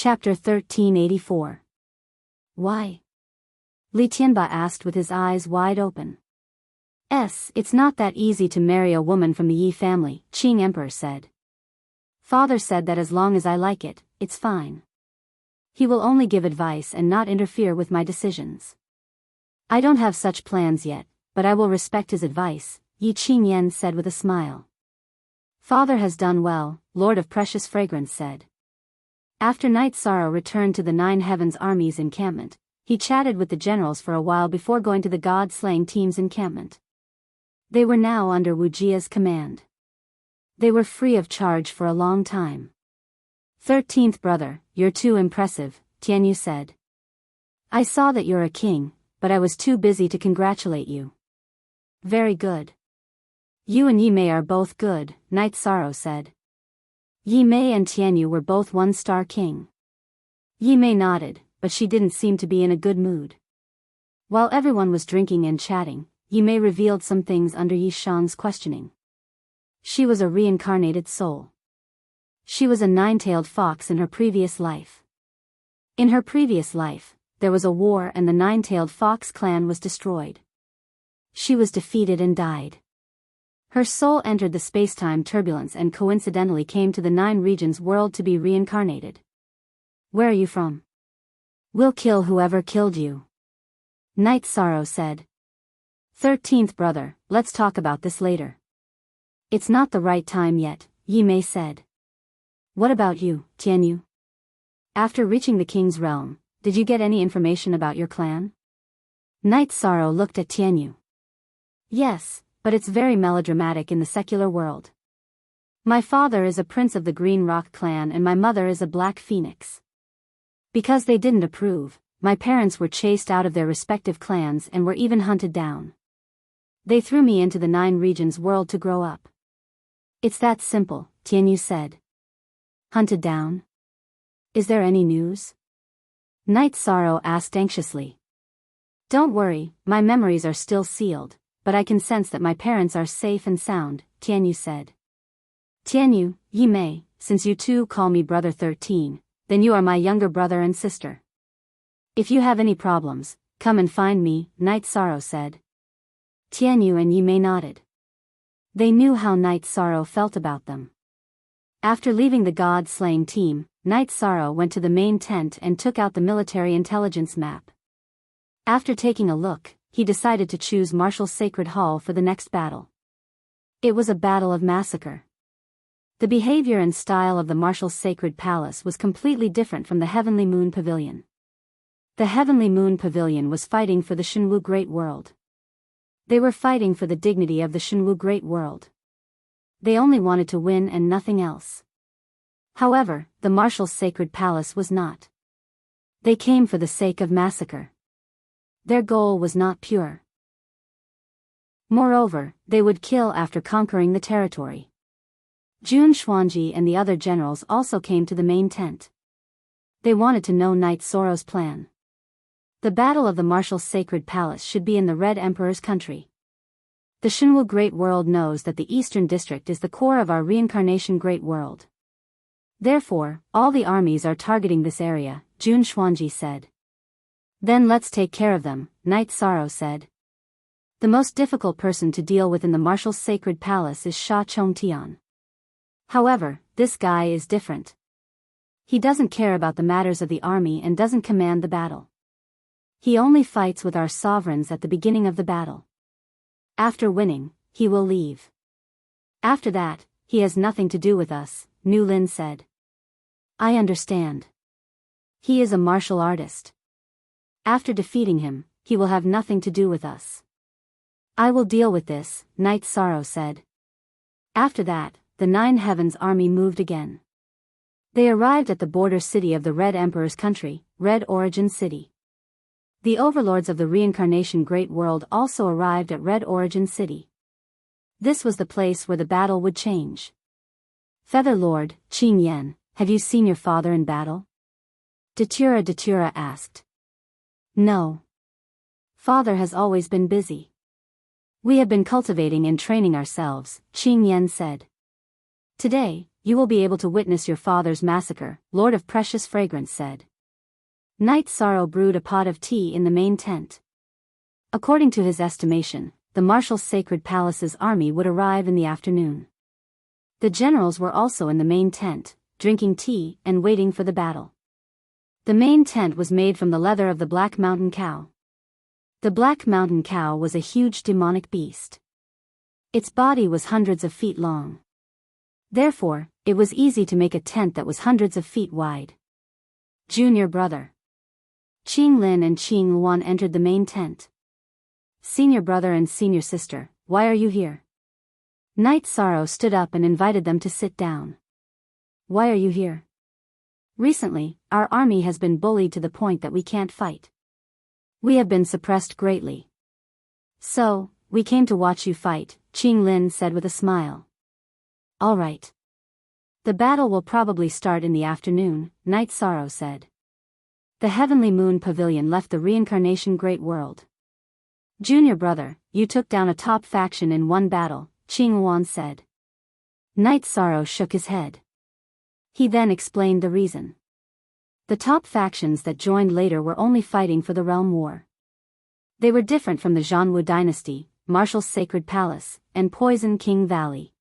Chapter 1384. Why? Li Tianba asked with his eyes wide open. It's not that easy to marry a woman from the Yi family, Qing Emperor said. Father said that as long as I like it, it's fine. He will only give advice and not interfere with my decisions. I don't have such plans yet, but I will respect his advice, Yi Qingyan said with a smile. Father has done well, Lord of Precious Fragrance said. After Night Sorrow returned to the Nine Heavens Army's encampment, he chatted with the generals for a while before going to the God-slaying team's encampment. They were now under Wu Jia's command. They were free of charge for a long time. 13th brother, you're too impressive, Tianyu said. I saw that you're a king, but I was too busy to congratulate you. Very good. You and Yi Mei are both good, Night Sorrow said. Yi Mei and Tianyu were both one-star king. Yi Mei nodded, but she didn't seem to be in a good mood. While everyone was drinking and chatting, Yi Mei revealed some things under Yi Shan's questioning. She was a reincarnated soul. She was a nine-tailed fox in her previous life. In her previous life, there was a war and the nine-tailed fox clan was destroyed. She was defeated and died. Her soul entered the space-time turbulence and coincidentally came to the Nine Regions world to be reincarnated. Where are you from? We'll kill whoever killed you. Night Sorrow said. 13th brother, let's talk about this later. It's not the right time yet, Yi Mei said. What about you, Tianyu? After reaching the king's realm, did you get any information about your clan? Night Sorrow looked at Tianyu. Yes, but it's very melodramatic in the secular world. My father is a prince of the Green Rock clan and my mother is a Black Phoenix. Because they didn't approve, my parents were chased out of their respective clans and were even hunted down. They threw me into the Nine Regions world to grow up. It's that simple, Tianyu said. Hunted down? Is there any news? Night Sorrow asked anxiously. Don't worry, my memories are still sealed, but I can sense that my parents are safe and sound, Tianyu said. Tianyu, Yi Mei, since you two call me Brother 13, then you are my younger brother and sister. If you have any problems, come and find me, Night Sorrow said. Tianyu and Yi Mei nodded. They knew how Night Sorrow felt about them. After leaving the God-slaying team, Night Sorrow went to the main tent and took out the military intelligence map. After taking a look, he decided to choose Martial's Sacred Hall for the next battle. It was a battle of massacre. The behavior and style of the Martial's Sacred Palace was completely different from the Heavenly Moon Pavilion. The Heavenly Moon Pavilion was fighting for the Shenwu Great World. They were fighting for the dignity of the Shenwu Great World. They only wanted to win and nothing else. However, the Martial's Sacred Palace was not. They came for the sake of massacre. Their goal was not pure. Moreover, they would kill after conquering the territory. Jun Xuanji and the other generals also came to the main tent. They wanted to know Night Sorrow's plan. The battle of the Martial's Sacred Palace should be in the Red Emperor's country. The Shenwu Great World knows that the Eastern District is the core of our reincarnation Great World. Therefore, all the armies are targeting this area, Jun Xuanji said. Then let's take care of them, Night Sorrow said. The most difficult person to deal with in the Martial's Sacred Palace is Sha Chongtian. However, this guy is different. He doesn't care about the matters of the army and doesn't command the battle. He only fights with our sovereigns at the beginning of the battle. After winning, he will leave. After that, he has nothing to do with us, Nu Lin said. I understand. He is a martial artist. After defeating him, he will have nothing to do with us. I will deal with this, Night Sorrow said. After that, the Nine Heavens army moved again. They arrived at the border city of the Red Emperor's country, Red Origin City. The overlords of the reincarnation Great World also arrived at Red Origin City. This was the place where the battle would change. Feather Lord, Qing Yan, have you seen your father in battle? Datura asked. No. Father has always been busy. We have been cultivating and training ourselves, Qing Yan said. Today, you will be able to witness your father's massacre, Lord of Precious Fragrance said. Knight Sorrow brewed a pot of tea in the main tent. According to his estimation, the Marshal's Sacred Palace's army would arrive in the afternoon. The generals were also in the main tent, drinking tea and waiting for the battle. The main tent was made from the leather of the Black Mountain Cow. The Black Mountain Cow was a huge demonic beast. Its body was hundreds of feet long. Therefore, it was easy to make a tent that was hundreds of feet wide. Junior brother Qing Lin and Qing Luan entered the main tent. Senior brother and senior sister, why are you here? Knight Sorrow stood up and invited them to sit down. Why are you here? Recently, our army has been bullied to the point that we can't fight. We have been suppressed greatly. So, we came to watch you fight, Qing Lin said with a smile. All right. The battle will probably start in the afternoon, Knight Sorrow said. The Heavenly Moon Pavilion left the reincarnation great world. Junior brother, you took down a top faction in one battle, Qing Luan said. Knight Sorrow shook his head. He then explained the reason. The top factions that joined later were only fighting for the Realm War. They were different from the Zhanwu dynasty, Marshal's Sacred Palace, and Poison King Valley.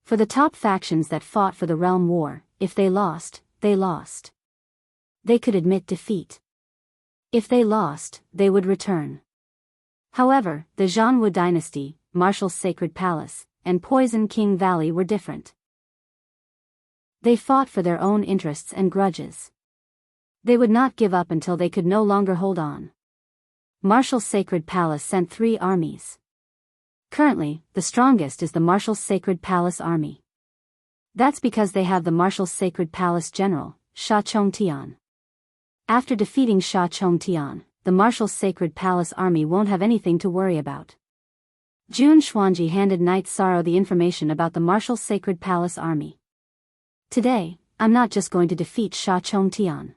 For the top factions that fought for the Realm War, if they lost, they lost. They could admit defeat. If they lost, they would return. However, the Zhanwu dynasty, Marshal's Sacred Palace, and Poison King Valley were different. They fought for their own interests and grudges. They would not give up until they could no longer hold on. Marshal's Sacred Palace sent 3 armies. Currently, the strongest is the Marshal's Sacred Palace army. That's because they have the Marshal's Sacred Palace general, Sha Chongtian. After defeating Sha Chongtian, the Marshal's Sacred Palace army won't have anything to worry about. Jun Xuanji handed Knight Sorrow the information about the Marshal's Sacred Palace army. Today, I'm not just going to defeat Sha Chongtian.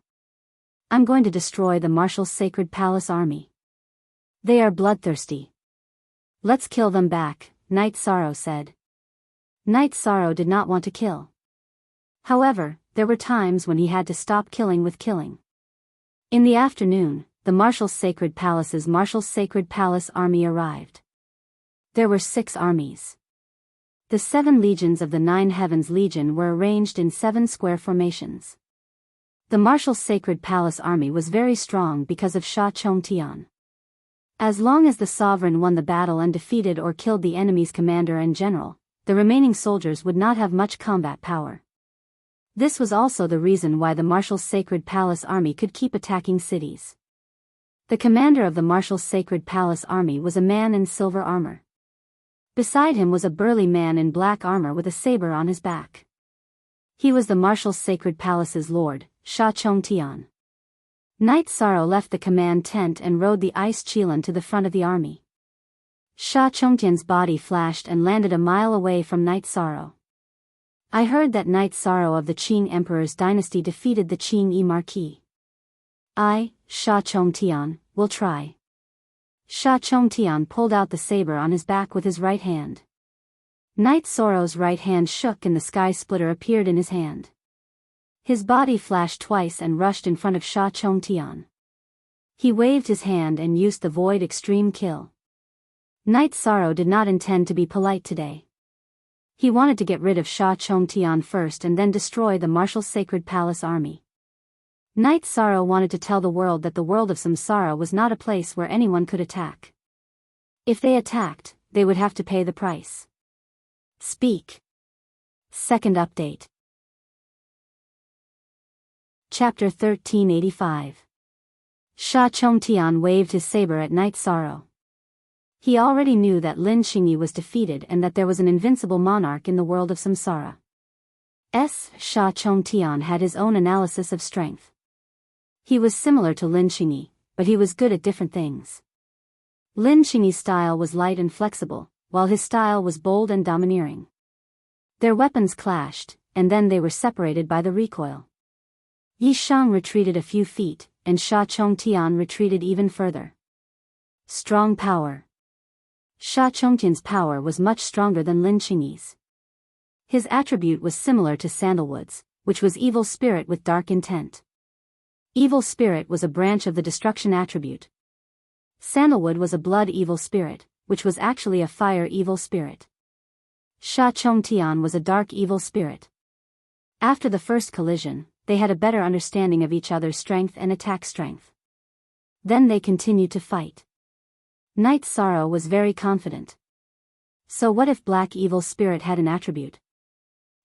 I'm going to destroy the Marshal's Sacred Palace army. They are bloodthirsty. Let's kill them back, Knight Sorrow said. Knight Sorrow did not want to kill. However, there were times when he had to stop killing with killing. In the afternoon, the Marshal's Sacred Palace's Marshal's Sacred Palace army arrived. There were 6 armies. The 7 legions of the 9 Heavens Legion were arranged in 7 square formations. The Marshal's Sacred Palace army was very strong because of Sha Chongtian. As long as the sovereign won the battle and defeated or killed the enemy's commander and general, the remaining soldiers would not have much combat power. This was also the reason why the Marshal's Sacred Palace army could keep attacking cities. The commander of the Marshal's Sacred Palace army was a man in silver armor. Beside him was a burly man in black armor with a saber on his back. He was the Marshal's Sacred Palace's lord, Sha Chongtian. Knight Sorrow left the command tent and rode the ice Chilan to the front of the army. Sha Chongtian's body flashed and landed a mile away from Knight Sorrow. I heard that Knight Sorrow of the Qing Emperor's dynasty defeated the Qing Yi Marquis. I, Sha Chongtian, will try. Sha Chongtian pulled out the saber on his back with his right hand. Knight Sorrow's right hand shook and the sky splitter appeared in his hand. His body flashed twice and rushed in front of Sha Chongtian. He waved his hand and used the Void Extreme Kill. Knight Sorrow did not intend to be polite today. He wanted to get rid of Sha Chongtian first and then destroy the Marshal's Sacred Palace army. Knight Sorrow wanted to tell the world that the world of Samsara was not a place where anyone could attack. If they attacked, they would have to pay the price. Speak. Second update. Chapter 1385. Sha Chongtian waved his saber at Knight Sorrow. He already knew that Lin Xingyi was defeated and that there was an invincible monarch in the world of Samsara. Sha Chongtian had his own analysis of strength. He was similar to Lin Xingyi, but he was good at different things. Lin Xingyi's style was light and flexible, while his style was bold and domineering. Their weapons clashed, and then they were separated by the recoil. Yi Shang retreated a few feet, and Sha Chongtian retreated even further. Strong power. Sha Chongtian's power was much stronger than Lin Xingyi's. His attribute was similar to Sandalwood's, which was evil spirit with dark intent. Evil spirit was a branch of the destruction attribute. Sandalwood was a blood evil spirit, which was actually a fire evil spirit. Sha Chong Tian was a dark evil spirit. After the first collision, they had a better understanding of each other's strength and attack strength. Then they continued to fight. Night Sorrow was very confident. So what if black evil spirit had an attribute?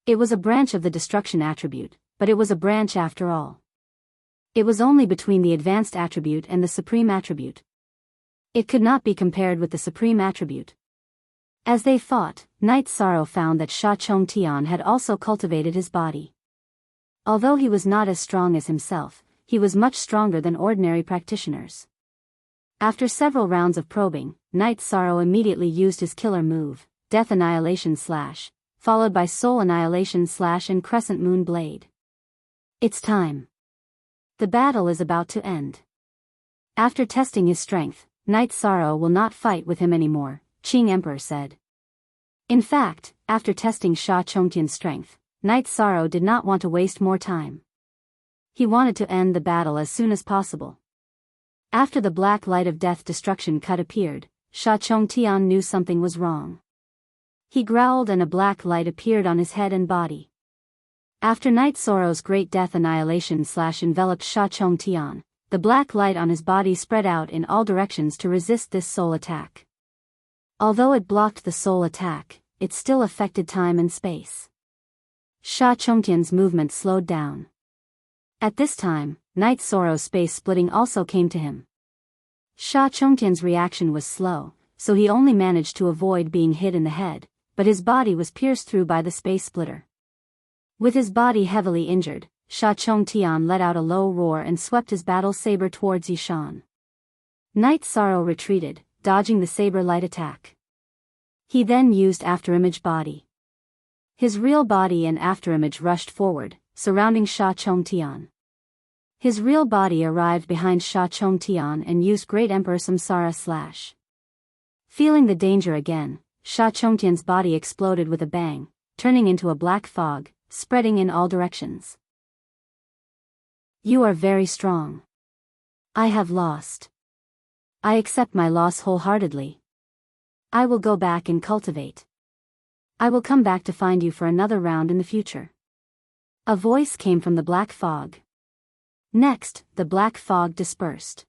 It was a branch of the destruction attribute, but it was a branch after all. It was only between the advanced attribute and the supreme attribute. It could not be compared with the supreme attribute. As they fought, Night Sorrow found that Sha Chong Tian had also cultivated his body. Although he was not as strong as himself, he was much stronger than ordinary practitioners. After several rounds of probing, Night Sorrow immediately used his killer move, Death Annihilation Slash, followed by Soul Annihilation Slash and Crescent Moon Blade. It's time. The battle is about to end. After testing his strength, Night Sorrow will not fight with him anymore, Qing Emperor said. In fact, after testing Sha Chongtian's strength, Night Sorrow did not want to waste more time. He wanted to end the battle as soon as possible. After the black light of death destruction cut appeared, Sha Chongtian knew something was wrong. He growled and a black light appeared on his head and body. After Night Sorrow's great death annihilation slash enveloped Sha Chongtian, the black light on his body spread out in all directions to resist this soul attack. Although it blocked the soul attack, it still affected time and space. Sha Chongtian's movement slowed down. At this time, Night Sorrow's space splitting also came to him. Sha Chongtian's reaction was slow, so he only managed to avoid being hit in the head, but his body was pierced through by the space splitter. With his body heavily injured, Sha Chongtian let out a low roar and swept his battle saber towards Yishan. Night Sorrow retreated, dodging the saber light attack. He then used afterimage body. His real body and afterimage rushed forward, surrounding Sha Chongtian. His real body arrived behind Sha Chongtian and used Great Emperor Samsara Slash. Feeling the danger again, Sha Chongtian's body exploded with a bang, turning into a black fog, spreading in all directions. You are very strong. I have lost. I accept my loss wholeheartedly. I will go back and cultivate. I will come back to find you for another round in the future. A voice came from the black fog. Next, the black fog dispersed.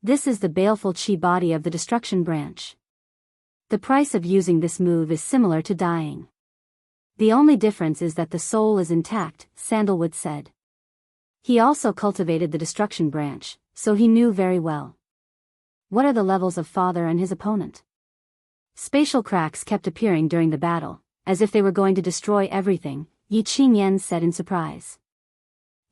This is the baleful chi body of the destruction branch. The price of using this move is similar to dying. The only difference is that the soul is intact, Sandalwood said. He also cultivated the destruction branch, so he knew very well. What are the levels of father and his opponent? Spatial cracks kept appearing during the battle, as if they were going to destroy everything, Yi Qingyan said in surprise.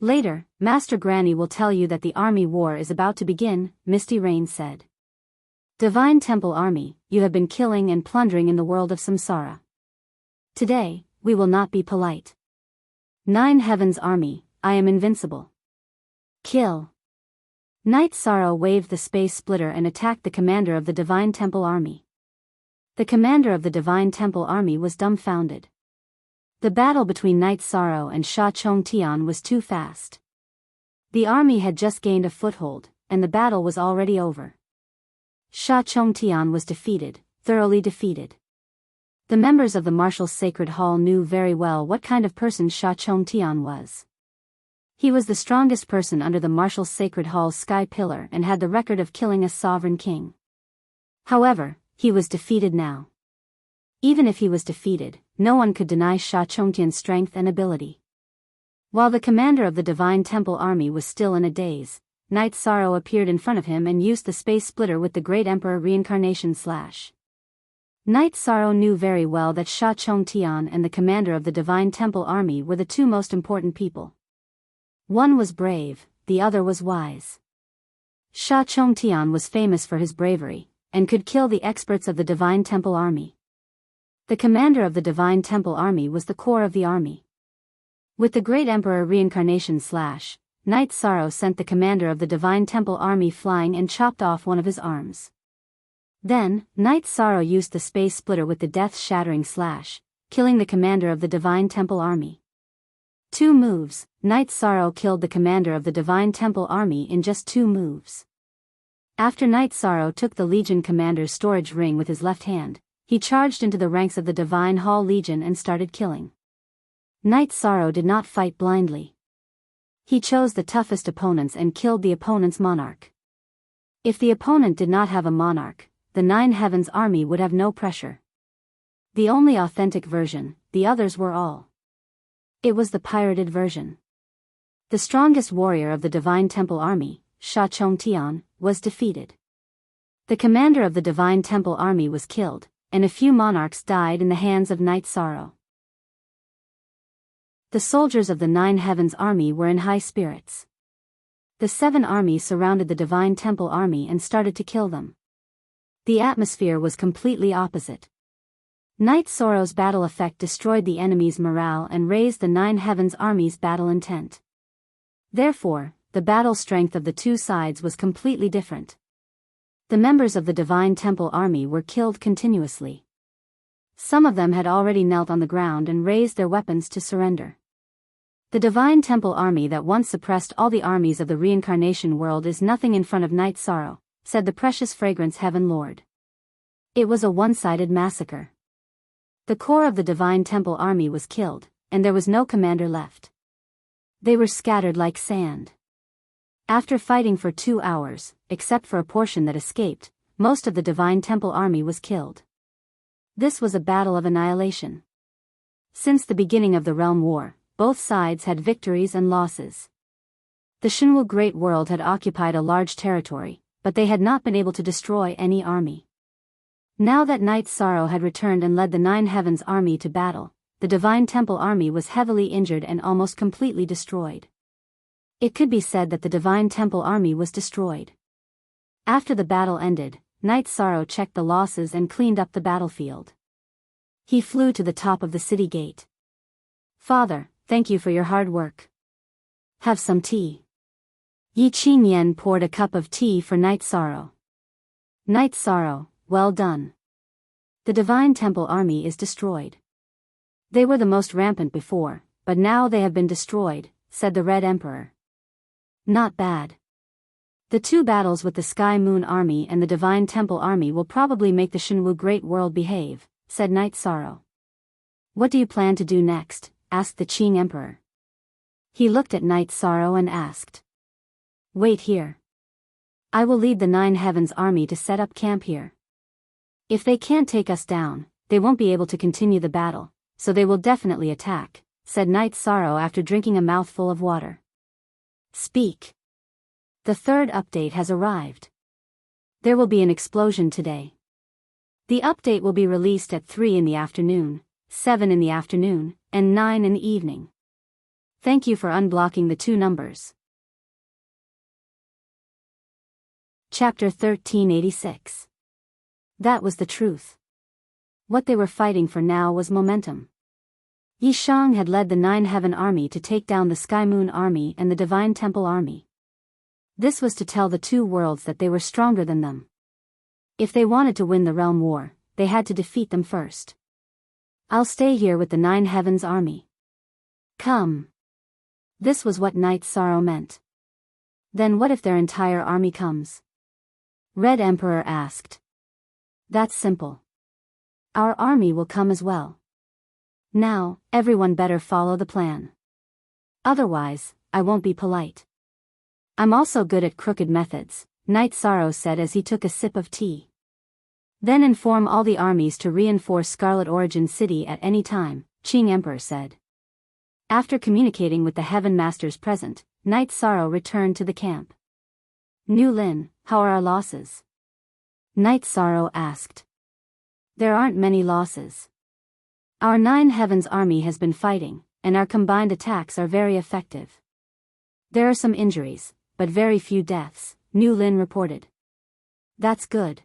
Later, Master Granny will tell you that the army war is about to begin, Misty Rain said. Divine Temple Army, you have been killing and plundering in the world of samsara. Today, we will not be polite. 9 Heavens Army, I am invincible. Kill. Night Sorrow waved the space splitter and attacked the commander of the Divine Temple Army. The commander of the Divine Temple Army was dumbfounded. The battle between Night Sorrow and Sha Chongtian was too fast. The army had just gained a foothold, and the battle was already over. Sha Chongtian was defeated, thoroughly defeated. The members of the Marshal's Sacred Hall knew very well what kind of person Sha Chongtian was. He was the strongest person under the Marshal's Sacred Hall's sky pillar and had the record of killing a sovereign king. However, he was defeated now. Even if he was defeated, no one could deny Sha Chongtian's strength and ability. While the commander of the Divine Temple Army was still in a daze, Night Sorrow appeared in front of him and used the space splitter with the Great Emperor Reincarnation Slash. Night Sorrow knew very well that Sha Chongtian and the commander of the Divine Temple Army were the two most important people. One was brave, the other was wise. Sha Chongtian was famous for his bravery, and could kill the experts of the Divine Temple Army. The commander of the Divine Temple Army was the core of the army. With the Great Emperor Reincarnation Slash, Night Sorrow sent the commander of the Divine Temple Army flying and chopped off one of his arms. Then, Night Sorrow used the space splitter with the death-shattering slash, killing the commander of the Divine Temple Army. 2 moves, Night Sorrow killed the commander of the Divine Temple Army in just 2 moves. After Night Sorrow took the Legion commander's storage ring with his left hand, he charged into the ranks of the Divine Hall Legion and started killing. Night Sorrow did not fight blindly. He chose the toughest opponents and killed the opponent's monarch. If the opponent did not have a monarch, the 9 Heavens army would have no pressure. The only authentic version, the others were all. It was the pirated version. The strongest warrior of the Divine Temple Army, Sha Chong Tian, was defeated. The commander of the Divine Temple Army was killed, and a few monarchs died in the hands of Night Sorrow. The soldiers of the 9 Heavens army were in high spirits. The 7 armies surrounded the Divine Temple Army and started to kill them. The atmosphere was completely opposite. Night Sorrow's battle effect destroyed the enemy's morale and raised the 9 Heavens army's battle intent. Therefore, the battle strength of the 2 sides was completely different. The members of the Divine Temple Army were killed continuously. Some of them had already knelt on the ground and raised their weapons to surrender. The Divine Temple Army that once suppressed all the armies of the reincarnation world is nothing in front of Night Sorrow, said the precious fragrance Heaven Lord. It was a one-sided massacre. The core of the Divine Temple Army was killed, and there was no commander left. They were scattered like sand. After fighting for 2 hours, except for a portion that escaped, most of the Divine Temple Army was killed. This was a battle of annihilation. Since the beginning of the Realm War, both sides had victories and losses. The Shenwu Great World had occupied a large territory, but they had not been able to destroy any army. Now that Night Sorrow had returned and led the 9 Heavens army to battle, the Divine Temple Army was heavily injured and almost completely destroyed. It could be said that the Divine Temple Army was destroyed. After the battle ended, Night Sorrow checked the losses and cleaned up the battlefield. He flew to the top of the city gate. "Father, thank you for your hard work. Have some tea." Yi Qingyan poured a cup of tea for Night Sorrow. "Night Sorrow, well done. The Divine Temple Army is destroyed. They were the most rampant before, but now they have been destroyed," said the Red Emperor. "Not bad. The 2 battles with the Sky Moon Army and the Divine Temple Army will probably make the Shenwu Great World behave," said Night Sorrow. "What do you plan to do next?" asked the Qing Emperor. He looked at Night Sorrow and asked. "Wait here. I will lead the 9 Heavens army to set up camp here. If they can't take us down, they won't be able to continue the battle, so they will definitely attack," said Night Sorrow after drinking a mouthful of water. "Speak. The 3rd update has arrived. There will be an explosion today. The update will be released at 3 in the afternoon, 7 in the afternoon, and 9 in the evening. Thank you for unblocking the 2 numbers." Chapter 1386. That was the truth. What they were fighting for now was momentum. Yi Shang had led the 9 Heaven Army to take down the Sky Moon Army and the Divine Temple Army. This was to tell the 2 worlds that they were stronger than them. If they wanted to win the Realm War, they had to defeat them first. "I'll stay here with the 9 Heavens Army. Come." This was what Night Sorrow meant. "Then what if their entire army comes?" Red Emperor asked. "That's simple. Our army will come as well. Now, everyone better follow the plan. Otherwise, I won't be polite. I'm also good at crooked methods," Night Sorrow said as he took a sip of tea. "Then inform all the armies to reinforce Scarlet Origin City at any time," Qing Emperor said. After communicating with the Heaven Masters present, Night Sorrow returned to the camp. "New Lin, how are our losses?" Night Sorrow asked. "There aren't many losses. Our 9 Heavens army has been fighting, and our combined attacks are very effective. There are some injuries, but very few deaths," New Lin reported. "That's good.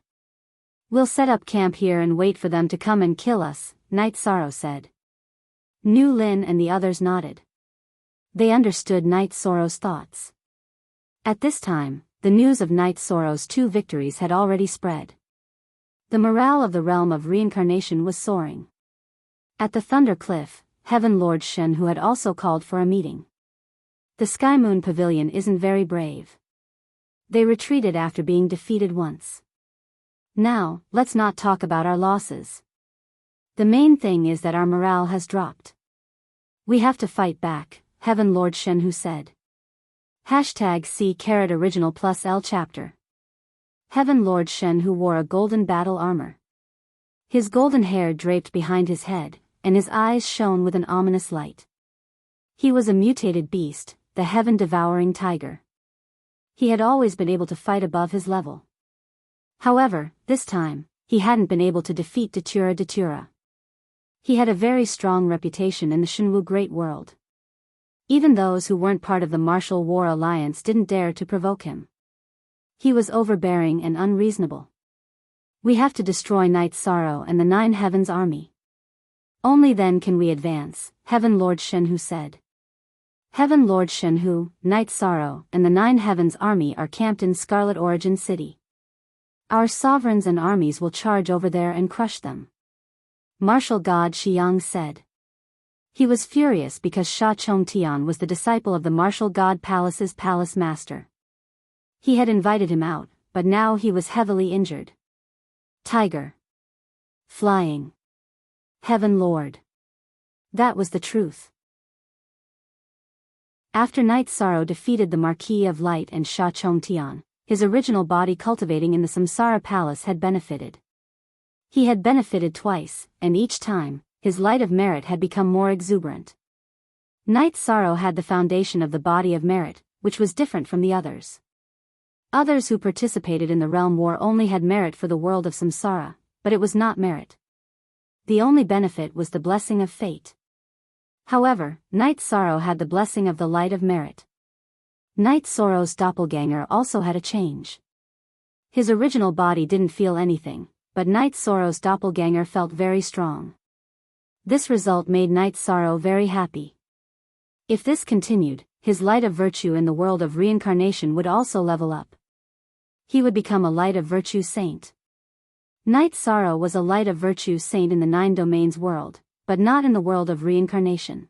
We'll set up camp here and wait for them to come and kill us," Night Sorrow said. New Lin and the others nodded. They understood Night Sorrow's thoughts. At this time, the news of Night Sorrow's 2 victories had already spread. The morale of the realm of reincarnation was soaring. At the Thunder Cliff, Heaven Lord Shen who had also called for a meeting. The Sky Moon Pavilion isn't very brave. They retreated after being defeated once. Now, let's not talk about our losses. The main thing is that our morale has dropped. We have to fight back, Heaven Lord Shenhu said. #C*original plus L chapter. Heaven Lord Shenhu wore a golden battle armor. His golden hair draped behind his head, and his eyes shone with an ominous light. He was a mutated beast, the heaven-devouring tiger. He had always been able to fight above his level. However, this time, he hadn't been able to defeat Datura. He had a very strong reputation in the Shenwu Great World. Even those who weren't part of the Martial War Alliance didn't dare to provoke him. He was overbearing and unreasonable. We have to destroy Night Sorrow and the Nine Heavens army. Only then can we advance, Heaven Lord Shenhu said. Heaven Lord Shenhu, Night Sorrow, and the Nine Heavens army are camped in Scarlet Origin City. Our sovereigns and armies will charge over there and crush them. Martial God Xiang said. He was furious because Sha Chongtian was the disciple of the Martial God Palace's palace master. He had invited him out, but now he was heavily injured. Tiger. Flying. Heaven Lord. That was the truth. After Night Sorrow defeated the Marquis of Light and Sha Chongtian, his original body cultivating in the Samsara Palace had benefited. He had benefited twice, and each time, his light of merit had become more exuberant. Night Sorrow had the foundation of the body of merit, which was different from the others. Others who participated in the realm war only had merit for the world of Samsara, but it was not merit. The only benefit was the blessing of fate. However, Night Sorrow had the blessing of the light of merit. Night Sorrow's doppelganger also had a change. His original body didn't feel anything, but Night Sorrow's doppelganger felt very strong. This result made Night Sorrow very happy. If this continued, his light of virtue in the world of reincarnation would also level up. He would become a light of virtue saint. Night Sorrow was a light of virtue saint in the Nine Domains world, but not in the world of reincarnation.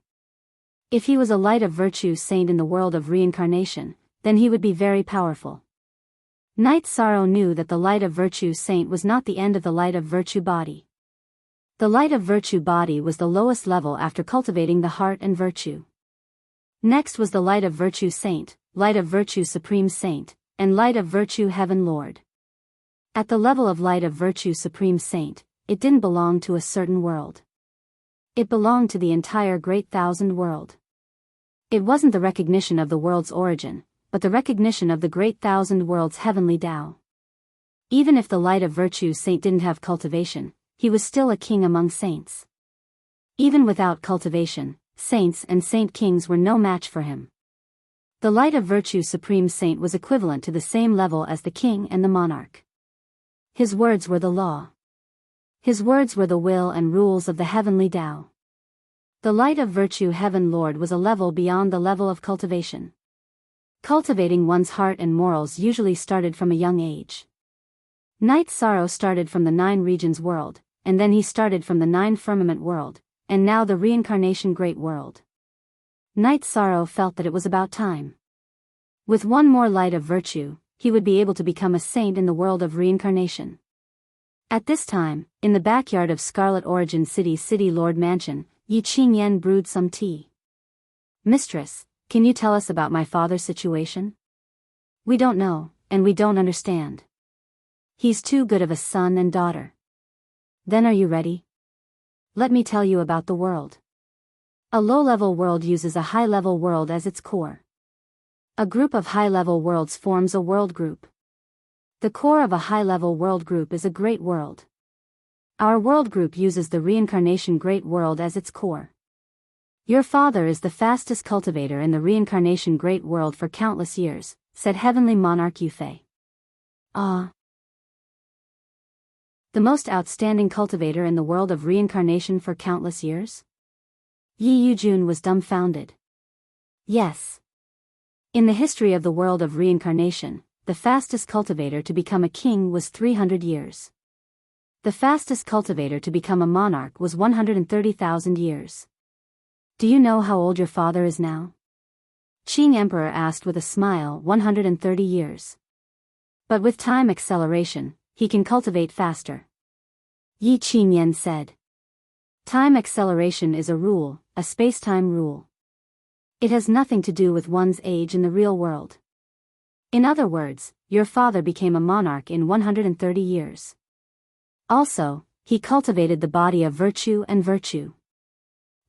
If he was a light of virtue saint in the world of reincarnation, then he would be very powerful. Night Sorrow knew that the light of virtue saint was not the end of the light of virtue body. The light of virtue body was the lowest level after cultivating the heart and virtue. Next was the light of virtue saint, light of virtue supreme saint, and light of virtue heaven lord. At the level of light of virtue supreme saint, it didn't belong to a certain world. It belonged to the entire Great Thousand World. It wasn't the recognition of the world's origin, but the recognition of the Great Thousand World's heavenly Tao. Even if the light of virtue saint didn't have cultivation, he was still a king among saints. Even without cultivation, saints and saint kings were no match for him. The light of virtue supreme saint was equivalent to the same level as the king and the monarch. His words were the law. His words were the will and rules of the heavenly Tao. The light of virtue heaven lord was a level beyond the level of cultivation. Cultivating one's heart and morals usually started from a young age. Night Sorrow started from the Nine Regions world, and then he started from the Nine Firmament world, and now the Reincarnation Great World. Night Sorrow felt that it was about time. With one more light of virtue, he would be able to become a saint in the world of reincarnation. At this time, in the backyard of Scarlet Origin City Lord Mansion, Yi Qingyan brewed some tea. Mistress, can you tell us about my father's situation? We don't know, and we don't understand. He's too good of a son and daughter. Then are you ready? Let me tell you about the world. A low-level world uses a high-level world as its core. A group of high-level worlds forms a world group. The core of a high-level world group is a great world. Our world group uses the reincarnation great world as its core. Your father is the fastest cultivator in the reincarnation great world for countless years, said Heavenly Monarch Yufei. Ah. The most outstanding cultivator in the world of reincarnation for countless years? Yi Yujun was dumbfounded. Yes. In the history of the world of reincarnation, the fastest cultivator to become a king was 300 years. The fastest cultivator to become a monarch was 130,000 years. Do you know how old your father is now? Qing Emperor asked with a smile. 130 years. But with time acceleration, he can cultivate faster. Yi Qingyan said. Time acceleration is a rule, a space-time rule. It has nothing to do with one's age in the real world. In other words, your father became a monarch in 130 years. Also, he cultivated the body of virtue and virtue.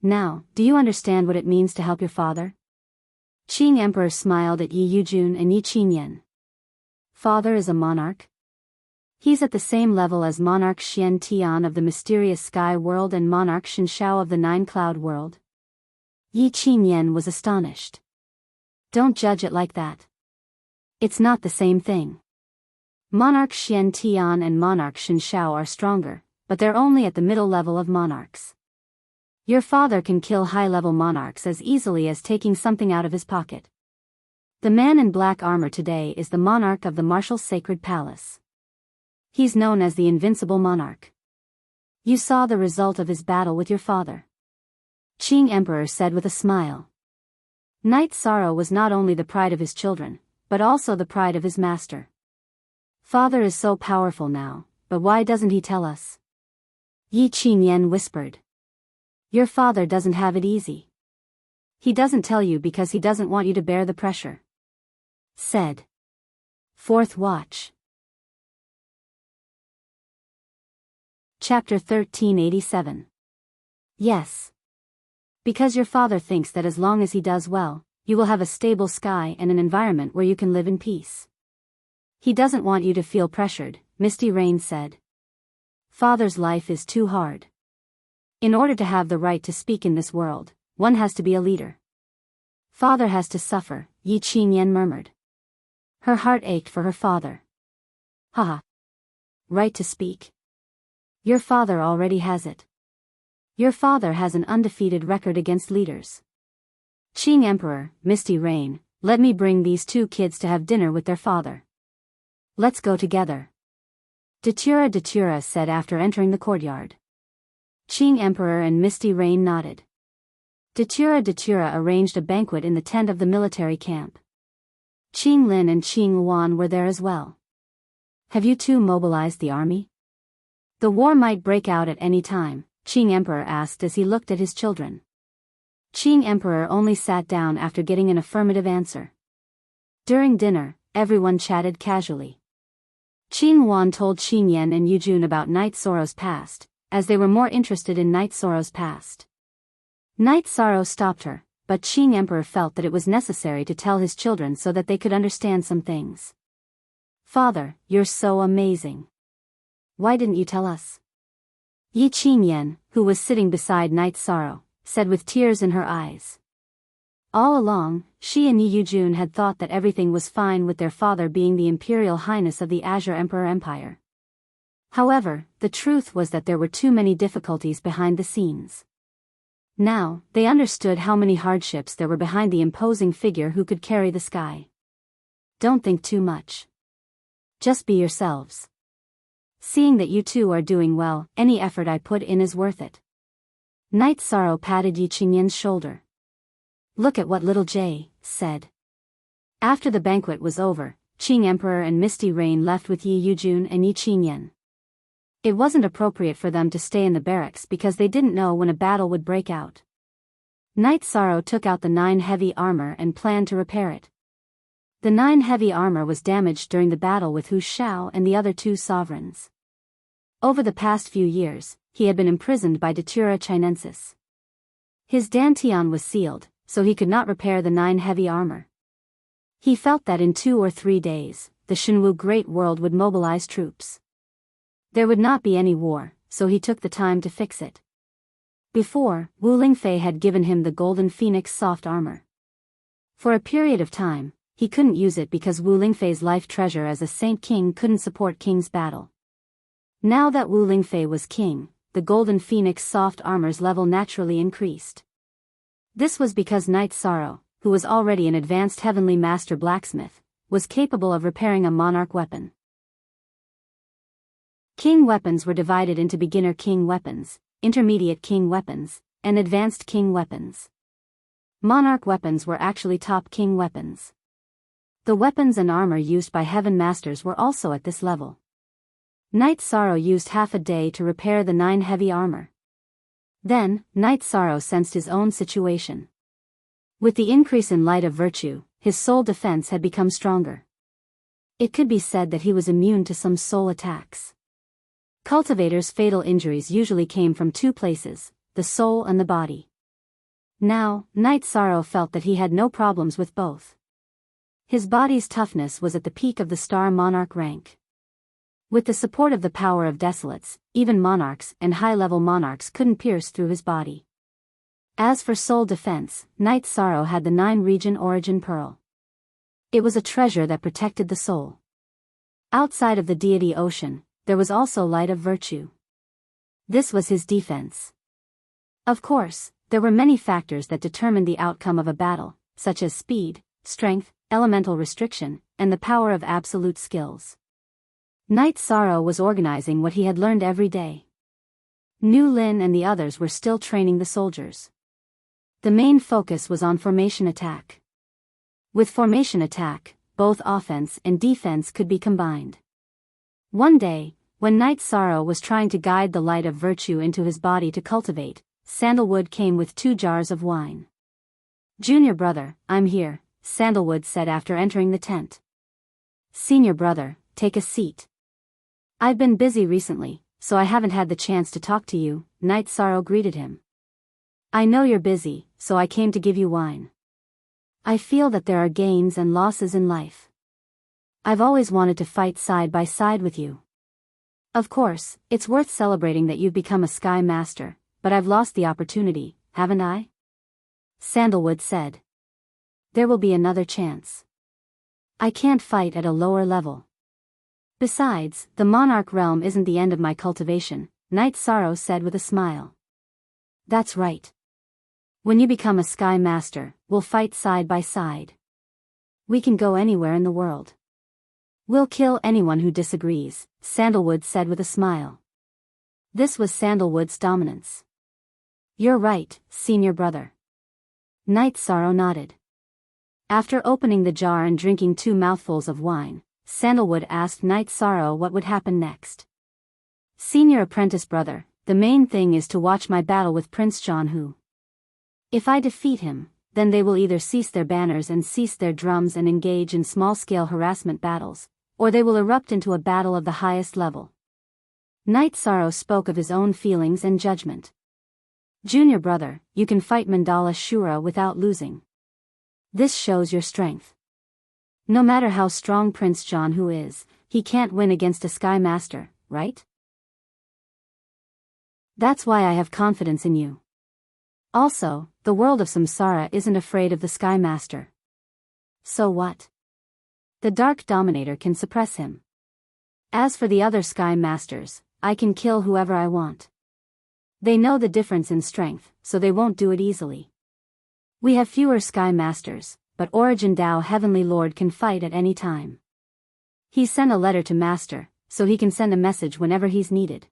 Now, do you understand what it means to help your father? Qing Emperor smiled at Yi Yujun and Yi Qingyan. Father is a monarch? He's at the same level as Monarch Xian Tian of the mysterious sky world and Monarch Shen Shao of the nine-cloud world. Yi Qingyan was astonished. Don't judge it like that. It's not the same thing. Monarch Xian Tian and Monarch Shen Shao are stronger, but they're only at the middle level of monarchs. Your father can kill high-level monarchs as easily as taking something out of his pocket. The man in black armor today is the monarch of the martial sacred palace. He's known as the invincible monarch. You saw the result of his battle with your father. Qing Emperor said with a smile. Knight Sorrow was not only the pride of his children, but also the pride of his master. Father is so powerful now, but why doesn't he tell us? Yi Qingyan whispered. Your father doesn't have it easy. He doesn't tell you because he doesn't want you to bear the pressure. Said. Fourth Watch. Chapter 1387. Yes. Because your father thinks that as long as he does well, you will have a stable sky and an environment where you can live in peace. He doesn't want you to feel pressured, Misty Rain said. Father's life is too hard. In order to have the right to speak in this world, one has to be a leader. Father has to suffer, Yi Qingyan murmured. Her heart ached for her father. Haha. Right to speak? Your father already has it. Your father has an undefeated record against leaders. Qing Emperor, Misty Rain, let me bring these two kids to have dinner with their father. Let's go together. Datura said after entering the courtyard. Qing Emperor and Misty Rain nodded. Datura arranged a banquet in the tent of the military camp. Qing Lin and Qing Luan were there as well. Have you two mobilized the army? The war might break out at any time, Qing Emperor asked as he looked at his children. Qing Emperor only sat down after getting an affirmative answer. During dinner, everyone chatted casually. Qing Luan told Qing Yan and Yujun about Knight Sorrow's past, as they were more interested in Knight Sorrow's past. Knight Sorrow stopped her, but Qing Emperor felt that it was necessary to tell his children so that they could understand some things. Father, you're so amazing. Why didn't you tell us? Yi Qingyan, who was sitting beside Knight Sorrow, said with tears in her eyes. All along, she and Yi Yujun had thought that everything was fine with their father being the Imperial Highness of the Azure Emperor Empire. However, the truth was that there were too many difficulties behind the scenes. Now, they understood how many hardships there were behind the imposing figure who could carry the sky. Don't think too much. Just be yourselves. Seeing that you two are doing well, any effort I put in is worth it. Knight Sorrow patted Yi Qingyan's shoulder. Look at what little Jay said. After the banquet was over, Qing Emperor and Misty Rain left with Yi Yujun and Yi Qingyan. It wasn't appropriate for them to stay in the barracks because they didn't know when a battle would break out. Knight Sorrow took out the 9 heavy armor and planned to repair it. The 9 heavy armor was damaged during the battle with Hu Shao and the other 2 sovereigns. Over the past few years, he had been imprisoned by Datura Chinensis. His dantian was sealed, so he could not repair the 9 heavy armor. He felt that in 2 or 3 days, the Shenwu Great World would mobilize troops. There would not be any war, so he took the time to fix it. Before, Wu Lingfei had given him the Golden Phoenix soft armor. For a period of time, he couldn't use it because Wu Lingfei's life treasure as a Saint King couldn't support King's battle. Now that Wu Lingfei was king, the Golden Phoenix soft armor's level naturally increased. This was because Knight Sorrow, who was already an advanced heavenly master blacksmith, was capable of repairing a monarch weapon. King weapons were divided into beginner king weapons, intermediate king weapons, and advanced king weapons. Monarch weapons were actually top king weapons. The weapons and armor used by Heaven Masters were also at this level. Knight Sorrow used half a day to repair the 9 heavy armor. Then, Knight Sorrow sensed his own situation. With the increase in light of virtue, his soul defense had become stronger. It could be said that he was immune to some soul attacks. Cultivators' fatal injuries usually came from 2 places, the soul and the body. Now, Knight Sorrow felt that he had no problems with both. His body's toughness was at the peak of the Star Monarch rank. With the support of the power of Desolates, even monarchs and high-level monarchs couldn't pierce through his body. As for soul defense, Knight Sorrow had the 9-region origin pearl. It was a treasure that protected the soul. Outside of the deity ocean, there was also light of virtue. This was his defense. Of course, there were many factors that determined the outcome of a battle, such as speed, strength, elemental restriction, and the power of absolute skills. Knight Sorrow was organizing what he had learned every day. Nu Lin and the others were still training the soldiers. The main focus was on formation attack. With formation attack, both offense and defense could be combined. One day, when Knight Sorrow was trying to guide the light of virtue into his body to cultivate, Sandalwood came with 2 jars of wine. "Junior brother, I'm here," Sandalwood said after entering the tent. "Senior brother, take a seat. I've been busy recently, so I haven't had the chance to talk to you," Knight Sorrow greeted him. "I know you're busy, so I came to give you wine. I feel that there are gains and losses in life. I've always wanted to fight side by side with you. Of course, it's worth celebrating that you've become a Sky Master, but I've lost the opportunity, haven't I?" Sandalwood said. "There will be another chance. I can't fight at a lower level. Besides, the Monarch realm isn't the end of my cultivation," Knight Sorrow said with a smile. "That's right. When you become a Sky Master, we'll fight side by side. We can go anywhere in the world. We'll kill anyone who disagrees," Sandalwood said with a smile. This was Sandalwood's dominance. "You're right, senior brother." Knight Sorrow nodded. After opening the jar and drinking 2 mouthfuls of wine, Sandalwood asked Knight Sorrow what would happen next. "Senior apprentice brother, the main thing is to watch my battle with Prince John Hu. If I defeat him, then they will either cease their banners and cease their drums and engage in small-scale harassment battles, or they will erupt into a battle of the highest level." Knight Sorrow spoke of his own feelings and judgment. "Junior brother, you can fight Mandala Shura without losing. This shows your strength. No matter how strong Prince John Hu is, he can't win against a Sky Master, right? That's why I have confidence in you. Also, the world of Samsara isn't afraid of the Sky Master. So what? The Dark Dominator can suppress him. As for the other Sky Masters, I can kill whoever I want. They know the difference in strength, so they won't do it easily. We have fewer Sky Masters, but Origin Dao Heavenly Lord can fight at any time. He sent a letter to Master, so he can send a message whenever he's needed.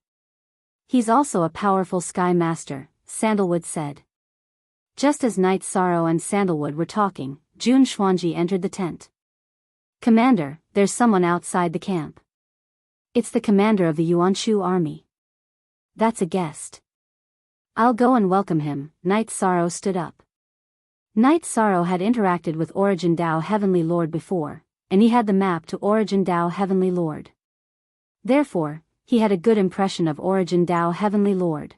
He's also a powerful Sky Master," Sandalwood said. Just as Knight Sorrow and Sandalwood were talking, Jun Xuanji entered the tent. "Commander, there's someone outside the camp. It's the commander of the Yuanshu army." "That's a guest. I'll go and welcome him." Knight Sorrow stood up. Knight Sorrow had interacted with Origin Dao Heavenly Lord before, and he had the map to Origin Dao Heavenly Lord. Therefore, he had a good impression of Origin Dao Heavenly Lord.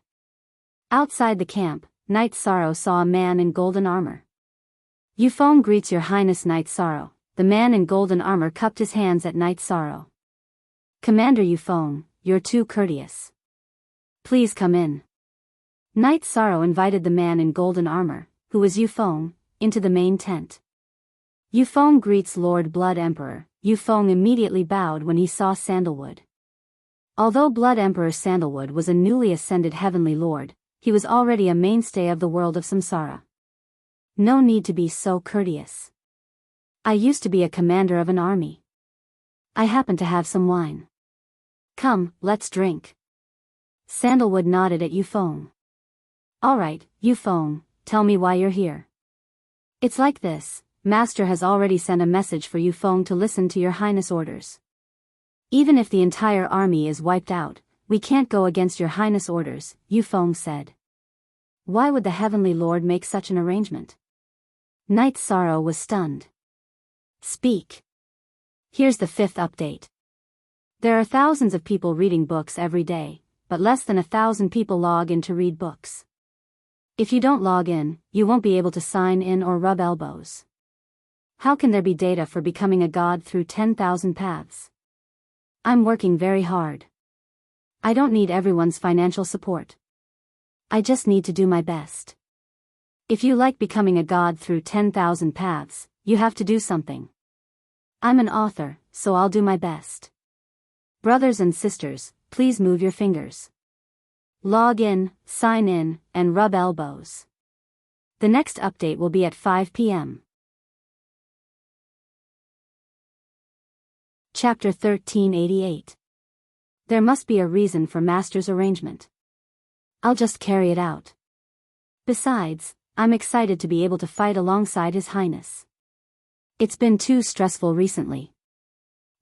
Outside the camp, Knight Sorrow saw a man in golden armor. "Yufeng greets your highness Knight Sorrow." The man in golden armor cupped his hands at Knight Sorrow. "Commander Yufeng, you're too courteous. Please come in." Knight Sorrow invited the man in golden armor, who was Yufeng, into the main tent. "Yufeng greets Lord Blood Emperor." Yufeng immediately bowed when he saw Sandalwood. Although Blood Emperor Sandalwood was a newly ascended Heavenly Lord, he was already a mainstay of the world of Samsara. "No need to be so courteous. I used to be a commander of an army. I happen to have some wine." Come, let's drink. Sandalwood nodded at Yufeng. Alright, Yufeng, tell me why you're here. It's like this, Master has already sent a message for Yufeng to listen to your Highness' orders. Even if the entire army is wiped out, we can't go against your Highness' orders, Yufeng said. Why would the Heavenly Lord make such an arrangement? Night Sorrow was stunned. Speak. Here's the 5th update. There are thousands of people reading books every day, but less than 1,000 people log in to read books. If you don't log in, you won't be able to sign in or rub elbows. How can there be data for becoming a god through 10,000 paths? I'm working very hard. I don't need everyone's financial support. I just need to do my best. If you like becoming a god through 10,000 paths, you have to do something. I'm an author, so I'll do my best. Brothers and sisters, please move your fingers. Log in, sign in, and rub elbows. The next update will be at 5 p.m. Chapter 1388. There must be a reason for Master's arrangement. I'll just carry it out. Besides, I'm excited to be able to fight alongside His Highness. It's been too stressful recently.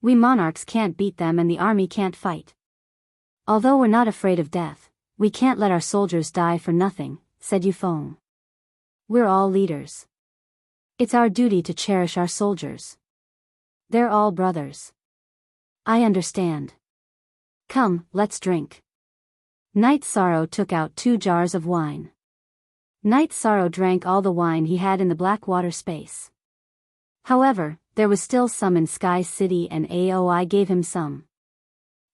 We monarchs can't beat them and the army can't fight. Although we're not afraid of death, we can't let our soldiers die for nothing, said Yufeng. We're all leaders. It's our duty to cherish our soldiers. They're all brothers. I understand. Come, let's drink. Night Sorrow took out 2 jars of wine. Night Sorrow drank all the wine he had in the Blackwater space. However, there was still some in Sky City and Aoi gave him some.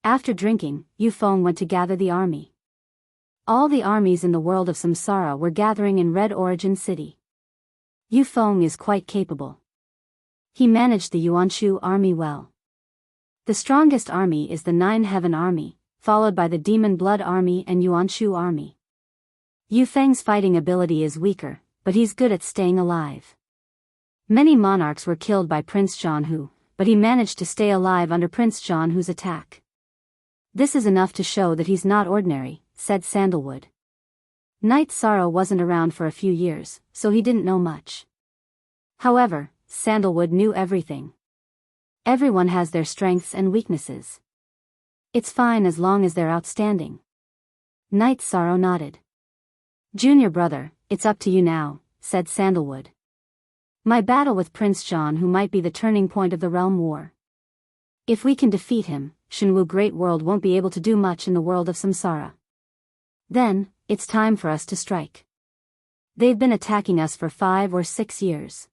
After drinking, Yufeng went to gather the army. All the armies in the world of Samsara were gathering in Red Origin City. Yufeng is quite capable. He managed the Yuanshu army well. The strongest army is the 9 Heaven Army, followed by the Demon Blood Army and Yuanshu Army. Yufeng's fighting ability is weaker, but he's good at staying alive. Many monarchs were killed by Prince Jianhu, but he managed to stay alive under Prince Jianhu's attack. This is enough to show that he's not ordinary, said Sandalwood. Night Sorrow wasn't around for a few years, so he didn't know much. However, Sandalwood knew everything. Everyone has their strengths and weaknesses. It's fine as long as they're outstanding. Night Sorrow nodded. Junior brother, it's up to you now, said Sandalwood. My battle with Prince Jianhu might be the turning point of the realm war. If we can defeat him, Shenwu Great World won't be able to do much in the world of Samsara. Then, it's time for us to strike. They've been attacking us for 5 or 6 years.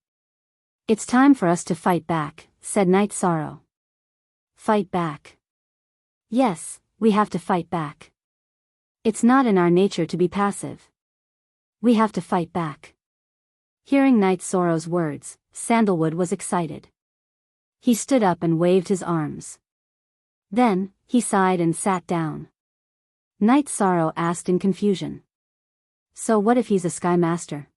It's time for us to fight back, said Night Sorrow. Fight back. Yes, we have to fight back. It's not in our nature to be passive. We have to fight back. Hearing Night Sorrow's words, Sandalwood was excited. He stood up and waved his arms. Then, he sighed and sat down. Night Sorrow asked in confusion. So what if he's a Sky Master?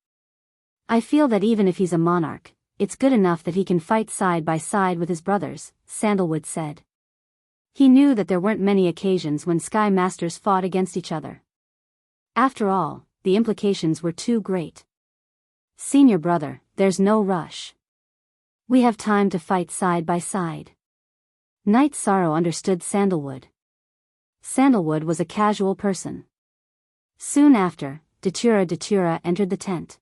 I feel that even if he's a monarch, it's good enough that he can fight side by side with his brothers, Sandalwood said. He knew that there weren't many occasions when Sky Masters fought against each other. After all, the implications were too great. Senior brother, there's no rush. We have time to fight side by side. Night Sorrow understood Sandalwood. Sandalwood was a casual person. Soon after, Datura entered the tent.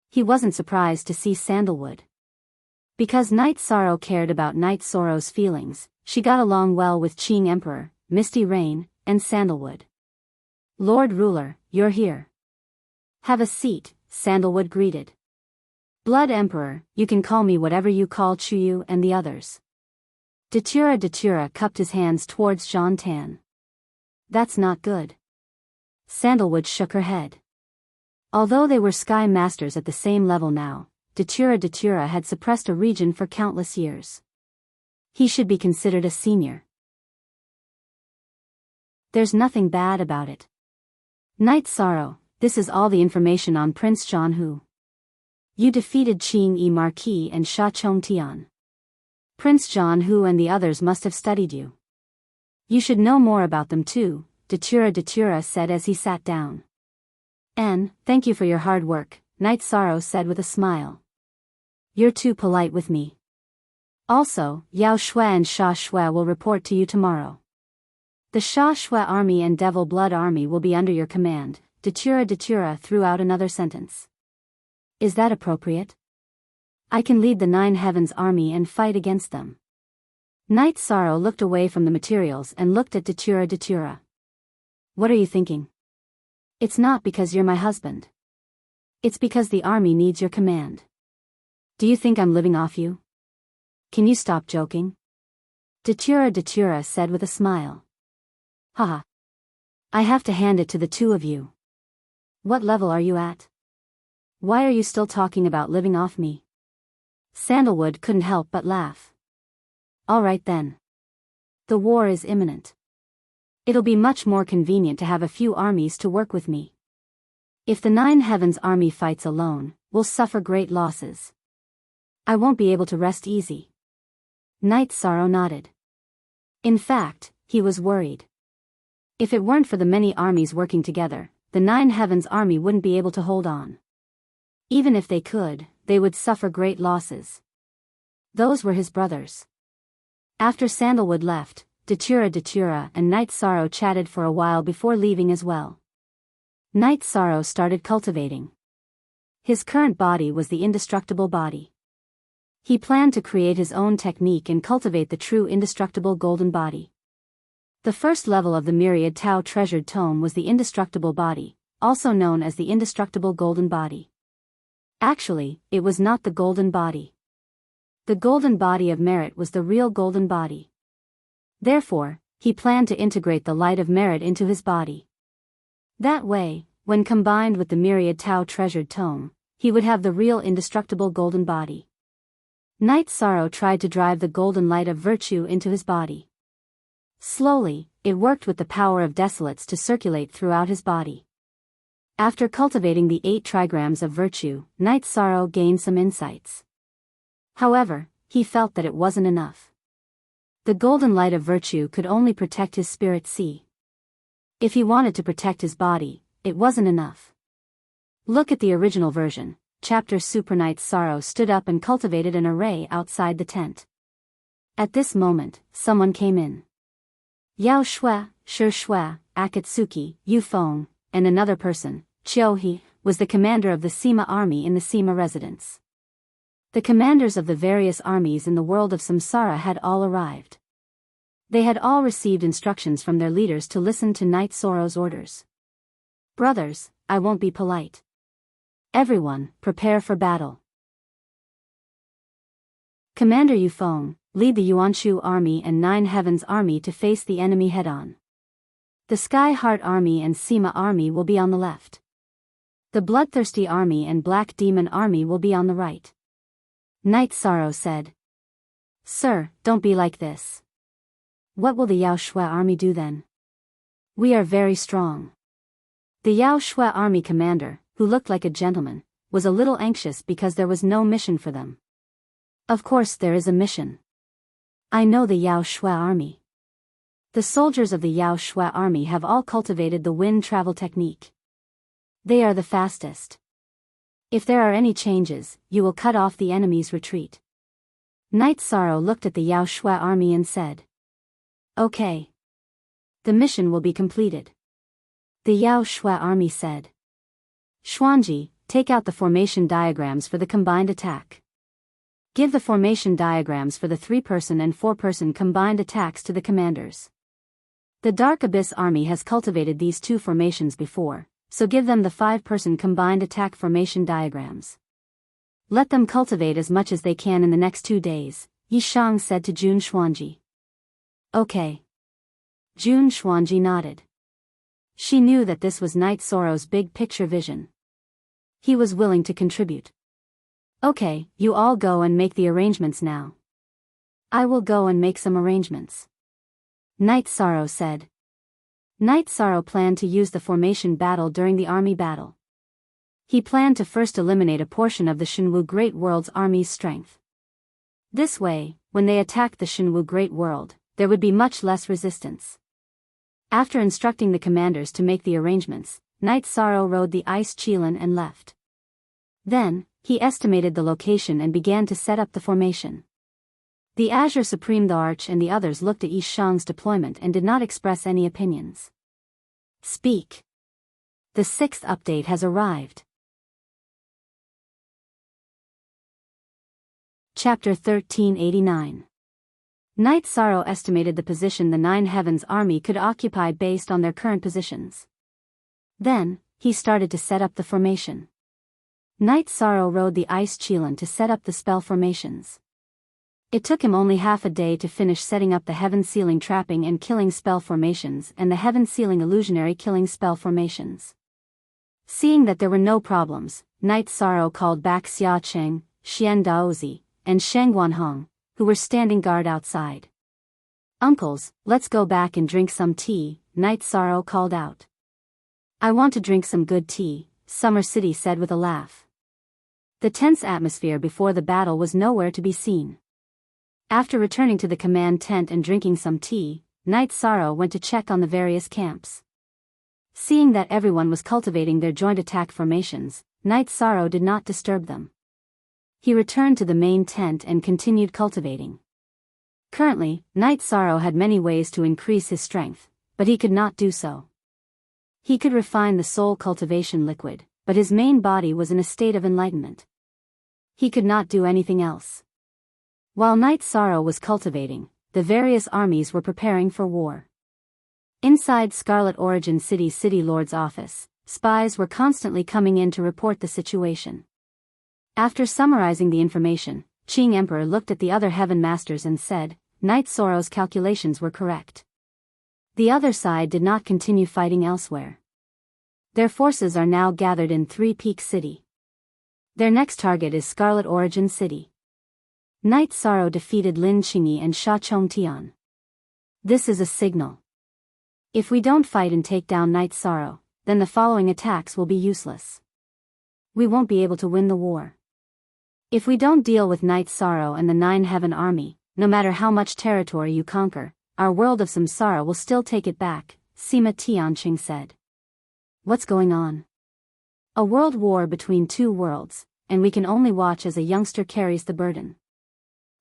He wasn't surprised to see Sandalwood. Because Night Sorrow cared about Night Sorrow's feelings, she got along well with Qing Emperor, Misty Rain, and Sandalwood. Lord Ruler, you're here. Have a seat, Sandalwood greeted. Blood Emperor, you can call me whatever you call Chuyu and the others. Datura cupped his hands towards Jean Tan. That's not good. Sandalwood shook her head. Although they were Sky Masters at the same level now, Datura had suppressed a region for countless years. He should be considered a senior. There's nothing bad about it. Night Sorrow, this is all the information on Prince Jianhu. You defeated Qing-E Marquis and Sha Chongtian. Prince Jianhu and the others must have studied you. You should know more about them too, Datura said as he sat down. Thank you for your hard work, Night Sorrow said with a smile. You're too polite with me. Also, Yao Shui and Sha Shui will report to you tomorrow. The Sha Shui army and Devil Blood army will be under your command, Datura threw out another sentence. Is that appropriate? I can lead the Nine Heavens army and fight against them. Night Sorrow looked away from the materials and looked at Datura. What are you thinking? It's not because you're my husband. It's because the army needs your command. Do you think I'm living off you? Can you stop joking? Datura said with a smile. Haha. I have to hand it to the two of you. What level are you at? Why are you still talking about living off me? Sandalwood couldn't help but laugh. Alright then. The war is imminent. It'll be much more convenient to have a few armies to work with me. If the Nine Heavens army fights alone, we'll suffer great losses. I won't be able to rest easy. Night Sorrow nodded. In fact, he was worried. If it weren't for the many armies working together, the Nine Heavens army wouldn't be able to hold on. Even if they could, they would suffer great losses. Those were his brothers. After Sandalwood left, Datura and Night Sorrow chatted for a while before leaving as well. Night Sorrow started cultivating. His current body was the indestructible body. He planned to create his own technique and cultivate the true indestructible golden body. The first level of the Myriad Tao Treasured Tome was the indestructible body, also known as the indestructible golden body. Actually, it was not the golden body. The golden body of merit was the real golden body. Therefore, he planned to integrate the light of merit into his body. That way, when combined with the Myriad Tao Treasured Tome, he would have the real indestructible golden body. Night Sorrow tried to drive the golden light of virtue into his body. Slowly, it worked with the power of desolates to circulate throughout his body. After cultivating the 8 trigrams of virtue, Night Sorrow gained some insights. However, he felt that it wasn't enough. The golden light of virtue could only protect his spirit sea. If he wanted to protect his body, it wasn't enough. Look at the original version. Chapter Super. Night Sorrow stood up and cultivated an array outside the tent. At this moment, someone came in. Yao Shui, Shi Shui, Akatsuki, Yu Feng, and another person, Qiu He, was the commander of the Sima army in the Sima residence. The commanders of the various armies in the world of Samsara had all arrived. They had all received instructions from their leaders to listen to Night Sorrow's orders. Brothers, I won't be polite. Everyone, prepare for battle. Commander Yu Feng, lead the Yuanshu army and Nine Heavens army to face the enemy head-on. The Sky Heart army and Sima army will be on the left. The Bloodthirsty army and Black Demon army will be on the right. Night Sorrow said. Sir, don't be like this. What will the Yao Shui army do then? We are very strong. The Yao Shui army commander, who looked like a gentleman, was a little anxious because there was no mission for them. Of course there is a mission. I know the Yao Shui army. The soldiers of the Yao Shui army have all cultivated the wind travel technique. They are the fastest. If there are any changes, you will cut off the enemy's retreat. Night Sorrow looked at the Yao Shui army and said. Okay. The mission will be completed. The Yao Shui army said. Xuanji, take out the formation diagrams for the combined attack. Give the formation diagrams for the 3-person and 4-person combined attacks to the commanders. The Dark Abyss army has cultivated these 2 formations before, so give them the 5-person combined attack formation diagrams. Let them cultivate as much as they can in the next 2 days, Yi Shang said to Jun Xuanji. Okay. Jun Xuanji nodded. She knew that this was Night Sorrow's big picture vision. He was willing to contribute. Okay, you all go and make the arrangements now. I will go and make some arrangements. Night Sorrow said. Night Sorrow planned to use the formation battle during the army battle. He planned to first eliminate a portion of the Shenwu Great World's army's strength. This way, when they attacked the Shenwu Great World, there would be much less resistance. After instructing the commanders to make the arrangements, Knight Sorrow rode the ice Qilin and left. Then, he estimated the location and began to set up the formation. The Azure Supreme, the Arch, and the others looked at Yi Shang's deployment and did not express any opinions. Speak. The 6th update has arrived. Chapter 1389. Knight Sorrow estimated the position the Nine Heavens army could occupy based on their current positions. Then, he started to set up the formation. Knight Sorrow rode the ice Qilin to set up the spell formations. It took him only half a day to finish setting up the Heaven Sealing Trapping and Killing spell formations and the Heaven Sealing Illusionary Killing spell formations. Seeing that there were no problems, Knight Sorrow called back Xia Cheng, Xian Daozi, and Sheng Guanhong, who were standing guard outside. "Uncles, let's go back and drink some tea," Knight Sorrow called out. "I want to drink some good tea," Summer City said with a laugh. The tense atmosphere before the battle was nowhere to be seen. After returning to the command tent and drinking some tea, Knight Sorrow went to check on the various camps. Seeing that everyone was cultivating their joint attack formations, Knight Sorrow did not disturb them. He returned to the main tent and continued cultivating. Currently, Knight Sorrow had many ways to increase his strength, but he could not do so. He could refine the soul cultivation liquid, but his main body was in a state of enlightenment. He could not do anything else. While Knight Sorrow was cultivating, the various armies were preparing for war. Inside Scarlet Origin City's City Lord's office, spies were constantly coming in to report the situation. After summarizing the information, Qing Emperor looked at the other Heaven Masters and said, Knight Sorrow's calculations were correct. The other side did not continue fighting elsewhere. Their forces are now gathered in Three Peaks City. Their next target is Scarlet Origin City. Knight Sorrow defeated Lin Qingyi and Sha Chongtian. This is a signal. If we don't fight and take down Knight Sorrow, then the following attacks will be useless. We won't be able to win the war. If we don't deal with Knight Sorrow and the Nine Heaven Army, no matter how much territory you conquer, our world of samsara will still take it back, Sima Tianqing said. What's going on? A world war between two worlds, and we can only watch as a youngster carries the burden.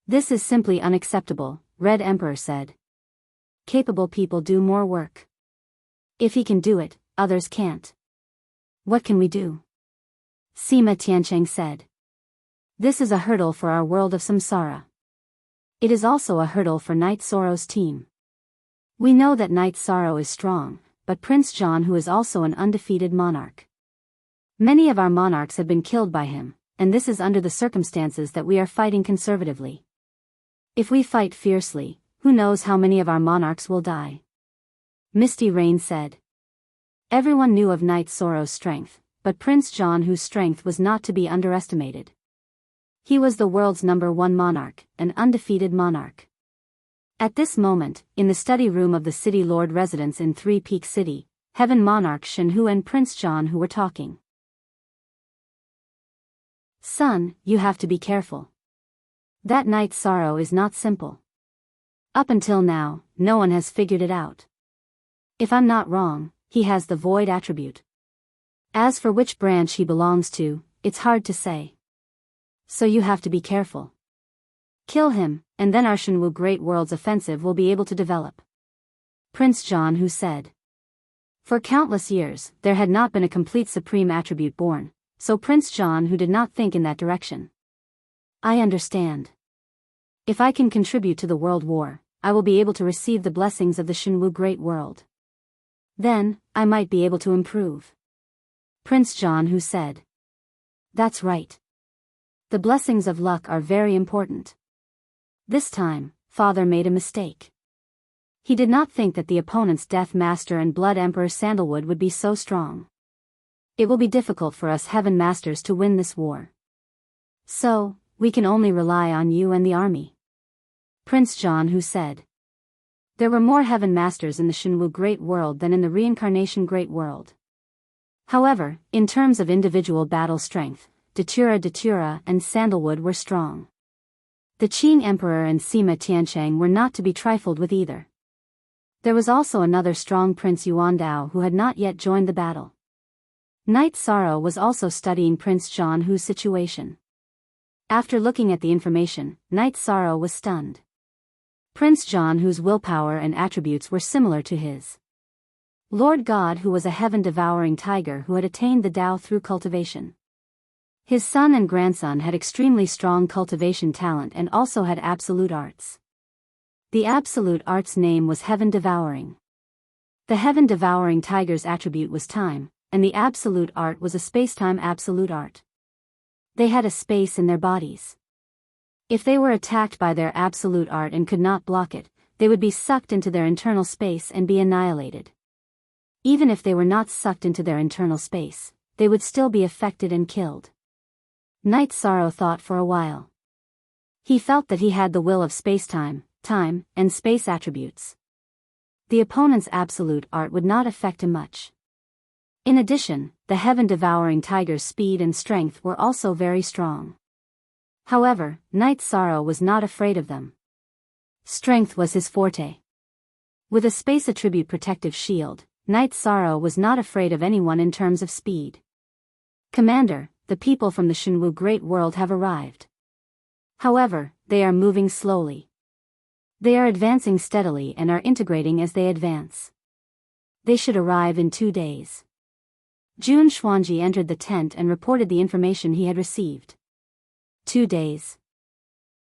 This is simply unacceptable, Red Emperor said. Capable people do more work. If he can do it, others can't. What can we do? Sima Tianqing said. This is a hurdle for our world of samsara. It is also a hurdle for Knight Sorrow's team. We know that Knight Sorrow is strong, but Prince John, who is also an undefeated monarch. Many of our monarchs have been killed by him, and this is under the circumstances that we are fighting conservatively. If we fight fiercely, who knows how many of our monarchs will die? Misty Rain said. Everyone knew of Knight Sorrow's strength, but Prince John, whose strength was not to be underestimated. He was the world's #1 monarch, an undefeated monarch. At this moment, in the study room of the City Lord residence in Three Peaks City, Heaven Monarch Shenhu and Prince John who were talking. Son, you have to be careful. That Knight Sorrow is not simple. Up until now, no one has figured it out. If I'm not wrong, he has the void attribute. As for which branch he belongs to, it's hard to say. So you have to be careful. Kill him, and then our Shenwu Great World's offensive will be able to develop. Prince John who said. For countless years, there had not been a complete supreme attribute born, so Prince John who did not think in that direction. I understand. If I can contribute to the world war, I will be able to receive the blessings of the Shenwu Great World. Then, I might be able to improve. Prince John who said. That's right. The blessings of luck are very important. This time, Father made a mistake. He did not think that the opponent's Death Master and Blood Emperor Sandalwood would be so strong. It will be difficult for us Heaven Masters to win this war. So, we can only rely on you and the army. Prince John who said. There were more Heaven Masters in the Shenwu Great World than in the Reincarnation Great World. However, in terms of individual battle strength, Datura and Sandalwood were strong. The Qing Emperor and Sima Tianchang were not to be trifled with either. There was also another strong Prince Yuan Dao who had not yet joined the battle. Knight Sorrow was also studying Prince John Hu's situation. After looking at the information, Knight Sorrow was stunned. Prince John Hu's willpower and attributes were similar to his. Lord God Hu was a heaven-devouring tiger who had attained the Tao through cultivation. His son and grandson had extremely strong cultivation talent and also had absolute arts. The absolute art's name was heaven-devouring. The heaven-devouring tiger's attribute was time, and the absolute art was a space-time absolute art. They had a space in their bodies. If they were attacked by their absolute art and could not block it, they would be sucked into their internal space and be annihilated. Even if they were not sucked into their internal space, they would still be affected and killed. Knight Sorrow thought for a while. He felt that he had the will of space-time, time, and space attributes. The opponent's absolute art would not affect him much. In addition, the heaven-devouring tiger's speed and strength were also very strong. However, Knight Sorrow was not afraid of them. Strength was his forte. With a space attribute protective shield, Knight Sorrow was not afraid of anyone in terms of speed. Commander, the people from the Shenwu Great World have arrived. However, they are moving slowly. They are advancing steadily and are integrating as they advance. They should arrive in 2 days. Jun Xuanji entered the tent and reported the information he had received. 2 days.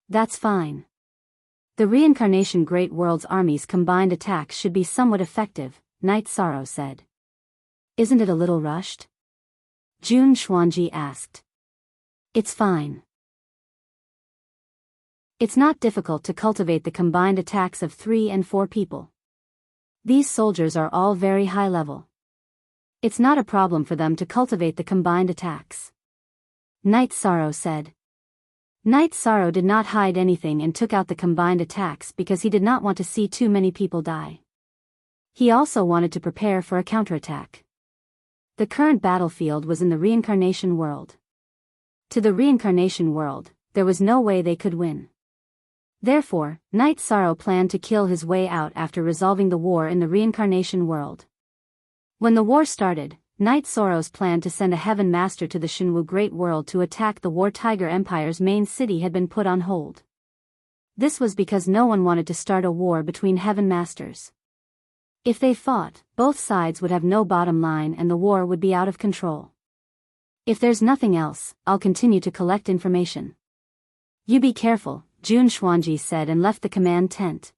That's fine. The Reincarnation Great World's army's combined attacks should be somewhat effective, Knight Sorrow said. Isn't it a little rushed? Jun Xuanji asked. It's fine. It's not difficult to cultivate the combined attacks of 3 and 4 people. These soldiers are all very high level. It's not a problem for them to cultivate the combined attacks. Knight Sorrow said. Knight Sorrow did not hide anything and took out the combined attacks because he did not want to see too many people die. He also wanted to prepare for a counterattack. The current battlefield was in the reincarnation world. To the reincarnation world, there was no way they could win. Therefore, Knight Sorrow planned to kill his way out after resolving the war in the reincarnation world. When the war started, Knight Sorrow's plan to send a heaven master to the Shenwu Great World to attack the War Tiger Empire's main city had been put on hold. This was because no one wanted to start a war between heaven masters. If they fought, both sides would have no bottom line and the war would be out of control. If there's nothing else, I'll continue to collect information. You be careful, Jun Xuanji said and left the command tent.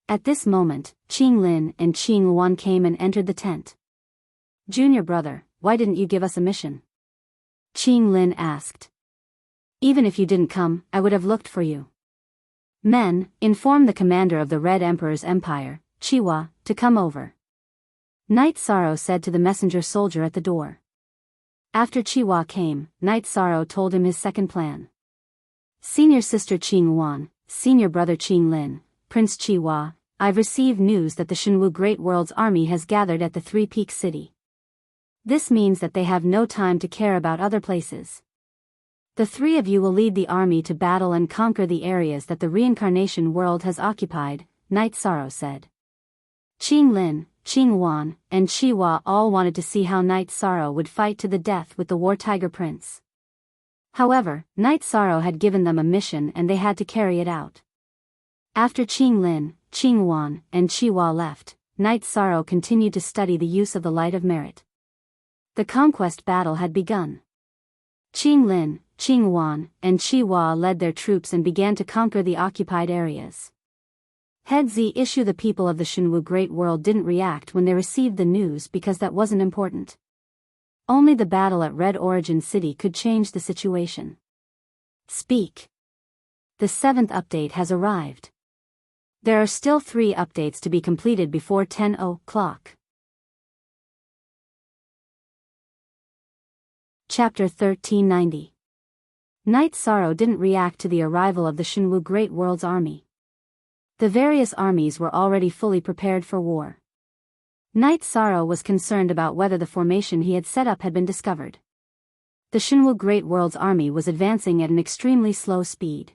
At this moment, Qing Lin and Qing Luan came and entered the tent. Junior brother, why didn't you give us a mission? Qing Lin asked. Even if you didn't come, I would have looked for you. Men, inform the commander of the Red Emperor's empire, Chiwa, to come over. Knight Sorrow said to the messenger soldier at the door. After Chiwa came, Knight Sorrow told him his second plan. Senior sister Qing Luan, senior brother Qing Lin, Prince Chiwa, I've received news that the Shenwu Great World's army has gathered at the Three Peaks City. This means that they have no time to care about other places. The 3 of you will lead the army to battle and conquer the areas that the reincarnation world has occupied, Knight Sorrow said. Qing Lin, Qing Wan, and Chiwa all wanted to see how Knight Sorrow would fight to the death with the War Tiger Prince. However, Knight Sorrow had given them a mission and they had to carry it out. After Qing Lin, Qing Wan, and Chiwa left, Knight Sorrow continued to study the use of the Light of Merit. The conquest battle had begun. Qing Lin, Qing Wan, and Chiwa led their troops and began to conquer the occupied areas. Head Z issue the people of the Shenwu Great World didn't react when they received the news because that wasn't important. Only the battle at Red Origin City could change the situation. Speak. The 7th update has arrived. There are still 3 updates to be completed before 10 o'clock. Chapter 1390. Knight Sorrow didn't react to the arrival of the Shenwu Great World's army. The various armies were already fully prepared for war. Knight Sorrow was concerned about whether the formation he had set up had been discovered. The Shenwu Great World's army was advancing at an extremely slow speed.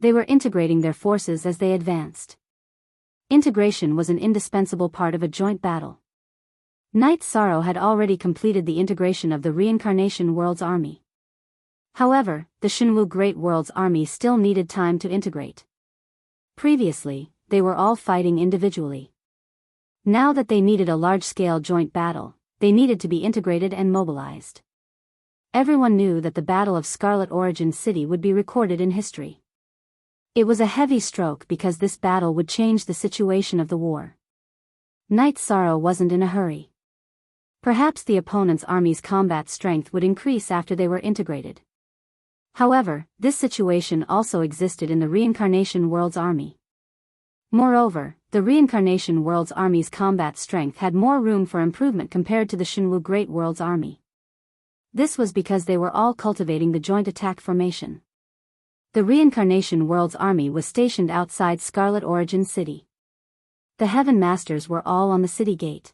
They were integrating their forces as they advanced. Integration was an indispensable part of a joint battle. Knight Sorrow had already completed the integration of the Reincarnation World's army. However, the Shenwu Great World's army still needed time to integrate. Previously, they were all fighting individually. Now that they needed a large-scale joint battle, they needed to be integrated and mobilized. Everyone knew that the Battle of Scarlet Origin City would be recorded in history. It was a heavy stroke because this battle would change the situation of the war. Knight Sorrow wasn't in a hurry. Perhaps the opponent's army's combat strength would increase after they were integrated. However, this situation also existed in the Reincarnation World's army. Moreover, the Reincarnation World's army's combat strength had more room for improvement compared to the Shenwu Great World's army. This was because they were all cultivating the joint attack formation. The Reincarnation World's army was stationed outside Scarlet Origin City. The Heaven Masters were all on the city gate.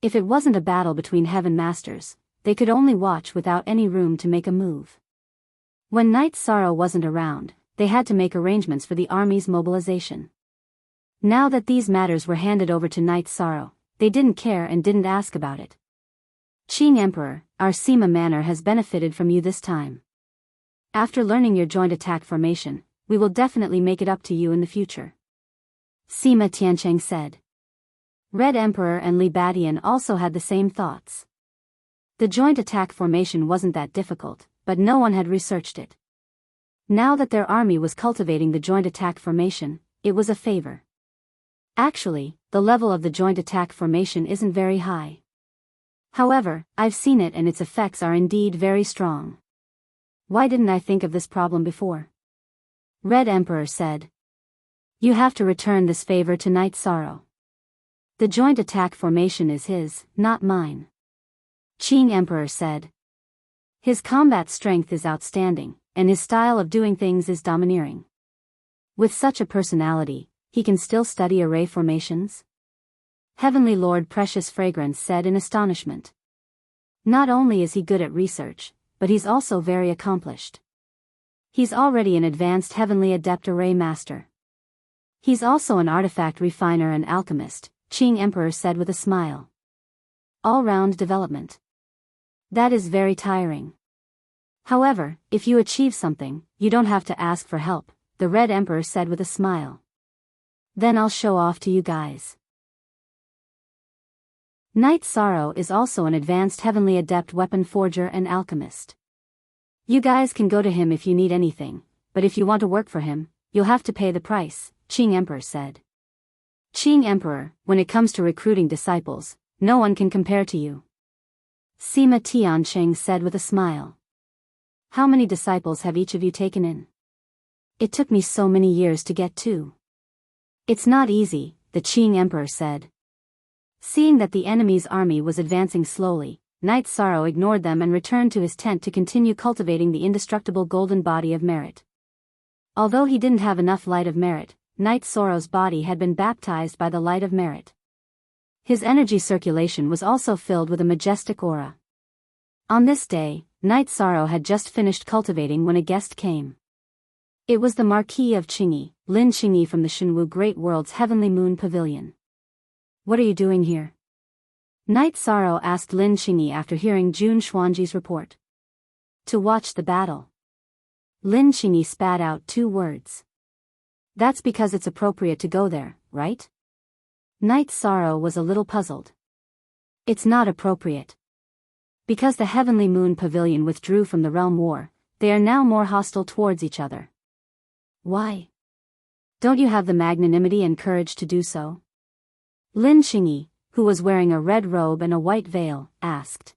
If it wasn't a battle between Heaven Masters, they could only watch without any room to make a move. When Knight Sorrow wasn't around, they had to make arrangements for the army's mobilization. Now that these matters were handed over to Knight Sorrow, they didn't care and didn't ask about it. Qing Emperor, our Sima Manor has benefited from you this time. After learning your joint attack formation, we will definitely make it up to you in the future. Sima Tiancheng said. Red Emperor and Li Badian also had the same thoughts. The joint attack formation wasn't that difficult, but no one had researched it. Now that their army was cultivating the joint attack formation, it was a favor. Actually, the level of the joint attack formation isn't very high. However, I've seen it and its effects are indeed very strong. Why didn't I think of this problem before? Red Emperor said. You have to return this favor to Knight Sorrow. The joint attack formation is his, not mine. Qing Emperor said. His combat strength is outstanding, and his style of doing things is domineering. With such a personality, he can still study array formations? Heavenly Lord Precious Fragrance said in astonishment. Not only is he good at research, but he's also very accomplished. He's already an advanced Heavenly Adept Array Master. He's also an artifact refiner and alchemist, Qing Emperor said with a smile. All-round development. That is very tiring. However, if you achieve something, you don't have to ask for help, the Red Emperor said with a smile. Then I'll show off to you guys. Knight Sorrow is also an advanced Heavenly Adept weapon forger and alchemist. You guys can go to him if you need anything, but if you want to work for him, you'll have to pay the price, Qing Emperor said. Qing Emperor, when it comes to recruiting disciples, no one can compare to you. Sima Tiancheng said with a smile. How many disciples have each of you taken in? It took me so many years to get to. It's not easy, the Qing Emperor said. Seeing that the enemy's army was advancing slowly, Knight Sorrow ignored them and returned to his tent to continue cultivating the indestructible golden body of merit. Although he didn't have enough light of merit, Knight Sorrow's body had been baptized by the light of merit. His energy circulation was also filled with a majestic aura. On this day, Knight Sorrow had just finished cultivating when a guest came. It was the Marquis of Qingyi, Lin Qingyi from the Shenwu Great World's Heavenly Moon Pavilion. What are you doing here? Knight Sorrow asked Lin Qingyi after hearing Jun Xuanji's report. To watch the battle. Lin Qingyi spat out 2 words. That's because it's appropriate to go there, right? Knight Sorrow was a little puzzled. It's not appropriate. Because the Heavenly Moon Pavilion withdrew from the Realm War, they are now more hostile towards each other. Why? Don't you have the magnanimity and courage to do so? Lin Qingyi, who was wearing a red robe and a white veil, asked.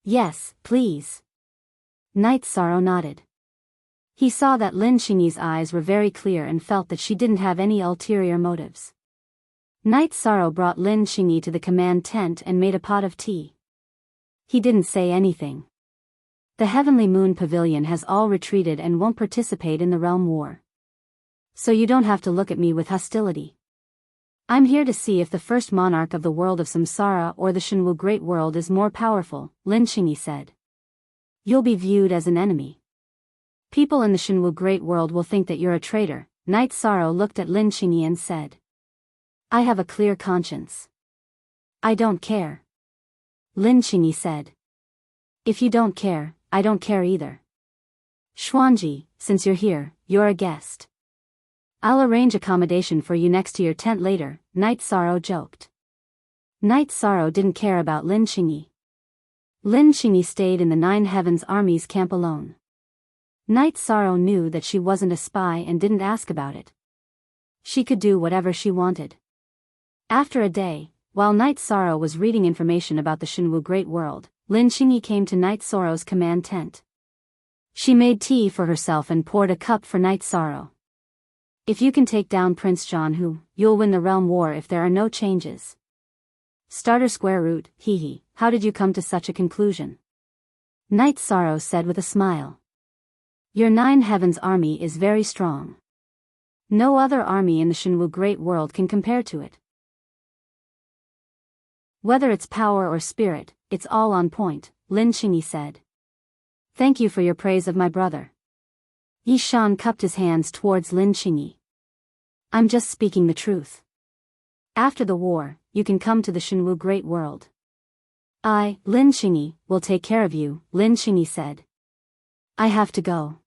Yes, please. Knight Sorrow nodded. He saw that Lin Qingyi's eyes were very clear and felt that she didn't have any ulterior motives. Knight Sorrow brought Lin Qingyi to the command tent and made a pot of tea. He didn't say anything. The Heavenly Moon Pavilion has all retreated and won't participate in the Realm War. So you don't have to look at me with hostility. I'm here to see if the first monarch of the world of Samsara or the Shenwu Great World is more powerful, Lin Qingyi said. You'll be viewed as an enemy. People in the Shinwu Great World will think that you're a traitor. Night Sorrow looked at Lin Qingyi and said. I have a clear conscience. I don't care. Lin Qingyi said. If you don't care, I don't care either. Xuanji, since you're here, you're a guest. I'll arrange accommodation for you next to your tent later, Night Sorrow joked. Night Sorrow didn't care about Lin Qingyi. Lin Qingyi stayed in the Nine Heavens Army's camp alone. Night Sorrow knew that she wasn't a spy and didn't ask about it. She could do whatever she wanted. After a day, while Night Sorrow was reading information about the Shinwu Great World, Lin Qingyi came to Night Sorrow's command tent. She made tea for herself and poured a cup for Night Sorrow. If you can take down Prince Jianhu, you'll win the realm war if there are no changes. Starter square root, hee. How did you come to such a conclusion? Night Sorrow said with a smile. Your Nine Heavens army is very strong. No other army in the Shinwu Great World can compare to it. Whether it's power or spirit, it's all on point, Lin Qingyi said. Thank you for your praise of my brother. Yi Shan cupped his hands towards Lin Qingyi. I'm just speaking the truth. After the war, you can come to the Shinwu Great World. I, Lin Qingyi, will take care of you, Lin Qingyi said. I have to go.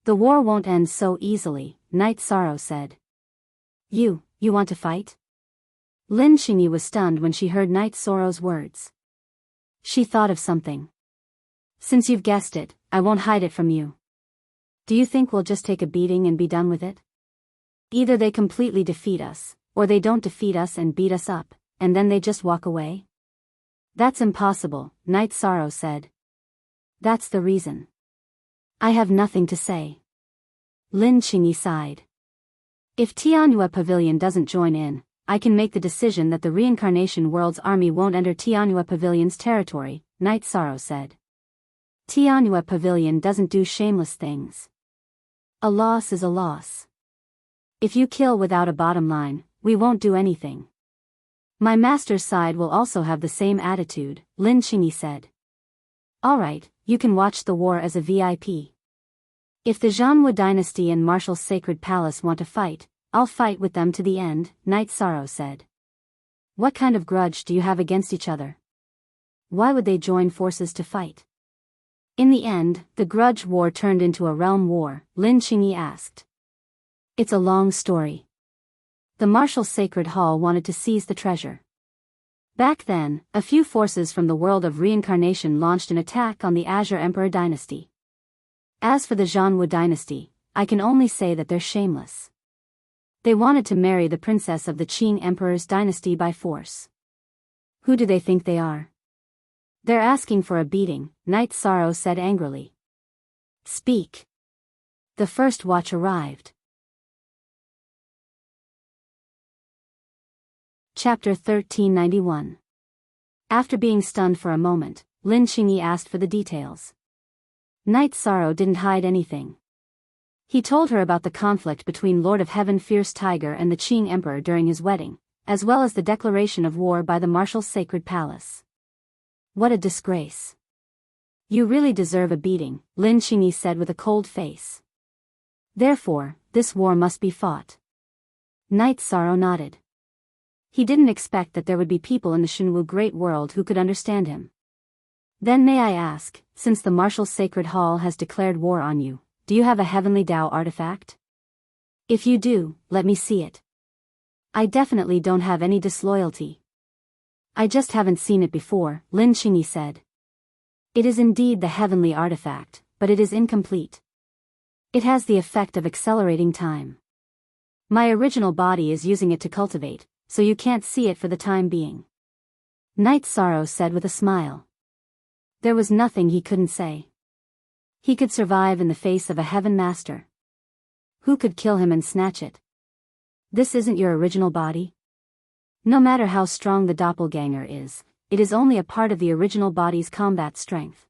The war won't end so easily, Night Sorrow said. You want to fight? Lin Qingyi was stunned when she heard Night Sorrow's words. She thought of something. Since you've guessed it, I won't hide it from you. Do you think we'll just take a beating and be done with it? Either they completely defeat us, or they don't defeat us and beat us up, and then they just walk away? That's impossible, Night Sorrow said. That's the reason. I have nothing to say. Lin Qingyi sighed. If Tianyue Pavilion doesn't join in, I can make the decision that the Reincarnation World's army won't enter Tianyue Pavilion's territory, Night Sorrow said. Tianyue Pavilion doesn't do shameless things. A loss is a loss. If you kill without a bottom line, we won't do anything. My master's side will also have the same attitude, Lin Qingyi said. Alright, you can watch the war as a VIP. If the Zhanwu dynasty and Martial's Sacred Palace want to fight, I'll fight with them to the end, Night Sorrow said. What kind of grudge do you have against each other? Why would they join forces to fight? In the end, the grudge war turned into a realm war, Lin Qingyi asked. It's a long story. The Martial Sacred Hall wanted to seize the treasure. Back then, a few forces from the world of reincarnation launched an attack on the Azure Emperor dynasty. As for the Zhanwu dynasty, I can only say that they're shameless. They wanted to marry the princess of the Qing Emperor's dynasty by force. Who do they think they are? They're asking for a beating, Night Sorrow said angrily. Speak. The first watch arrived. Chapter 1391. After being stunned for a moment, Lin Qingyi asked for the details. Night Sorrow didn't hide anything. He told her about the conflict between Lord of Heaven Fierce Tiger and the Qing Emperor during his wedding, as well as the declaration of war by the Martial's Sacred Palace. What a disgrace. You really deserve a beating, Lin Qingyi said with a cold face. Therefore, this war must be fought. Night Sorrow nodded. He didn't expect that there would be people in the Shinwu Great World who could understand him. Then may I ask, since the Martial Sacred Hall has declared war on you, do you have a Heavenly Tao artifact? If you do, let me see it. I definitely don't have any disloyalty. I just haven't seen it before, Lin Qingyi said. It is indeed the heavenly artifact, but it is incomplete. It has the effect of accelerating time. My original body is using it to cultivate, so you can't see it for the time being. Night Sorrow said with a smile. There was nothing he couldn't say. He could survive in the face of a heaven master. Who could kill him and snatch it? This isn't your original body? No matter how strong the doppelganger is, it is only a part of the original body's combat strength.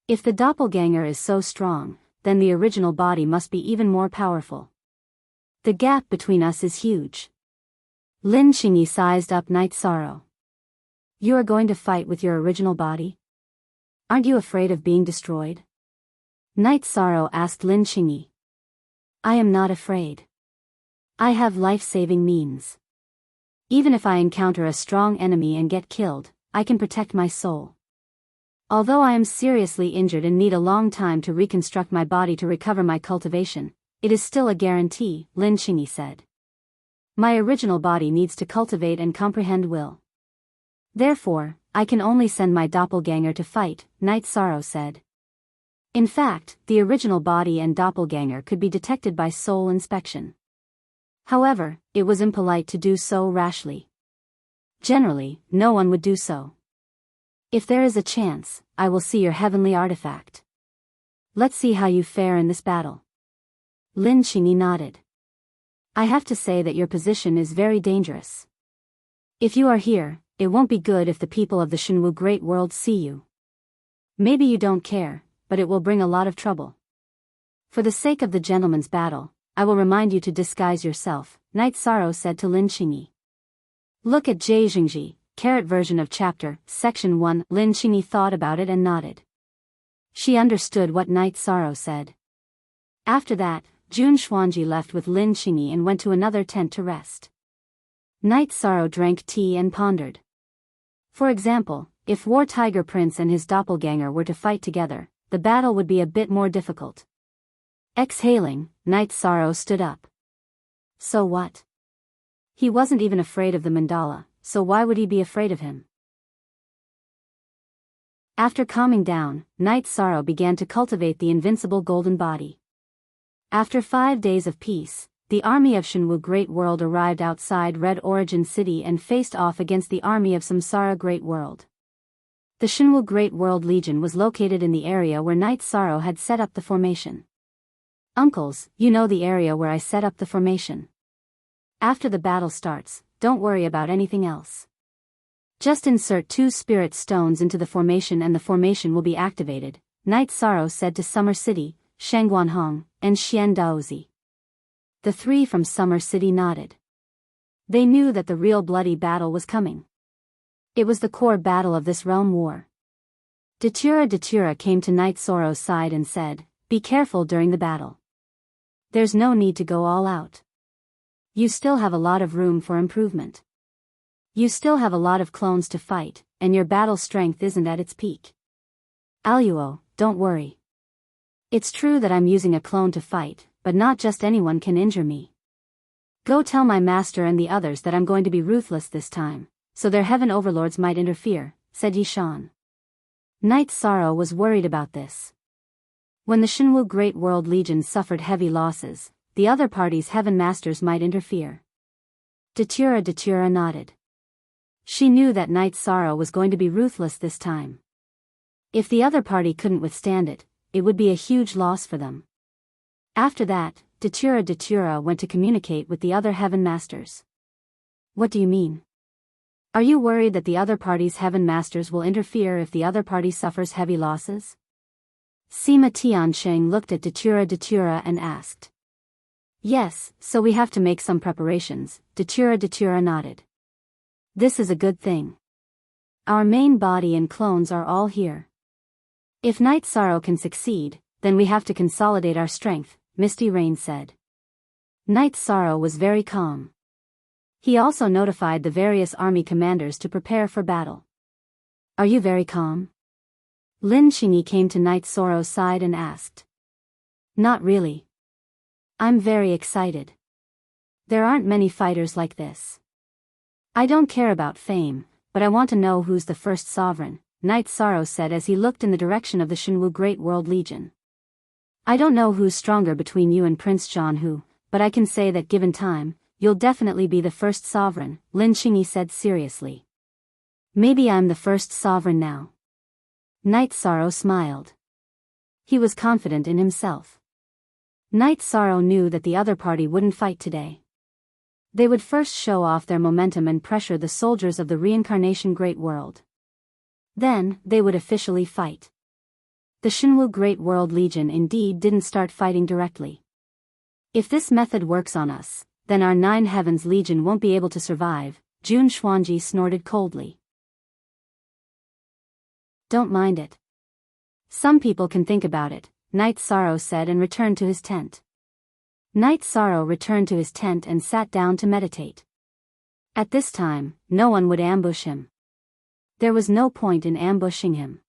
If the doppelganger is so strong, then the original body must be even more powerful. The gap between us is huge. Lin Qingyi sized up Night Sorrow. You are going to fight with your original body? Aren't you afraid of being destroyed? Night Sorrow asked Lin Qingyi. I am not afraid. I have life-saving means. Even if I encounter a strong enemy and get killed, I can protect my soul. Although I am seriously injured and need a long time to reconstruct my body to recover my cultivation, it is still a guarantee, Lin Qingyi said. My original body needs to cultivate and comprehend will. Therefore, I can only send my doppelganger to fight, Night Sorrow said. In fact, the original body and doppelganger could be detected by soul inspection. However, it was impolite to do so rashly. Generally, no one would do so. If there is a chance, I will see your heavenly artifact. Let's see how you fare in this battle. Lin Qingyi nodded. I have to say that your position is very dangerous. If you are here, it won't be good if the people of the Shenwu Great World see you. Maybe you don't care, but it will bring a lot of trouble. For the sake of the gentleman's battle, I will remind you to disguise yourself, Night Sorrow said to Lin Qingyi. Look at Jie Jingji, version of chapter, section 1. Lin Qingyi thought about it and nodded. She understood what Night Sorrow said. After that, Jun Xuanji left with Lin Qingyi and went to another tent to rest. Night Sorrow drank tea and pondered. For example, if War Tiger Prince and his doppelganger were to fight together, the battle would be a bit more difficult. Exhaling, Night Sorrow stood up. So what? He wasn't even afraid of the mandala, so why would he be afraid of him? After calming down, Night Sorrow began to cultivate the invincible golden body. After 5 days of peace, the army of Shenwu Great World arrived outside Red Origin City and faced off against the army of Samsara Great World. The Shenwu Great World Legion was located in the area where Night Sorrow had set up the formation. Uncles, you know the area where I set up the formation. After the battle starts, don't worry about anything else. Just insert 2 spirit stones into the formation and the formation will be activated, Night Sorrow said to Summer City, Shangguanhong, and Xian Daozi. The 3 from Summer City nodded. They knew that the real bloody battle was coming. It was the core battle of this realm war. Datura came to Night Sorrow's side and said, be careful during the battle. There's no need to go all out. You still have a lot of room for improvement. You still have a lot of clones to fight, and your battle strength isn't at its peak. Aluo, don't worry. It's true that I'm using a clone to fight, but not just anyone can injure me. Go tell my master and the others that I'm going to be ruthless this time, so their heaven overlords might interfere, said Yishan. Night Sorrow was worried about this. When the Shenwu Great World Legion suffered heavy losses, the other party's heaven masters might interfere. Datura nodded. She knew that Night Sorrow was going to be ruthless this time. If the other party couldn't withstand it, it would be a huge loss for them. After that, Datura went to communicate with the other heaven masters. What do you mean? Are you worried that the other party's heaven masters will interfere if the other party suffers heavy losses? Sima Tiansheng looked at Datura and asked. Yes, so we have to make some preparations, Datura nodded. This is a good thing. Our main body and clones are all here. If Night Sorrow can succeed, then we have to consolidate our strength, Misty Rain said. Night Sorrow was very calm. He also notified the various army commanders to prepare for battle. Are you very calm? Lin Qingyi came to Night Sorrow's side and asked. Not really. I'm very excited. There aren't many fighters like this. I don't care about fame, but I want to know who's the first sovereign, Night Sorrow said as he looked in the direction of the Shenwu Great World Legion. I don't know who's stronger between you and Prince Zhanhu, but I can say that given time, you'll definitely be the first sovereign, Lin Qingyi said seriously. Maybe I'm the first sovereign now. Night Sorrow smiled. He was confident in himself. Night Sorrow knew that the other party wouldn't fight today. They would first show off their momentum and pressure the soldiers of the Reincarnation Great World. Then, they would officially fight. The Shenwu Great World Legion indeed didn't start fighting directly. If this method works on us, then our 9 Heavens Legion won't be able to survive, Jun Xuanji snorted coldly. Don't mind it. Some people can think about it, Night Sorrow said and returned to his tent. Night Sorrow returned to his tent and sat down to meditate. At this time, no one would ambush him. There was no point in ambushing him.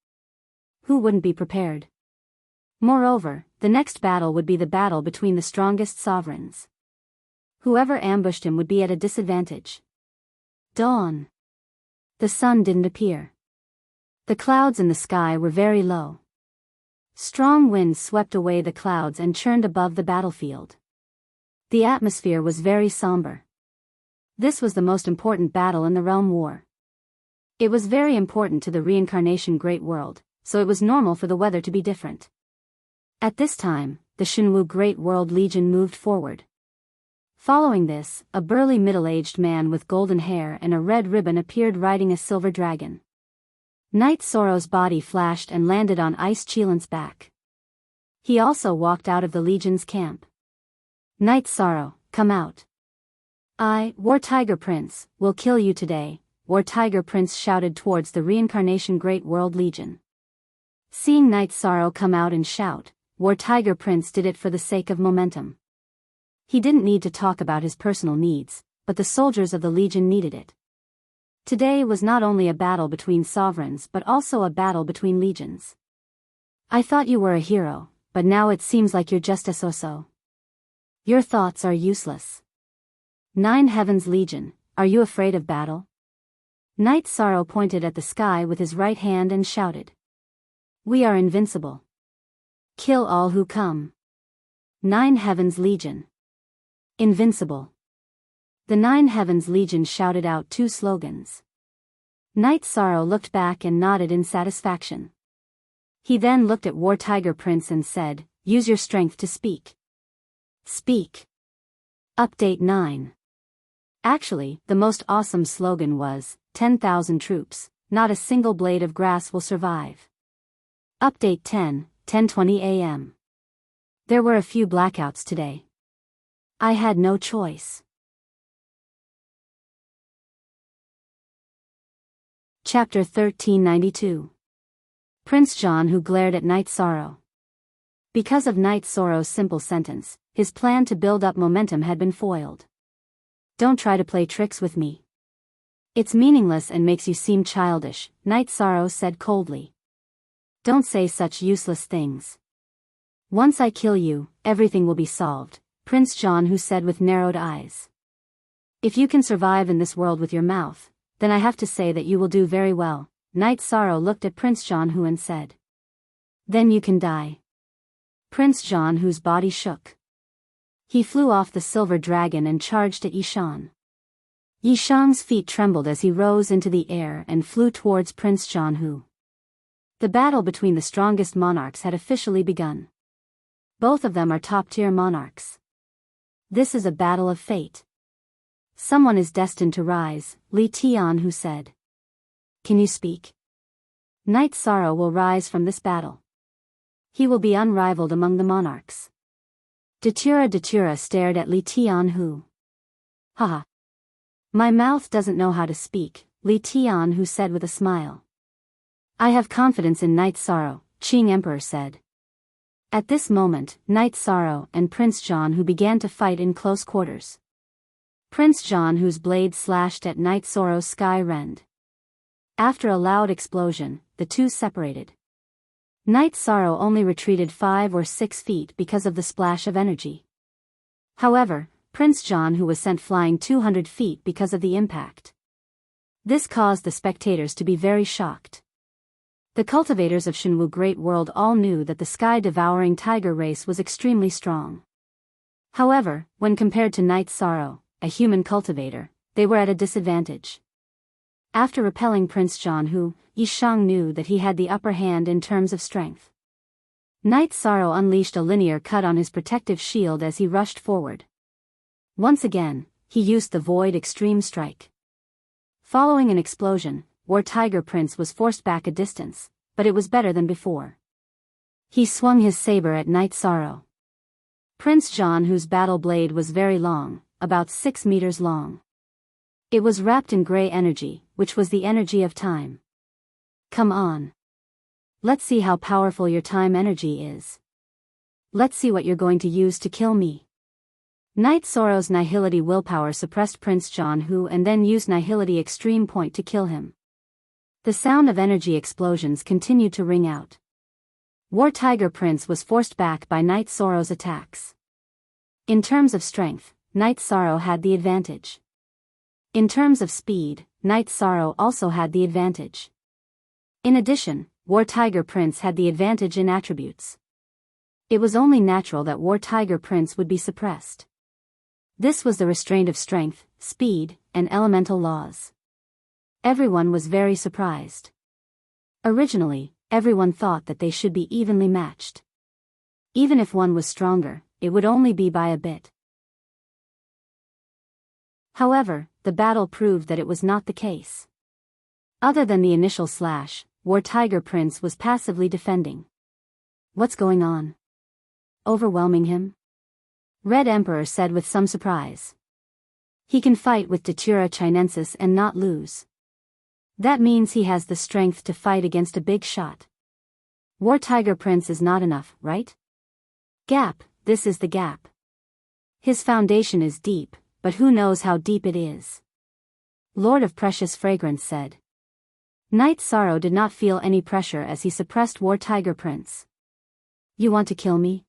Who wouldn't be prepared? Moreover, the next battle would be the battle between the strongest sovereigns. Whoever ambushed him would be at a disadvantage. Dawn. The sun didn't appear. The clouds in the sky were very low. Strong winds swept away the clouds and churned above the battlefield. The atmosphere was very somber. This was the most important battle in the realm war. It was very important to the reincarnation great world, so it was normal for the weather to be different. At this time, the Shenwu Great World Legion moved forward. Following this, a burly middle-aged man with golden hair and a red ribbon appeared riding a silver dragon. Night Sorrow's body flashed and landed on Ice Cheelan's back. He also walked out of the Legion's camp. Night Sorrow, come out. I, War Tiger Prince, will kill you today, War Tiger Prince shouted towards the reincarnation Great World Legion. Seeing Night Sorrow come out and shout, War Tiger Prince did it for the sake of momentum. He didn't need to talk about his personal needs, but the soldiers of the Legion needed it. Today was not only a battle between sovereigns but also a battle between legions. I thought you were a hero, but now it seems like you're just a so-so. Your thoughts are useless. Nine Heavens Legion, are you afraid of battle? Night Sorrow pointed at the sky with his right hand and shouted. We are invincible. Kill all who come. Nine Heavens Legion. Invincible. The Nine Heavens Legion shouted out two slogans. Night Sorrow looked back and nodded in satisfaction. He then looked at War Tiger Prince and said, use your strength to speak. Speak. Update 9. Actually, the most awesome slogan was, 10,000 troops, not a single blade of grass will survive. Update 10, 10:20 a.m. There were a few blackouts today. I had no choice. Chapter 1392. Prince John who glared at Night Sorrow. Because of Night Sorrow's simple sentence, his plan to build up momentum had been foiled. Don't try to play tricks with me. It's meaningless and makes you seem childish, Night Sorrow said coldly. Don't say such useless things. Once I kill you, everything will be solved, Prince John who said with narrowed eyes. If you can survive in this world with your mouth, then I have to say that you will do very well, Night Sorrow looked at Prince John who and said. Then you can die. Prince John whose body shook. He flew off the silver dragon and charged at Yishan. Yishang's feet trembled as he rose into the air and flew towards Prince John who. The battle between the strongest monarchs had officially begun. Both of them are top-tier monarchs. This is a battle of fate. Someone is destined to rise, Li Tian who said. Can you speak? Night Sorrow will rise from this battle. He will be unrivaled among the monarchs. Datura stared at Li Tian who. Haha. My mouth doesn't know how to speak, Li Tian who said with a smile. I have confidence in Night Sorrow, Qing Emperor said. At this moment, Night Sorrow and Prince John who began to fight in close quarters. Prince John whose blade slashed at Night Sorrow's sky rend. After a loud explosion, the two separated. Night Sorrow only retreated 5 or 6 feet because of the splash of energy. However, Prince John who was sent flying 200 feet because of the impact. This caused the spectators to be very shocked. The cultivators of Shenwu Great World all knew that the sky-devouring tiger race was extremely strong. However, when compared to Night Sorrow, a human cultivator, they were at a disadvantage. After repelling Prince John who, Yishang knew that he had the upper hand in terms of strength. Night Sorrow unleashed a linear cut on his protective shield as he rushed forward. Once again, he used the Void Extreme Strike. Following an explosion, War Tiger Prince was forced back a distance, but it was better than before. He swung his saber at Night Sorrow. Prince John whose battle blade was very long, about 6 meters long. It was wrapped in gray energy, which was the energy of time. Come on. Let's see how powerful your time energy is. Let's see what you're going to use to kill me. Night Sorrow's Nihility willpower suppressed Prince John Hu and then used Nihility Extreme Point to kill him. The sound of energy explosions continued to ring out. War Tiger Prince was forced back by Night Sorrow's attacks. In terms of strength, Night Sorrow had the advantage. In terms of speed, Night Sorrow also had the advantage. In addition, War Tiger Prince had the advantage in attributes. It was only natural that War Tiger Prince would be suppressed. This was the restraint of strength, speed, and elemental laws. Everyone was very surprised. Originally, everyone thought that they should be evenly matched. Even if one was stronger, it would only be by a bit. However, the battle proved that it was not the case. Other than the initial slash, War Tiger Prince was passively defending. What's going on? Overwhelming him? Red Emperor said with some surprise. He can fight with Datura Chinensis and not lose. That means he has the strength to fight against a big shot. War Tiger Prince is not enough, right? Gap, this is the gap. His foundation is deep, but who knows how deep it is? Lord of Precious Fragrance said. Night Sorrow did not feel any pressure as he suppressed War Tiger Prince. You want to kill me?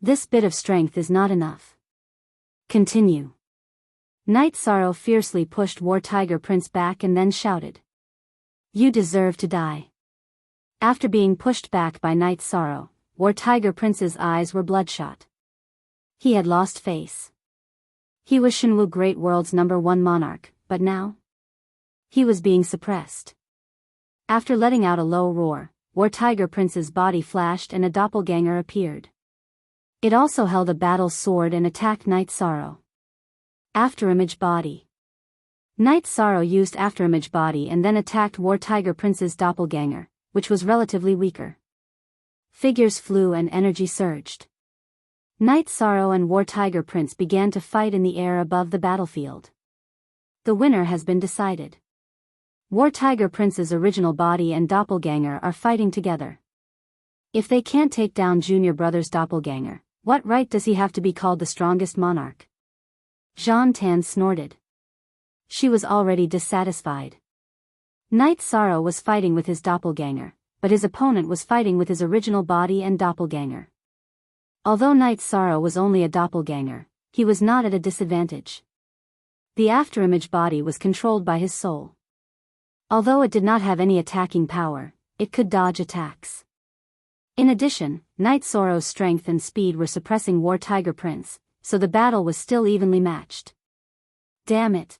This bit of strength is not enough. Continue. Night Sorrow fiercely pushed War Tiger Prince back and then shouted. You deserve to die. After being pushed back by Night Sorrow, War Tiger Prince's eyes were bloodshot. He had lost face. He was Shenwu Great World's #1 monarch, but now? He was being suppressed. After letting out a low roar, War Tiger Prince's body flashed and a doppelganger appeared. It also held a battle sword and attacked Night Sorrow. Afterimage Body. Night Sorrow used Afterimage Body and then attacked War Tiger Prince's doppelganger, which was relatively weaker. Figures flew and energy surged. Night Sorrow and War Tiger Prince began to fight in the air above the battlefield. The winner has been decided. War Tiger Prince's original body and doppelganger are fighting together. If they can't take down Junior Brother's doppelganger, what right does he have to be called the strongest monarch? Jean Tan snorted. She was already dissatisfied. Night Sorrow was fighting with his doppelganger, but his opponent was fighting with his original body and doppelganger. Although Night Sorrow was only a doppelganger, he was not at a disadvantage. The Afterimage Body was controlled by his soul. Although it did not have any attacking power, it could dodge attacks. In addition, Night Sorrow's strength and speed were suppressing War Tiger Prince, so the battle was still evenly matched. Damn it.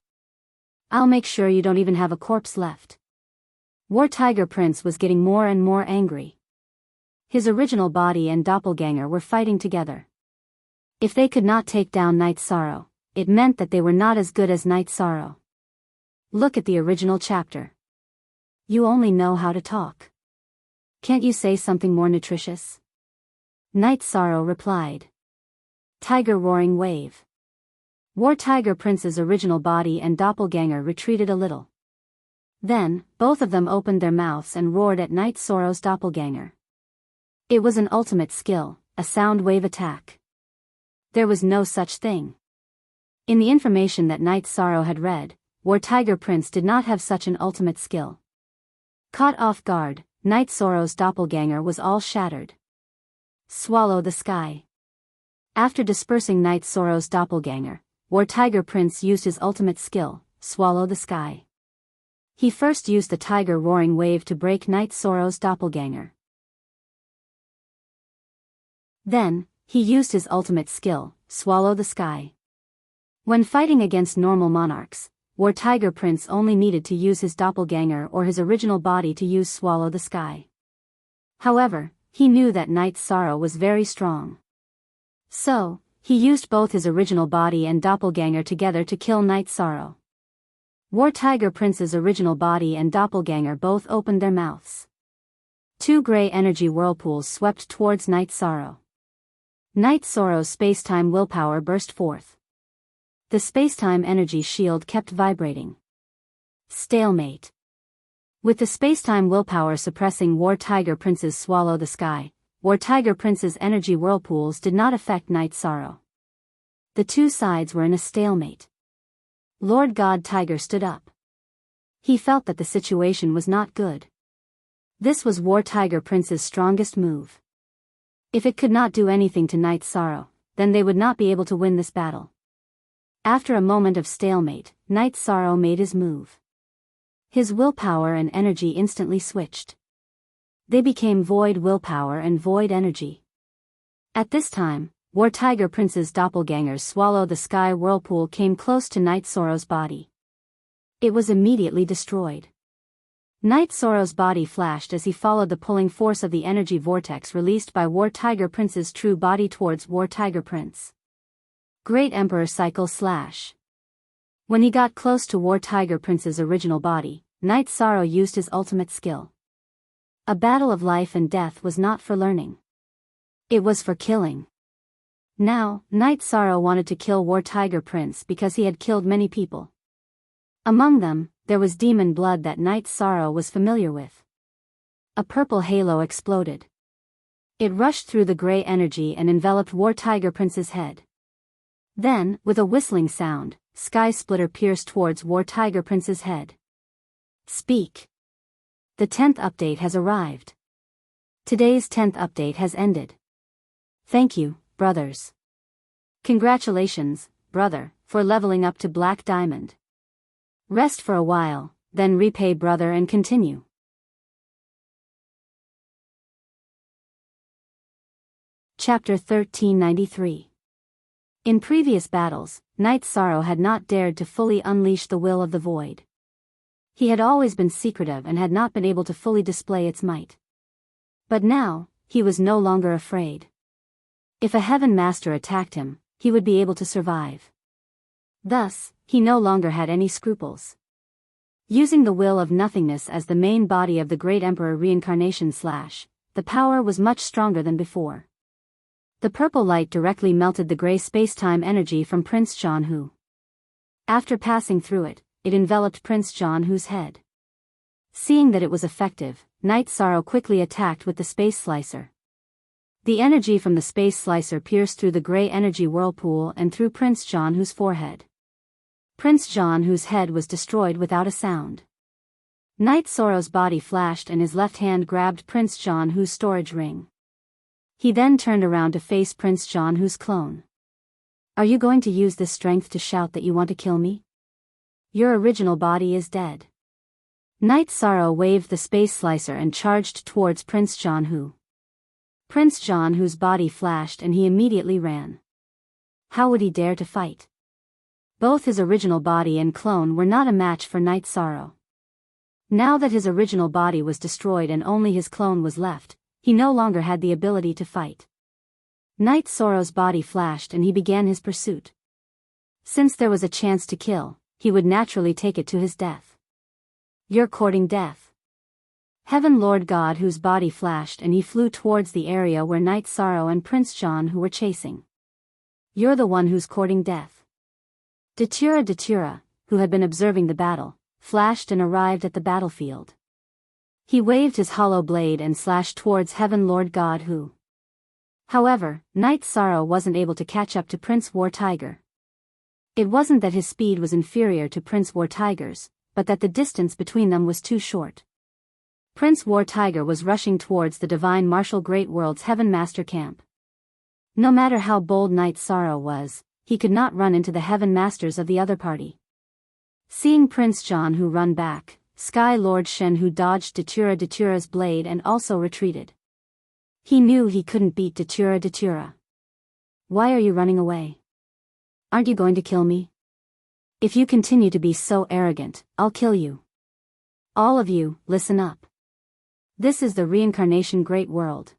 I'll make sure you don't even have a corpse left. War Tiger Prince was getting more and more angry. His original body and doppelganger were fighting together. If they could not take down Night Sorrow, it meant that they were not as good as Night Sorrow. Look at the original chapter. You only know how to talk. Can't you say something more nutritious? Night Sorrow replied. Tiger Roaring Wave. War Tiger Prince's original body and doppelganger retreated a little. Then, both of them opened their mouths and roared at Night Sorrow's doppelganger. It was an ultimate skill, a sound wave attack. There was no such thing. In the information that Night Sorrow had read, War Tiger Prince did not have such an ultimate skill. Caught off guard, Night Sorrow's doppelganger was all shattered. Swallow the Sky. After dispersing Night Sorrow's doppelganger, War Tiger Prince used his ultimate skill, Swallow the Sky. He first used the Tiger Roaring Wave to break Night Sorrow's doppelganger. Then, he used his ultimate skill, Swallow the Sky. When fighting against normal monarchs, War Tiger Prince only needed to use his doppelganger or his original body to use Swallow the Sky. However, he knew that Night Sorrow was very strong. So, he used both his original body and doppelganger together to kill Night Sorrow. War Tiger Prince's original body and doppelganger both opened their mouths. Two gray energy whirlpools swept towards Night Sorrow. Night Sorrow's space-time willpower burst forth. The space-time energy shield kept vibrating. Stalemate. With the space-time willpower suppressing War Tiger Prince's Swallow the Sky, War Tiger Prince's energy whirlpools did not affect Night Sorrow. The two sides were in a stalemate. Lord God Tiger stood up. He felt that the situation was not good. This was War Tiger Prince's strongest move. If it could not do anything to Night Sorrow, then they would not be able to win this battle. After a moment of stalemate, Night Sorrow made his move. His willpower and energy instantly switched. They became void willpower and void energy. At this time, War Tiger Prince's doppelgangers Swallow the Sky whirlpool came close to Night Sorrow's body. It was immediately destroyed. Night Sorrow's body flashed as he followed the pulling force of the energy vortex released by War Tiger Prince's true body towards War Tiger Prince. Great Emperor Cycle Slash. When he got close to War Tiger Prince's original body, Night Sorrow used his ultimate skill. A battle of life and death was not for learning. It was for killing. Now, Night Sorrow wanted to kill War Tiger Prince because he had killed many people. Among them, there was demon blood that Night Sorrow was familiar with. A purple halo exploded. It rushed through the gray energy and enveloped War Tiger Prince's head. Then, with a whistling sound, Sky Splitter pierced towards War Tiger Prince's head. Speak. The 10th update has arrived. Today's 10th update has ended. Thank you, brothers. Congratulations, brother, for leveling up to Black Diamond. Rest for a while, then repay brother and continue. Chapter 1393. In previous battles, Night Sorrow had not dared to fully unleash the will of the void. He had always been secretive and had not been able to fully display its might. But now, he was no longer afraid. If a Heaven Master attacked him, he would be able to survive. Thus, he no longer had any scruples. Using the will of nothingness as the main body of the Great Emperor Reincarnation / the power was much stronger than before. The purple light directly melted the gray space-time energy from Prince John-Hu. After passing through it, it enveloped Prince John-Hu's head. Seeing that it was effective, Night Sorrow quickly attacked with the Space Slicer. The energy from the Space Slicer pierced through the gray energy whirlpool and through Prince John-Hu's forehead. Prince John-Hu's head was destroyed without a sound. Night Sorrow's body flashed and his left hand grabbed Prince John-Hu's storage ring. He then turned around to face Prince John-Hu's clone. Are you going to use this strength to shout that you want to kill me? Your original body is dead. Night Sorrow waved the Space Slicer and charged towards Prince John-Hu. Prince John-Hu's body flashed and he immediately ran. How would he dare to fight? Both his original body and clone were not a match for Night Sorrow. Now that his original body was destroyed and only his clone was left, he no longer had the ability to fight. Night Sorrow's body flashed and he began his pursuit. Since there was a chance to kill, he would naturally take it to his death. You're courting death. Heaven Lord God whose body flashed and he flew towards the area where Night Sorrow and Prince John-Hu were chasing. You're the one who's courting death. Datura, who had been observing the battle, flashed and arrived at the battlefield. He waved his hollow blade and slashed towards Heaven Lord God Hu. However, Night Sorrow wasn't able to catch up to Prince War Tiger. It wasn't that his speed was inferior to Prince War Tiger's, but that the distance between them was too short. Prince War Tiger was rushing towards the Divine Martial Great World's Heaven Master camp. No matter how bold Night Sorrow was, he could not run into the Heaven Masters of the other party. Seeing Prince John-Hu run back, Sky Lord Shen-Hu dodged Datura's blade and also retreated. He knew he couldn't beat Datura. Why are you running away? Aren't you going to kill me? If you continue to be so arrogant, I'll kill you. All of you, listen up. This is the Reincarnation Great World.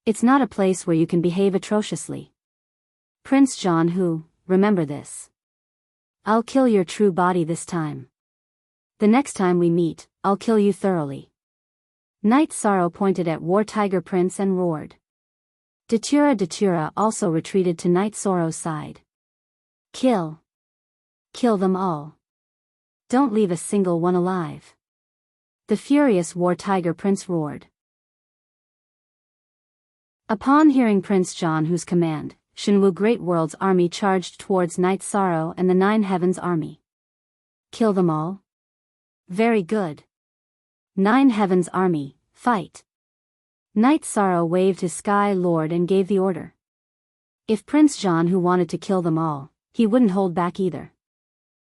It's not a place where you can behave atrociously. Prince John-Hu, remember this. I'll kill your true body this time. The next time we meet, I'll kill you thoroughly. Night Sorrow pointed at War Tiger Prince and roared. Datura also retreated to Night Sorrow's side. Kill. Kill them all. Don't leave a single one alive. The furious War Tiger Prince roared. Upon hearing Prince John-Hu's command, Shenwu Great World's army charged towards Night Sorrow and the Nine Heavens army. Kill them all? Very good. Nine Heavens army, fight. Night Sorrow waved his Sky Lord and gave the order. If Prince John-Hu wanted to kill them all, he wouldn't hold back either.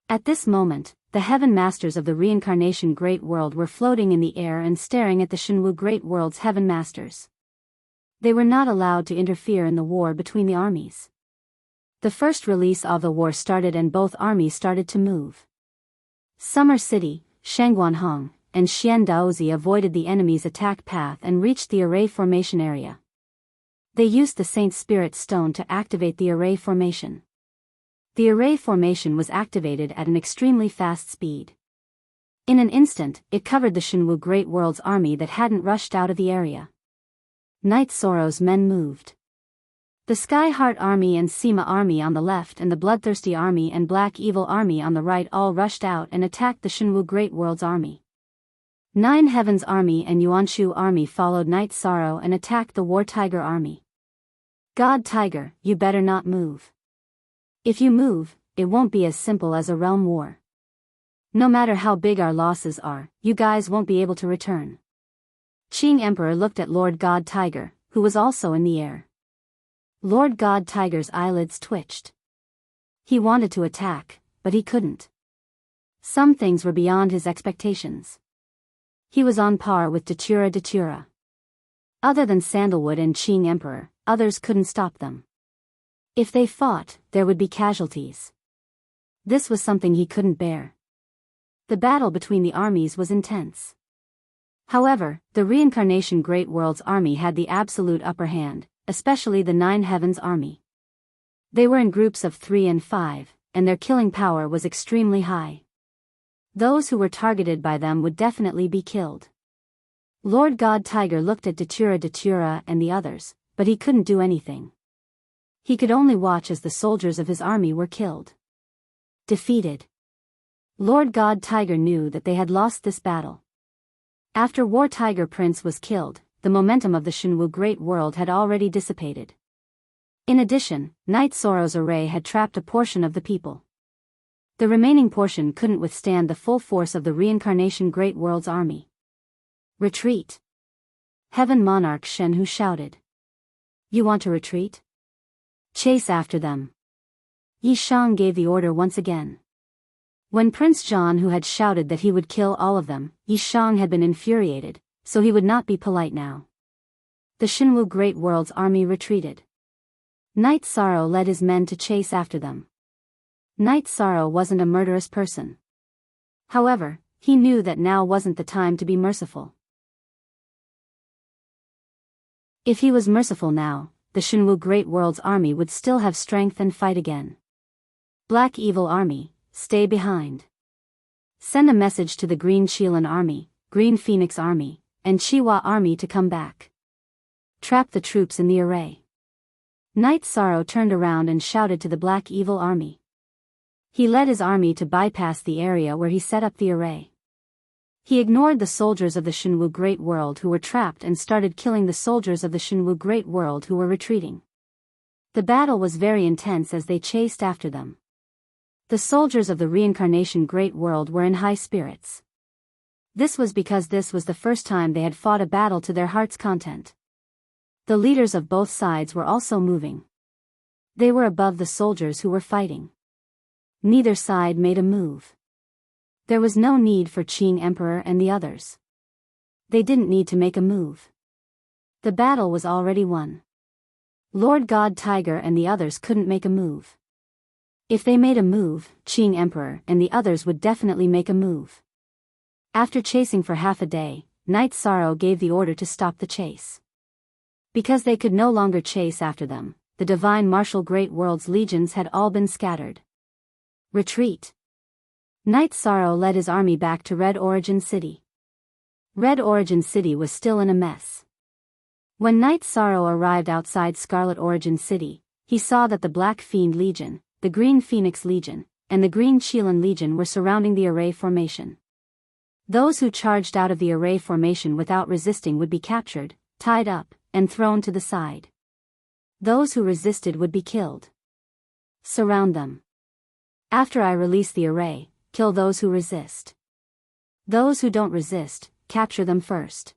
At this moment, the Heaven Masters of the Reincarnation Great World were floating in the air and staring at the Shenwu Great World's Heaven Masters. They were not allowed to interfere in the war between the armies. The first release of the war started and both armies started to move. Summer City, Shangguanhong, and Xian Daozi avoided the enemy's attack path and reached the array formation area. They used the Saint Spirit Stone to activate the array formation. The array formation was activated at an extremely fast speed. In an instant, it covered the Shenwu Great World's army that hadn't rushed out of the area. Night Sorrow's men moved. The Sky Heart Army and Sima Army on the left and the Bloodthirsty Army and Black Evil Army on the right all rushed out and attacked the Shenwu Great World's army. Nine Heavens Army and Yuanshu Army followed Night Sorrow and attacked the War Tiger Army. God Tiger, you better not move. If you move, it won't be as simple as a realm war. No matter how big our losses are, you guys won't be able to return. Qing Emperor looked at Lord God Tiger, who was also in the air. Lord God Tiger's eyelids twitched. He wanted to attack, but he couldn't. Some things were beyond his expectations. He was on par with Datura. Other than Sandalwood and Qing Emperor, others couldn't stop them. If they fought, there would be casualties. This was something he couldn't bear. The battle between the armies was intense. However, the Reincarnation Great World's army had the absolute upper hand, especially the Nine Heavens army. They were in groups of 3 and 5, and their killing power was extremely high. Those who were targeted by them would definitely be killed. Lord God Tiger looked at Datura and the others, but he couldn't do anything. He could only watch as the soldiers of his army were killed. Defeated. Lord God Tiger knew that they had lost this battle. After War Tiger Prince was killed, the momentum of the Shenwu Great World had already dissipated. In addition, Night Sorrow's array had trapped a portion of the people. The remaining portion couldn't withstand the full force of the Reincarnation Great World's army. Retreat. Heaven Monarch Shenhu shouted. You want to retreat? Chase after them. Yi Shang gave the order once again. When Prince John-Hu had shouted that he would kill all of them, Yi Shang had been infuriated, so he would not be polite now. The Shenwu Great World's army retreated. Night Sorrow led his men to chase after them. Night Sorrow wasn't a murderous person. However, he knew that now wasn't the time to be merciful. If he was merciful now, the Shenwu Great World's army would still have strength and fight again. Black Evil Army, stay behind. Send a message to the Green Qilan Army, Green Phoenix Army, and Chiwa Army to come back. Trap the troops in the array. Night Sorrow turned around and shouted to the Black Evil Army. He led his army to bypass the area where he set up the array. He ignored the soldiers of the Shenwu Great World who were trapped and started killing the soldiers of the Shenwu Great World who were retreating. The battle was very intense as they chased after them. The soldiers of the Reincarnation Great World were in high spirits. This was because this was the first time they had fought a battle to their heart's content. The leaders of both sides were also moving. They were above the soldiers who were fighting. Neither side made a move. There was no need for Qing Emperor and the others. They didn't need to make a move. The battle was already won. Lord God Tiger and the others couldn't make a move. If they made a move, Qing Emperor and the others would definitely make a move. After chasing for half a day, Night Sorrow gave the order to stop the chase. Because they could no longer chase after them, the Divine Martial Great World's legions had all been scattered. Retreat. Night Sorrow led his army back to Red Origin City. Red Origin City was still in a mess. When Night Sorrow arrived outside Scarlet Origin City, he saw that the Black Fiend Legion, the Green Phoenix Legion, and the Green Qilan Legion were surrounding the array formation. Those who charged out of the array formation without resisting would be captured, tied up, and thrown to the side. Those who resisted would be killed. Surround them. After I release the array, kill those who resist. Those who don't resist, capture them first.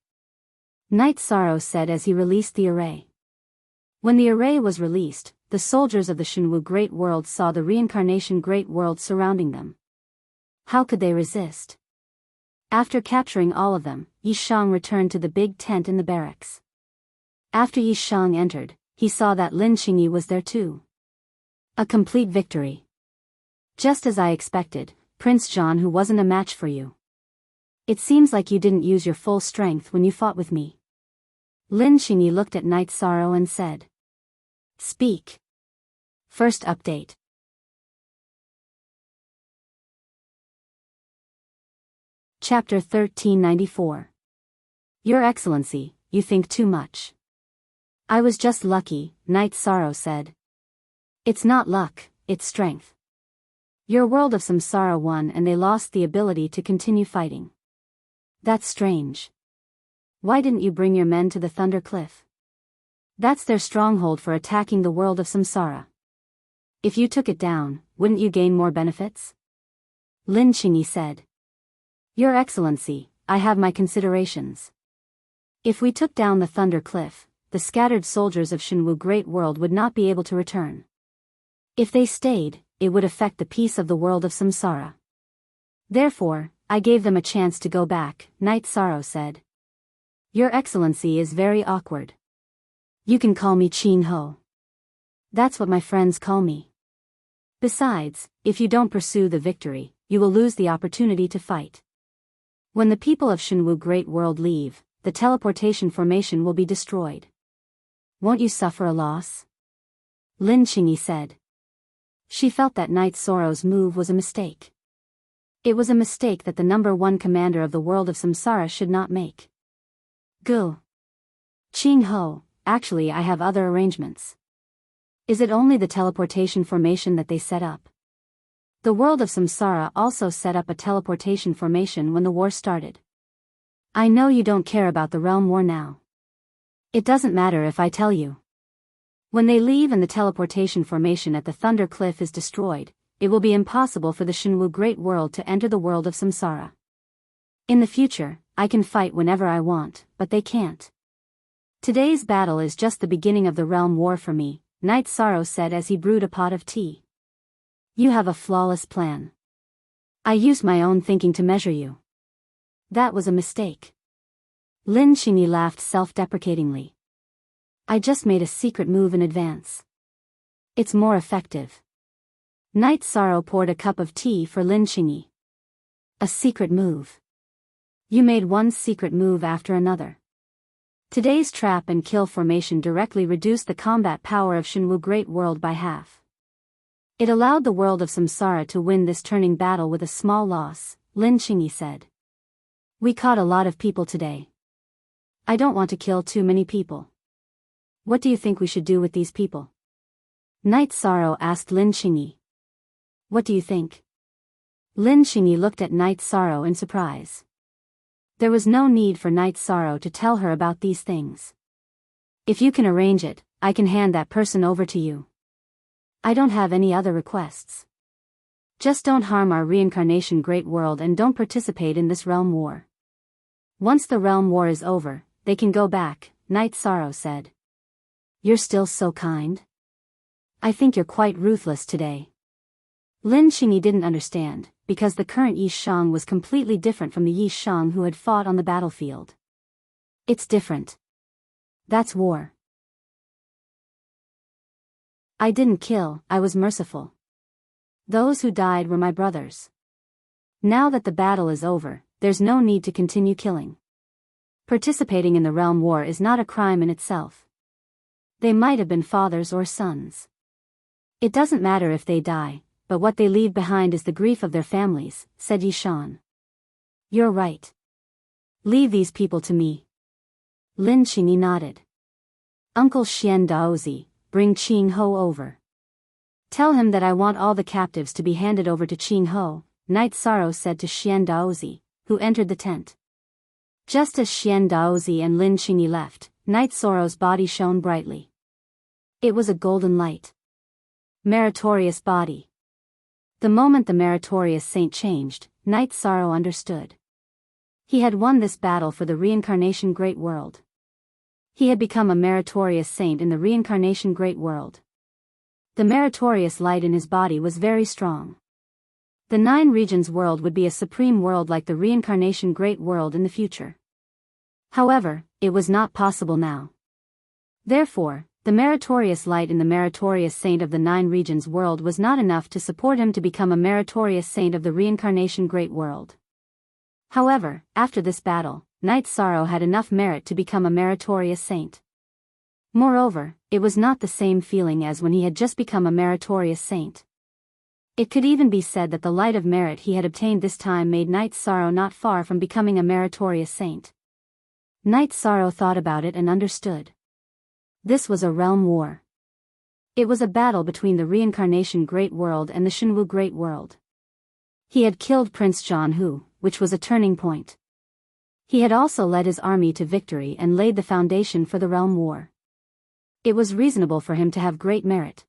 Night Sorrow said as he released the array. When the array was released, the soldiers of the Shenwu Great World saw the reincarnation Great World surrounding them. How could they resist? After capturing all of them, Yishang returned to the big tent in the barracks. After Yishang entered, he saw that Lin Qingyi was there too. A complete victory. Just as I expected, Prince John, who wasn't a match for you. It seems like you didn't use your full strength when you fought with me. Lin Qingyi looked at Night Sorrow and said. Speak. First update. Chapter 1394. Your Excellency, you think too much. I was just lucky, Night Sorrow said. It's not luck, it's strength. Your world of Samsara won and they lost the ability to continue fighting. That's strange. Why didn't you bring your men to the Thunder Cliff? That's their stronghold for attacking the world of Samsara. If you took it down, wouldn't you gain more benefits? Lin Qingyi said. Your Excellency, I have my considerations. If we took down the Thunder Cliff, the scattered soldiers of Shenwu Great World would not be able to return. If they stayed, it would affect the peace of the world of Samsara. Therefore, I gave them a chance to go back, Night Sorrow said. Your Excellency is very awkward. You can call me Qing Ho. That's what my friends call me. Besides, if you don't pursue the victory, you will lose the opportunity to fight. When the people of Shenwu Great World leave, the teleportation formation will be destroyed. Won't you suffer a loss? Lin Qingyi said. She felt that Night Sorrow's move was a mistake. It was a mistake that the #1 commander of the world of Samsara should not make. Go. Qing Ho, actually I have other arrangements. Is it only the teleportation formation that they set up? The world of Samsara also set up a teleportation formation when the war started. I know you don't care about the realm war now. It doesn't matter if I tell you. When they leave and the teleportation formation at the Thunder Cliff is destroyed, it will be impossible for the Shenwu Great World to enter the world of Samsara. In the future, I can fight whenever I want, but they can't. Today's battle is just the beginning of the realm war for me, Night Sorrow said as he brewed a pot of tea. You have a flawless plan. I used my own thinking to measure you. That was a mistake. Lin Qingyi laughed self-deprecatingly. I just made a secret move in advance. It's more effective. Night Sorrow poured a cup of tea for Lin Qingyi. A secret move. You made one secret move after another. Today's trap and kill formation directly reduced the combat power of Shenwu Great World by half. It allowed the world of Samsara to win this turning battle with a small loss, Lin Qingyi said. We caught a lot of people today. I don't want to kill too many people. What do you think we should do with these people? Night Sorrow asked Lin Qingyi. What do you think? Lin Qingyi looked at Night Sorrow in surprise. There was no need for Night Sorrow to tell her about these things. If you can arrange it, I can hand that person over to you. I don't have any other requests. Just don't harm our reincarnation Great World and don't participate in this realm war. Once the realm war is over, they can go back, Night Sorrow said. You're still so kind. I think you're quite ruthless today. Lin Qingyi didn't understand, because the current Yishang was completely different from the Yishang who had fought on the battlefield. It's different. That's war. I didn't kill, I was merciful. Those who died were my brothers. Now that the battle is over, there's no need to continue killing. Participating in the realm war is not a crime in itself. They might have been fathers or sons. It doesn't matter if they die, but what they leave behind is the grief of their families, said Yishan. You're right. Leave these people to me. Lin Qingyi nodded. Uncle Xian Daozi, bring Qing Ho over. Tell him that I want all the captives to be handed over to Qing Ho, Night Sorrow said to Xian Daozi, who entered the tent. Just as Xian Daozi and Lin Qingyi left, Knight Sorrow's body shone brightly. It was a golden light. Meritorious body. The moment the meritorious saint changed, Knight Sorrow understood. He had won this battle for the reincarnation great world. He had become a meritorious saint in the reincarnation great world. The meritorious light in his body was very strong. The 9 regions world would be a supreme world like the reincarnation great world in the future. However, it was not possible now. Therefore, the meritorious light in the meritorious saint of the 9 regions world was not enough to support him to become a meritorious saint of the reincarnation great world. However, after this battle, Knight Sorrow had enough merit to become a meritorious saint. Moreover, it was not the same feeling as when he had just become a meritorious saint. It could even be said that the light of merit he had obtained this time made Knight Sorrow not far from becoming a meritorious saint. Knight Sorrow thought about it and understood. This was a realm war. It was a battle between the reincarnation great world and the Shenwu great world. He had killed Prince John Hu, which was a turning point. He had also led his army to victory and laid the foundation for the realm war. It was reasonable for him to have great merit.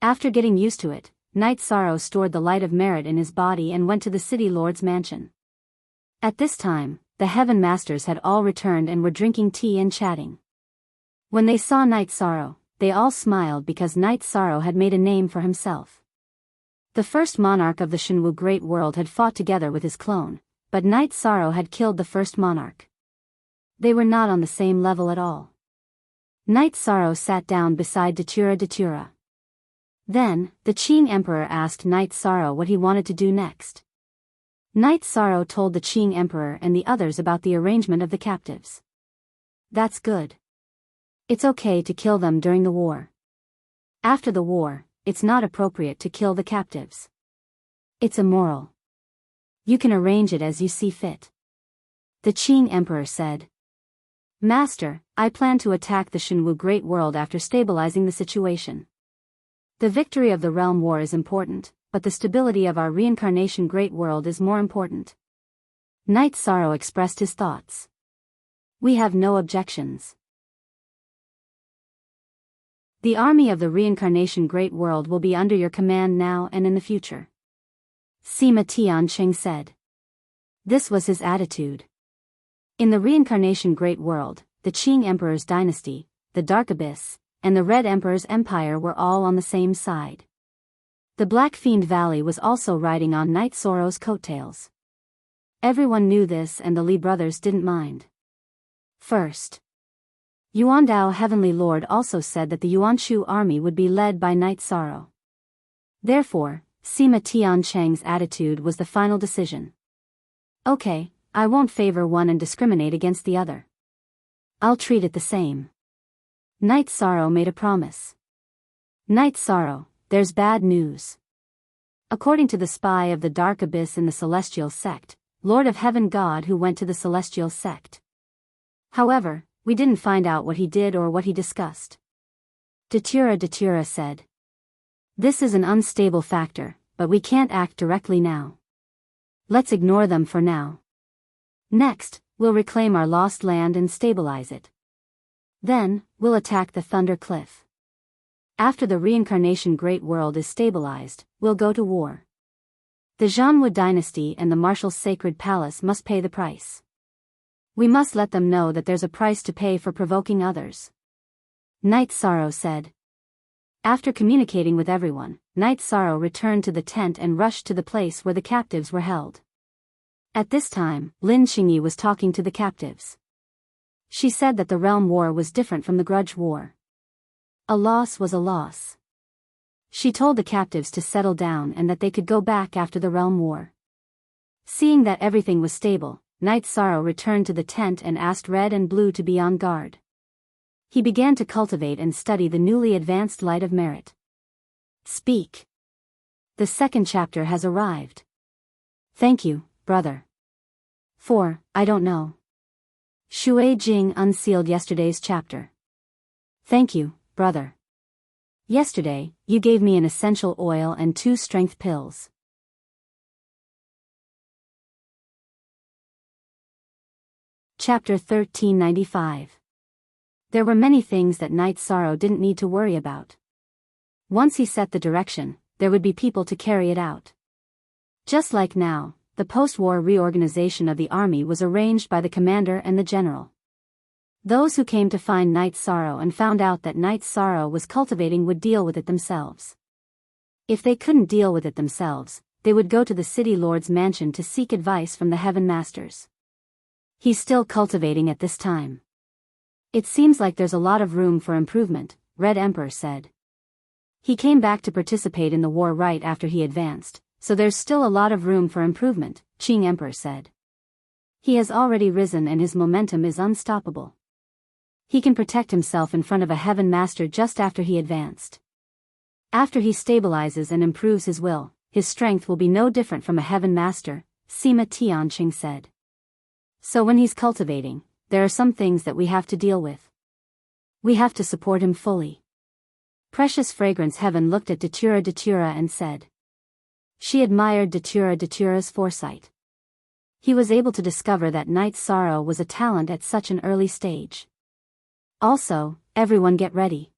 After getting used to it, Knight Sorrow stored the light of merit in his body and went to the city lord's mansion. At this time, the Heaven Masters had all returned and were drinking tea and chatting. When they saw Knight Sorrow, they all smiled because Knight Sorrow had made a name for himself. The first monarch of the Shenwu great world had fought together with his clone, but Knight Sorrow had killed the first monarch. They were not on the same level at all. Knight Sorrow sat down beside Datura. Then, the Qing Emperor asked Knight Sorrow what he wanted to do next. Knight Sorrow told the Qing Emperor and the others about the arrangement of the captives. That's good. It's okay to kill them during the war. After the war, it's not appropriate to kill the captives. It's immoral. You can arrange it as you see fit. The Qing Emperor said. Master, I plan to attack the Shenwu great world after stabilizing the situation. The victory of the realm war is important, but the stability of our reincarnation great world is more important. Knight Sorrow expressed his thoughts. We have no objections. The army of the reincarnation great world will be under your command now and in the future. Sima Tianqing said. This was his attitude. In the reincarnation great world, the Qing Emperor's dynasty, the Dark Abyss, and the Red Emperor's empire were all on the same side. The Black Fiend Valley was also riding on Knight Sorrow's coattails. Everyone knew this and the Li brothers didn't mind. First, Yuandao Heavenly Lord also said that the Yuanshu army would be led by Knight Sorrow. Therefore, Sima Tianqing's attitude was the final decision. Okay, I won't favor one and discriminate against the other. I'll treat it the same. Knight Sorrow made a promise. Knight Sorrow, there's bad news. According to the spy of the Dark Abyss in the Celestial Sect, Lord of Heaven God who went to the Celestial Sect. However, we didn't find out what he did or what he discussed. Datura said. This is an unstable factor, but we can't act directly now. Let's ignore them for now. Next, we'll reclaim our lost land and stabilize it. Then, we'll attack the Thunder Cliff. After the reincarnation great world is stabilized, we'll go to war. The Zhanwu dynasty and the Martial Sacred Palace must pay the price. We must let them know that there's a price to pay for provoking others. Knight Sorrow said. After communicating with everyone, Knight Sorrow returned to the tent and rushed to the place where the captives were held. At this time, Lin Qingyi was talking to the captives. She said that the realm war was different from the grudge war. A loss was a loss. She told the captives to settle down and that they could go back after the realm war. Seeing that everything was stable, Knight Sorrow returned to the tent and asked Red and Blue to be on guard. He began to cultivate and study the newly advanced light of merit. Speak. The second chapter has arrived. Thank you, brother. 4. I don't know. Shui Jing unsealed yesterday's chapter. Thank you, brother. Yesterday, you gave me an essential oil and 2 strength pills. Chapter 1395. There were many things that Night Sorrow didn't need to worry about. Once he set the direction, there would be people to carry it out. Just like now, the post-war reorganization of the army was arranged by the commander and the general. Those who came to find Night Sorrow and found out that Night Sorrow was cultivating would deal with it themselves. If they couldn't deal with it themselves, they would go to the city lord's mansion to seek advice from the Heaven Masters. He's still cultivating at this time. It seems like there's a lot of room for improvement, Red Emperor said. He came back to participate in the war right after he advanced, so there's still a lot of room for improvement, Qing Emperor said. He has already risen and his momentum is unstoppable. He can protect himself in front of a Heaven Master just after he advanced. After he stabilizes and improves his will, his strength will be no different from a Heaven Master, Sima Tianqing said. So when he's cultivating, there are some things that we have to deal with. We have to support him fully. Precious Fragrance Heaven looked at Datura and said. She admired Datura's foresight. He was able to discover that Night Sorrow was a talent at such an early stage. Also, everyone get ready.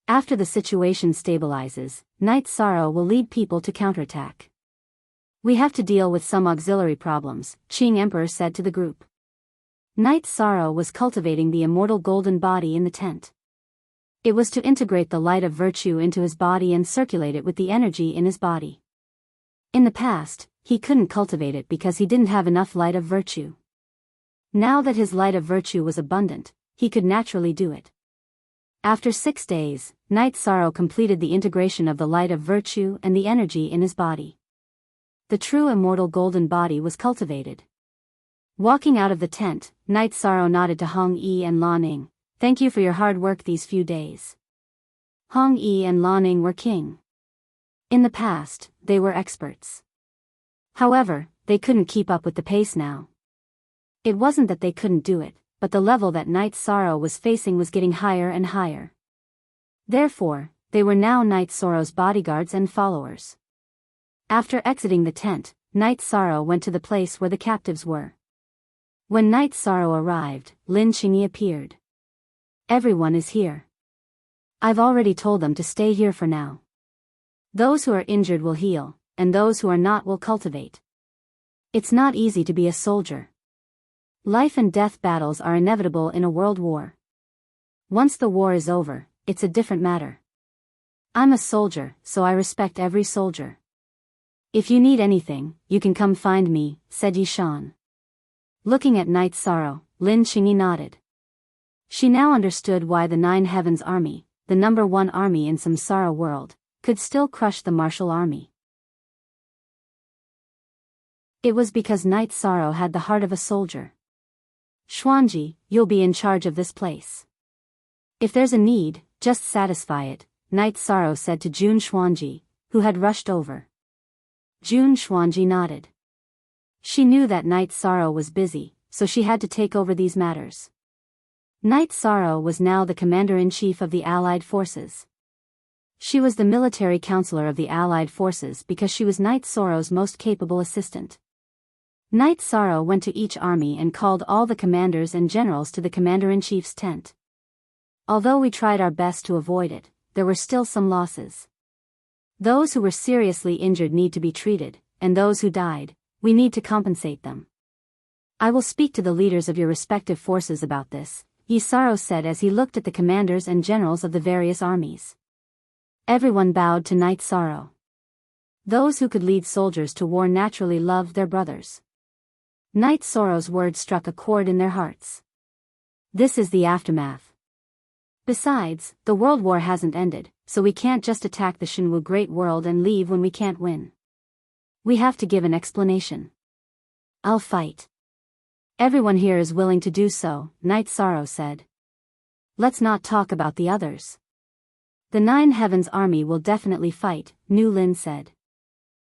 After the situation stabilizes, Night Sorrow will lead people to counterattack. We have to deal with some auxiliary problems, Qing Emperor said to the group. Night Sorrow was cultivating the immortal golden body in the tent. It was to integrate the light of virtue into his body and circulate it with the energy in his body. In the past, he couldn't cultivate it because he didn't have enough light of virtue. Now that his light of virtue was abundant, he could naturally do it. After 6 days, Night Sorrow completed the integration of the light of virtue and the energy in his body. The true immortal golden body was cultivated. Walking out of the tent, Night Sorrow nodded to Hong Yi and Lan Ning. Thank you for your hard work these few days. Hong Yi and Lan Ning were king. In the past, they were experts. However, they couldn't keep up with the pace now. It wasn't that they couldn't do it, but the level that Night Sorrow was facing was getting higher and higher. Therefore, they were now Night Sorrow's bodyguards and followers. After exiting the tent, Night Sorrow went to the place where the captives were. When Night Sorrow arrived, Lin Qingyi appeared. Everyone is here. I've already told them to stay here for now. Those who are injured will heal, and those who are not will cultivate. It's not easy to be a soldier. Life and death battles are inevitable in a world war. Once the war is over, it's a different matter. I'm a soldier, so I respect every soldier. If you need anything, you can come find me, said Yishan. Looking at Night Sorrow, Lin Qingyi nodded. She now understood why the Nine Heavens Army, the #1 army in Samsara world, could still crush the martial army. It was because Night Sorrow had the heart of a soldier. Xuanji, you'll be in charge of this place. If there's a need, just satisfy it, Night Sorrow said to Jun Xuanji, who had rushed over. Jun Xuanji nodded. She knew that Night Sorrow was busy, so she had to take over these matters. Night Sorrow was now the commander-in-chief of the Allied forces. She was the military counselor of the Allied forces because she was Night Sorrow's most capable assistant. Night Sorrow went to each army and called all the commanders and generals to the commander-in-chief's tent. Although we tried our best to avoid it, there were still some losses. Those who were seriously injured need to be treated, and those who died, we need to compensate them. I will speak to the leaders of your respective forces about this, Yisaro said as he looked at the commanders and generals of the various armies. Everyone bowed to Night Sorrow. Those who could lead soldiers to war naturally loved their brothers. Night Sorrow's words struck a chord in their hearts. This is the aftermath. Besides, the World War hasn't ended, so we can't just attack the Shenwu Great World and leave when we can't win. We have to give an explanation. I'll fight. Everyone here is willing to do so, Night Sorrow said. Let's not talk about the others. The Nine Heavens Army will definitely fight, Nu Lin said.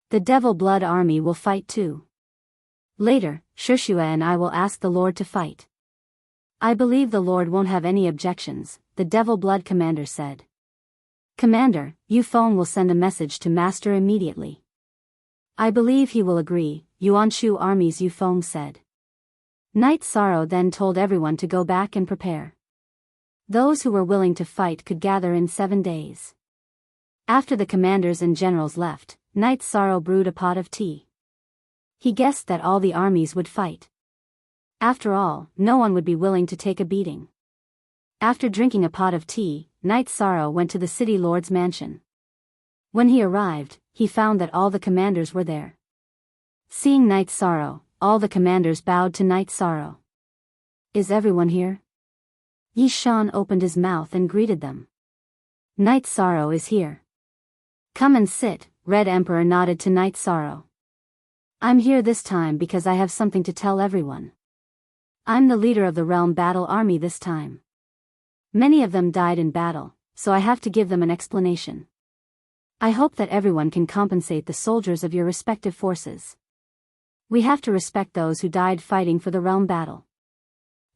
The Devil Blood Army will fight too. Later, Shishua and I will ask the Lord to fight. I believe the Lord won't have any objections, the Devil Blood Commander said. Commander, Yu Feng will send a message to Master immediately. I believe he will agree, Yuanshu Army's Yu Feng said. Night Sorrow then told everyone to go back and prepare. Those who were willing to fight could gather in 7 days. After the commanders and generals left, Knight Sorrow brewed a pot of tea. He guessed that all the armies would fight. After all, no one would be willing to take a beating. After drinking a pot of tea, Knight Sorrow went to the city lord's mansion. When he arrived, he found that all the commanders were there. Seeing Knight Sorrow, all the commanders bowed to Knight Sorrow. "Is everyone here?" Yi Shan opened his mouth and greeted them. "Knight Sorrow is here." "Come and sit," Red Emperor nodded to Knight Sorrow. "I'm here this time because I have something to tell everyone. I'm the leader of the Realm Battle Army this time. Many of them died in battle, so I have to give them an explanation. I hope that everyone can compensate the soldiers of your respective forces. We have to respect those who died fighting for the realm battle."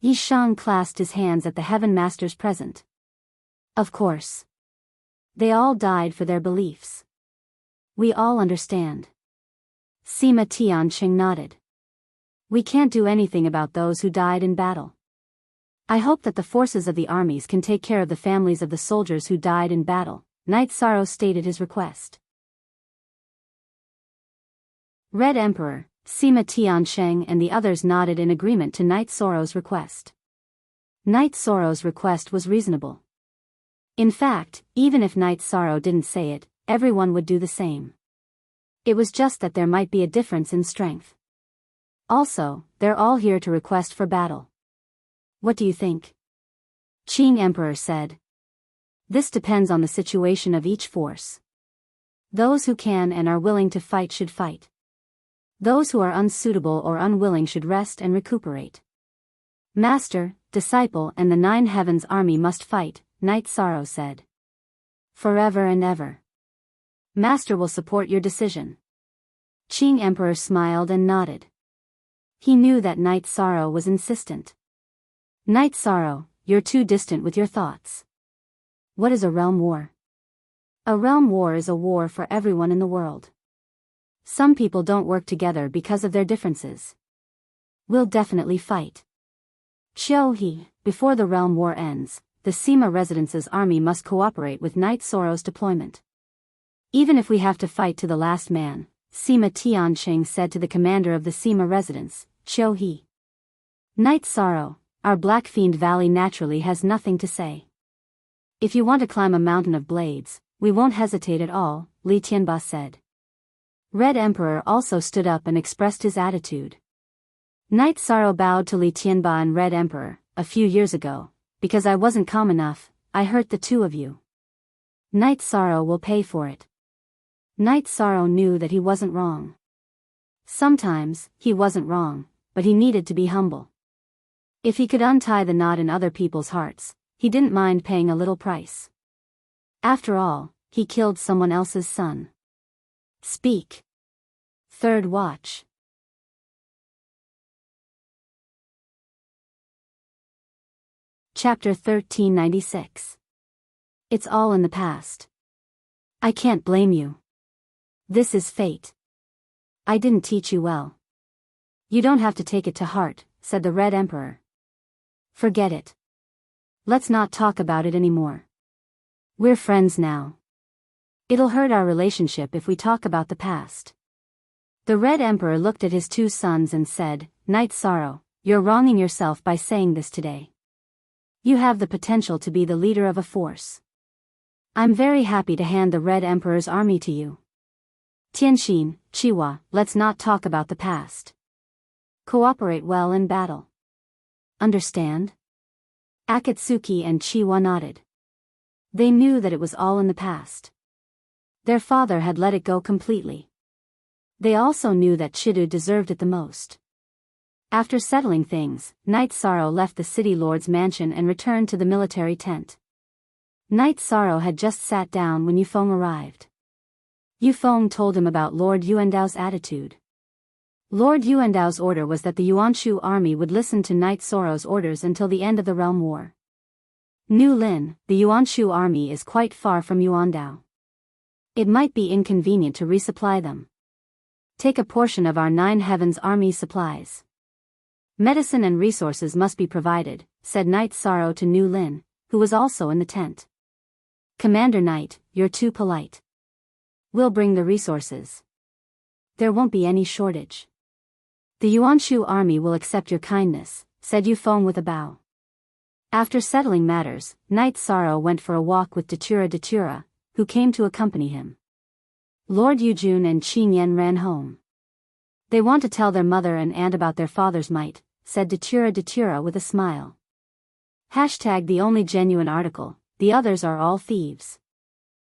Yi Shan clasped his hands at the Heaven Masters present. "Of course. They all died for their beliefs. We all understand." Sima Tianqing nodded. "We can't do anything about those who died in battle. I hope that the forces of the armies can take care of the families of the soldiers who died in battle," Knight Sorrow stated his request. Red Emperor, Sima Tianqing and the others nodded in agreement to Knight Sorrow's request. Knight Sorrow's request was reasonable. In fact, even if Knight Sorrow didn't say it, everyone would do the same. It was just that there might be a difference in strength. Also, they're all here to request for battle. "What do you think?" Qing Emperor said. "This depends on the situation of each force. Those who can and are willing to fight should fight. Those who are unsuitable or unwilling should rest and recuperate. Master, disciple and the 9 Heavens army must fight," Knight Sorrow said. "Forever and ever. Master will support your decision." Qing Emperor smiled and nodded. He knew that Knight Sorrow was insistent. "Knight Sorrow, you're too distant with your thoughts. What is a realm war?" "A realm war is a war for everyone in the world. Some people don't work together because of their differences. We'll definitely fight. Qiu He, before the realm war ends, the Sima Residence's army must cooperate with Knight Sorrow's deployment. Even if we have to fight to the last man," Sima Tianqing said to the commander of the Sima Residence, Qiu He. "Knight Sorrow, our Black Fiend Valley naturally has nothing to say. If you want to climb a mountain of blades, we won't hesitate at all," Li Tianba said. Red Emperor also stood up and expressed his attitude. Knight Sorrow bowed to Li Tianba and Red Emperor. "A few years ago, because I wasn't calm enough, I hurt the two of you. Knight Sorrow will pay for it." Knight Sorrow knew that he wasn't wrong. Sometimes, he wasn't wrong, but he needed to be humble. If he could untie the knot in other people's hearts, he didn't mind paying a little price. After all, he killed someone else's son. Speak. Third Watch. Chapter 1396. It's all in the past. I can't blame you. This is fate. I didn't teach you well. You don't have to take it to heart, said the Red Emperor. Forget it. Let's not talk about it anymore. We're friends now. It'll hurt our relationship if we talk about the past. The Red Emperor looked at his two sons and said, Knight Sorrow, you're wronging yourself by saying this today. You have the potential to be the leader of a force. I'm very happy to hand the Red Emperor's army to you. Tianxin, Chiwa, let's not talk about the past. Cooperate well in battle. Understand? Akatsuki and Chiwa nodded. They knew that it was all in the past. Their father had let it go completely. They also knew that Chidu deserved it the most. After settling things, Knight Sorrow left the city lord's mansion and returned to the military tent. Knight Sorrow had just sat down when Yufeng arrived. Yufeng told him about Lord Yuandao's attitude. Lord Yuandao's order was that the Yuanshu army would listen to Knight Sorrow's orders until the end of the realm war. Nu Lin, the Yuanshu army is quite far from Yuandao. It might be inconvenient to resupply them. Take a portion of our 9 Heavens army supplies. Medicine and resources must be provided, said Knight Sorrow to Nu Lin, who was also in the tent. Commander Knight, you're too polite. We'll bring the resources. There won't be any shortage. The Yuanshu army will accept your kindness, said Yufeng with a bow. After settling matters, Knight Sorrow went for a walk with Datura, who came to accompany him. Lord Yujun and Qing Yan ran home. They want to tell their mother and aunt about their father's might, said Datura with a smile. Hashtag the only genuine article, the others are all thieves.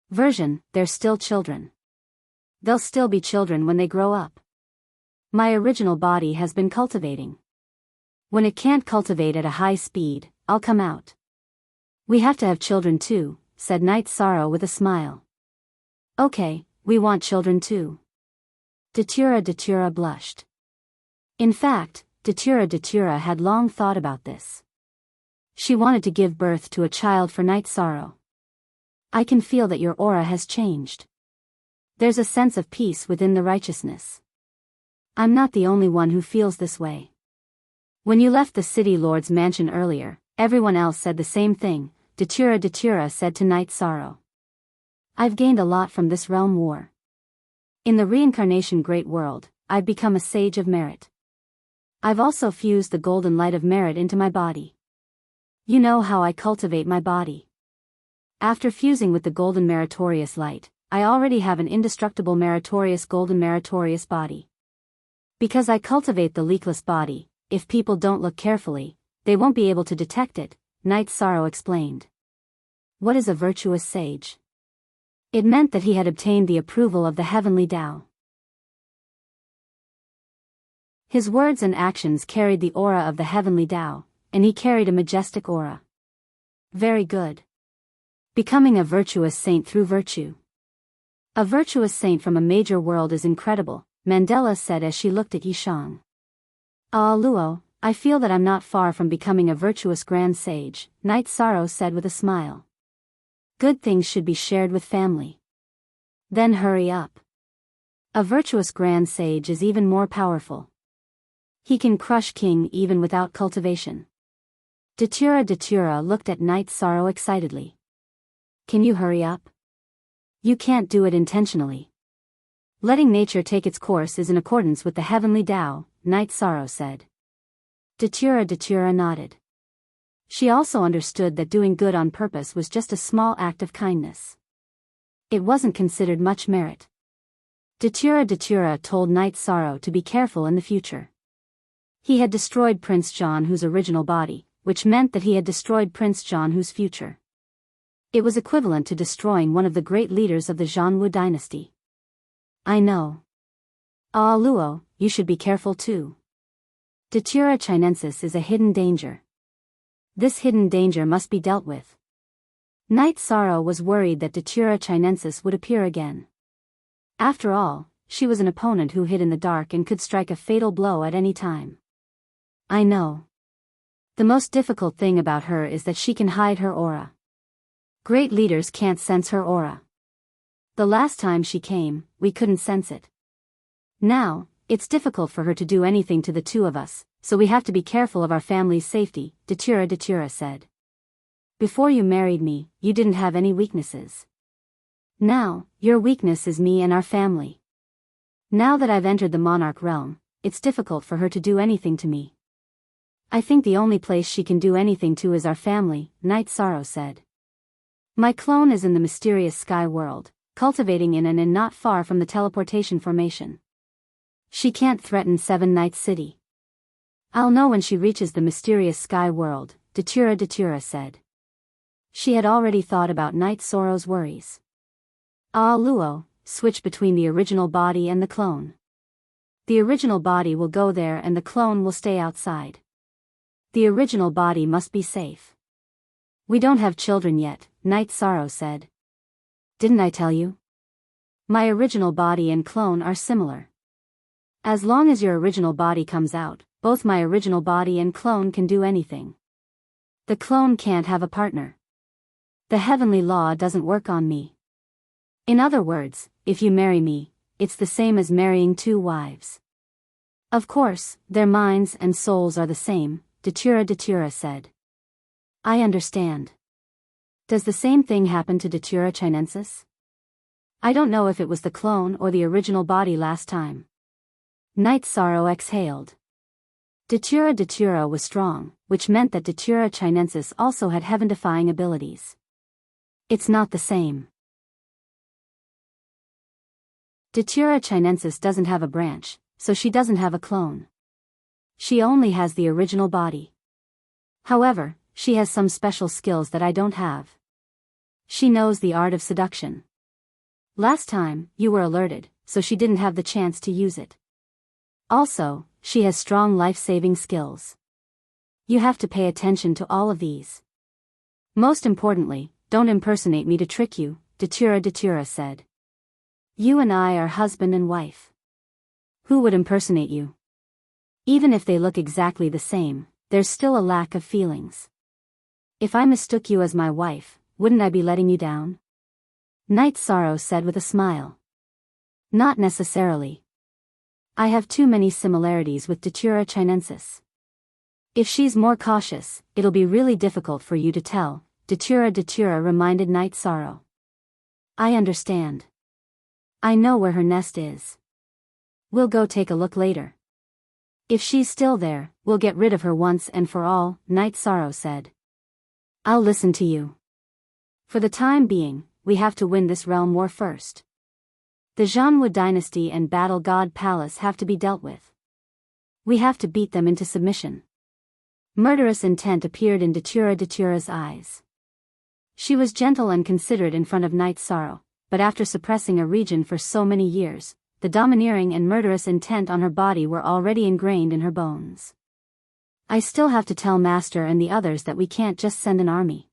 Version, they're still children. They'll still be children when they grow up. My original body has been cultivating. When it can't cultivate at a high speed, I'll come out. We have to have children too, said Knight Sorrow with a smile. Okay, we want children too. Datura blushed. In fact, Datura had long thought about this. She wanted to give birth to a child for Knight Sorrow. I can feel that your aura has changed. There's a sense of peace within the righteousness. I'm not the only one who feels this way. When you left the city lord's mansion earlier, everyone else said the same thing, Datura said to Knight Sorrow. I've gained a lot from this realm war. In the reincarnation great world, I've become a sage of merit. I've also fused the golden light of merit into my body. You know how I cultivate my body. After fusing with the golden meritorious light, I already have an indestructible meritorious golden meritorious body. Because I cultivate the leakless body, if people don't look carefully, they won't be able to detect it, Knight Sorrow explained. What is a virtuous sage? It meant that he had obtained the approval of the heavenly Tao. His words and actions carried the aura of the heavenly Tao, and he carried a majestic aura. Very good. Becoming a virtuous saint through virtue. A virtuous saint from a major world is incredible, Mandela said as she looked at Yishang. Ah Luo, I feel that I'm not far from becoming a virtuous grand sage, Knight Sorrow said with a smile. Good things should be shared with family. Then hurry up. A virtuous grand sage is even more powerful. He can crush king even without cultivation. Datura looked at Knight Sorrow excitedly. Can you hurry up? You can't do it intentionally. Letting nature take its course is in accordance with the heavenly Tao, Knight Sorrow said. Datura nodded. She also understood that doing good on purpose was just a small act of kindness. It wasn't considered much merit. Datura told Knight Sorrow to be careful in the future. He had destroyed Prince Zhanhu's original body, which meant that he had destroyed Prince Zhanhu's future. It was equivalent to destroying one of the great leaders of the Zhanwu dynasty. I know. Ah Luo, you should be careful too. Datura Chinensis is a hidden danger. This hidden danger must be dealt with. Knight Sorrow was worried that Datura Chinensis would appear again. After all, she was an opponent who hid in the dark and could strike a fatal blow at any time. I know. The most difficult thing about her is that she can hide her aura. Great leaders can't sense her aura. The last time she came, we couldn't sense it. Now, it's difficult for her to do anything to the two of us, so we have to be careful of our family's safety, Datura said. Before you married me, you didn't have any weaknesses. Now, your weakness is me and our family. Now that I've entered the monarch realm, it's difficult for her to do anything to me. I think the only place she can do anything to is our family, Knight Sorrow said. My clone is in the mysterious sky world, cultivating in and not far from the teleportation formation. She can't threaten Seven Nights City. I'll know when she reaches the mysterious sky world, Datura said. She had already thought about Knight Sorrow's worries. Ah Luo, switch between the original body and the clone. The original body will go there and the clone will stay outside. The original body must be safe. We don't have children yet, Knight Sorrow said. Didn't I tell you? My original body and clone are similar. As long as your original body comes out, both my original body and clone can do anything. The clone can't have a partner. The heavenly law doesn't work on me. In other words, if you marry me, it's the same as marrying two wives. Of course, their minds and souls are the same, Datura said. I understand. Does the same thing happen to Datura chinensis? I don't know if it was the clone or the original body last time. Night Sorrow exhaled. Datura was strong, which meant that Datura chinensis also had heaven-defying abilities. It's not the same. Datura chinensis doesn't have a branch, so she doesn't have a clone. She only has the original body. However, she has some special skills that I don't have. She knows the art of seduction. Last time, you were alerted, so she didn't have the chance to use it. Also, she has strong life-saving skills. You have to pay attention to all of these. Most importantly, don't impersonate me to trick you, Datura said. You and I are husband and wife. Who would impersonate you? Even if they look exactly the same, there's still a lack of feelings. If I mistook you as my wife, wouldn't I be letting you down? Night Sorrow said with a smile. Not necessarily. I have too many similarities with Datura chinensis. If she's more cautious, it'll be really difficult for you to tell, Datura reminded Night Sorrow. I understand. I know where her nest is. We'll go take a look later. If she's still there, we'll get rid of her once and for all, Night Sorrow said. I'll listen to you. For the time being, we have to win this realm war first. The Zhanwu dynasty and Battle God Palace have to be dealt with. We have to beat them into submission. Murderous intent appeared in Datura's eyes. She was gentle and considerate in front of Night Sorrow, but after suppressing a region for so many years, the domineering and murderous intent on her body were already ingrained in her bones. I still have to tell Master and the others that we can't just send an army.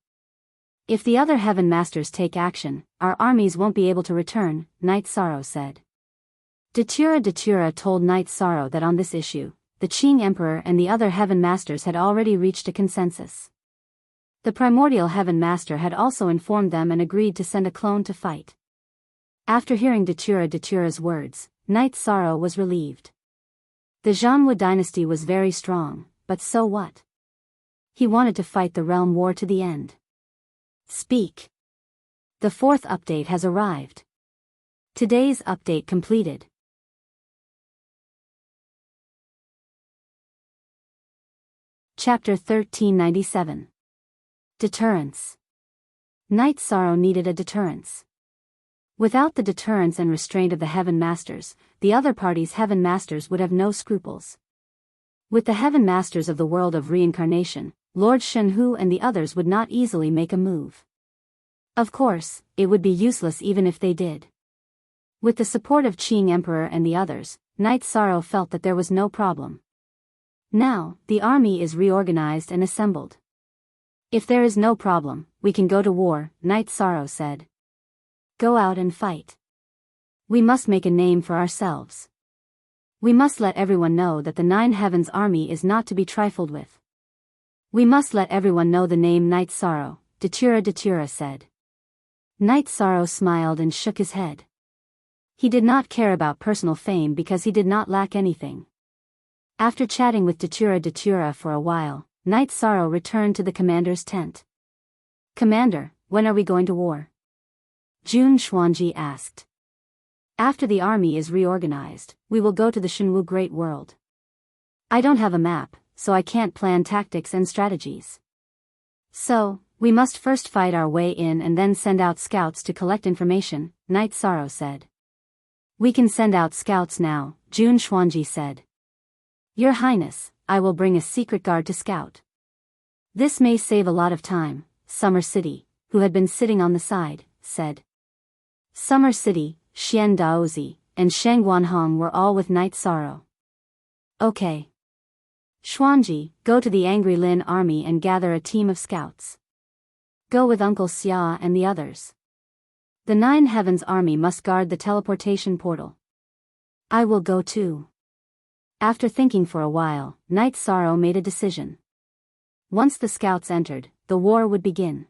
If the other Heaven Masters take action, our armies won't be able to return, Night Sorrow said. Datura told Night Sorrow that on this issue, the Qing Emperor and the other Heaven Masters had already reached a consensus. The Primordial Heaven Master had also informed them and agreed to send a clone to fight. After hearing Datura's words, Night Sorrow was relieved. The Zhanwu dynasty was very strong, but so what? He wanted to fight the realm war to the end. Speak. The 4th update has arrived. Today's update completed. Chapter 1397. Deterrence. Night Sorrow needed a deterrence. Without the deterrence and restraint of the Heaven Masters, the other party's Heaven Masters would have no scruples. With the Heaven Masters of the world of reincarnation, Lord Shenhu and the others would not easily make a move. Of course, it would be useless even if they did. With the support of Qing Emperor and the others, Night Sorrow felt that there was no problem. Now, the army is reorganized and assembled. If there is no problem, we can go to war, Night Sorrow said. Go out and fight. We must make a name for ourselves. We must let everyone know that the Nine Heavens army is not to be trifled with. We must let everyone know the name Night Sorrow, Datura said. Night Sorrow smiled and shook his head. He did not care about personal fame because he did not lack anything. After chatting with Datura for a while, Night Sorrow returned to the commander's tent. Commander, when are we going to war? Jun Xuanji asked. After the army is reorganized, we will go to the Shenwu Great World. I don't have a map, so I can't plan tactics and strategies. So, we must first fight our way in and then send out scouts to collect information, Night Sorrow said. We can send out scouts now, Jun Xuanji said. Your Highness, I will bring a secret guard to scout. This may save a lot of time, Summer City, who had been sitting on the side, said. Summer City, Xian Daozi, and Sheng Guanhong were all with Night Sorrow. Okay. Xuanji, go to the Angry Lin army and gather a team of scouts. Go with Uncle Xia and the others. The Nine Heavens army must guard the teleportation portal. I will go too. After thinking for a while, Night Sorrow made a decision. Once the scouts entered, the war would begin.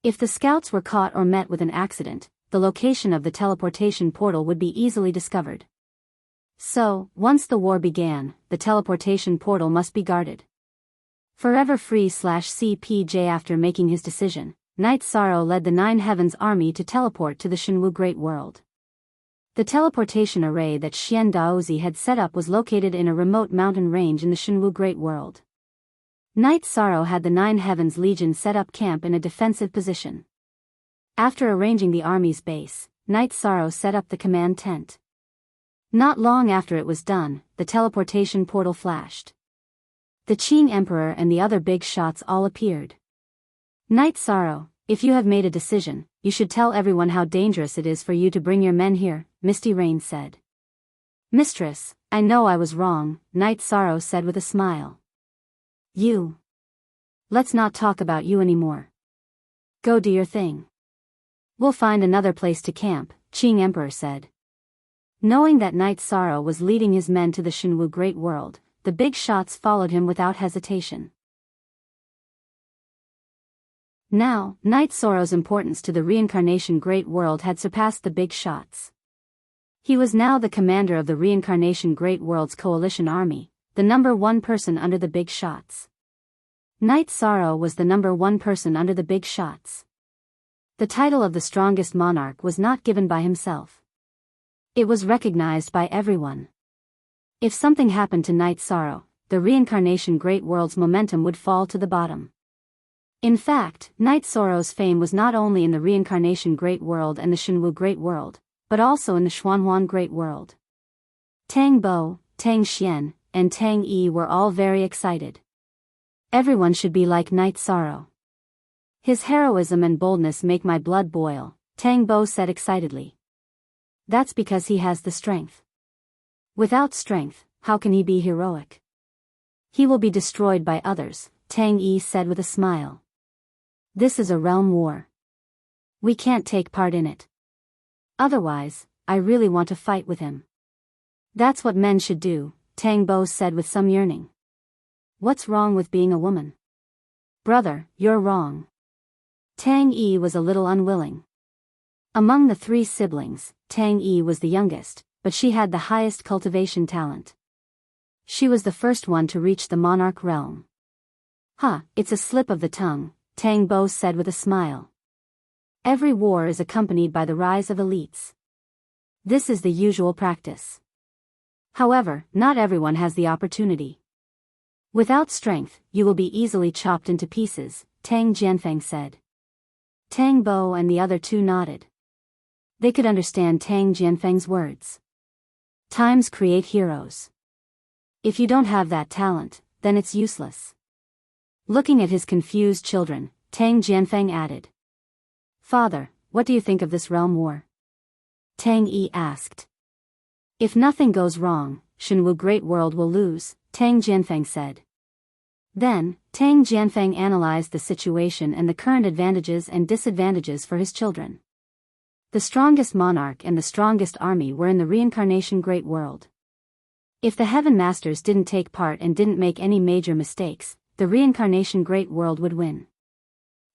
If the scouts were caught or met with an accident, the location of the teleportation portal would be easily discovered. So, once the war began, the teleportation portal must be guarded. Forever Free /CPJ. After making his decision, Knight Sorrow led the Nine Heavens army to teleport to the Shenwu Great World. The teleportation array that Xian Daozi had set up was located in a remote mountain range in the Shenwu Great World. Knight Sorrow had the Nine Heavens Legion set up camp in a defensive position. After arranging the army's base, Knight Sorrow set up the command tent. Not long after it was done, the teleportation portal flashed. The Qing Emperor and the other big shots all appeared. Knight Sorrow, if you have made a decision, you should tell everyone how dangerous it is for you to bring your men here, Misty Rain said. Mistress, I know I was wrong, Knight Sorrow said with a smile. Let's not talk about you anymore. Go do your thing. We'll find another place to camp, Qing Emperor said. Knowing that Knight Sorrow was leading his men to the Shenwu Great World, the big shots followed him without hesitation. Now, Knight Sorrow's importance to the Reincarnation Great World had surpassed the big shots. He was now the commander of the Reincarnation Great World's coalition army, the number one person under the big shots. Knight Sorrow was the number one person under the big shots. The title of the strongest monarch was not given by himself. It was recognized by everyone. If something happened to Knight Sorrow, the Reincarnation Great World's momentum would fall to the bottom. In fact, Knight Sorrow's fame was not only in the Reincarnation Great World and the Shenwu Great World, but also in the Xuanhuan Great World. Tang Bo, Tang Xian, and Tang Yi were all very excited. Everyone should be like Knight Sorrow. His heroism and boldness make my blood boil, Tang Bo said excitedly. That's because he has the strength. Without strength, how can he be heroic? He will be destroyed by others, Tang Yi said with a smile. This is a realm war. We can't take part in it. Otherwise, I really want to fight with him. That's what men should do, Tang Bo said with some yearning. What's wrong with being a woman? Brother, you're wrong. Tang Yi was a little unwilling. Among the three siblings, Tang Yi was the youngest, but she had the highest cultivation talent. She was the first one to reach the monarch realm. It's a slip of the tongue, Tang Bo said with a smile. Every war is accompanied by the rise of elites. This is the usual practice. However, not everyone has the opportunity. Without strength, you will be easily chopped into pieces, Tang Jianfeng said. Tang Bo and the other two nodded. They could understand Tang Jianfeng's words. Times create heroes. If you don't have that talent, then it's useless. Looking at his confused children, Tang Jianfeng added. Father, what do you think of this realm war? Tang Yi asked. If nothing goes wrong, Shenwu Great World will lose, Tang Jianfeng said. Then, Tang Jianfeng analyzed the situation and the current advantages and disadvantages for his children. The strongest monarch and the strongest army were in the Reincarnation Great World. If the Heaven Masters didn't take part and didn't make any major mistakes, the Reincarnation Great World would win.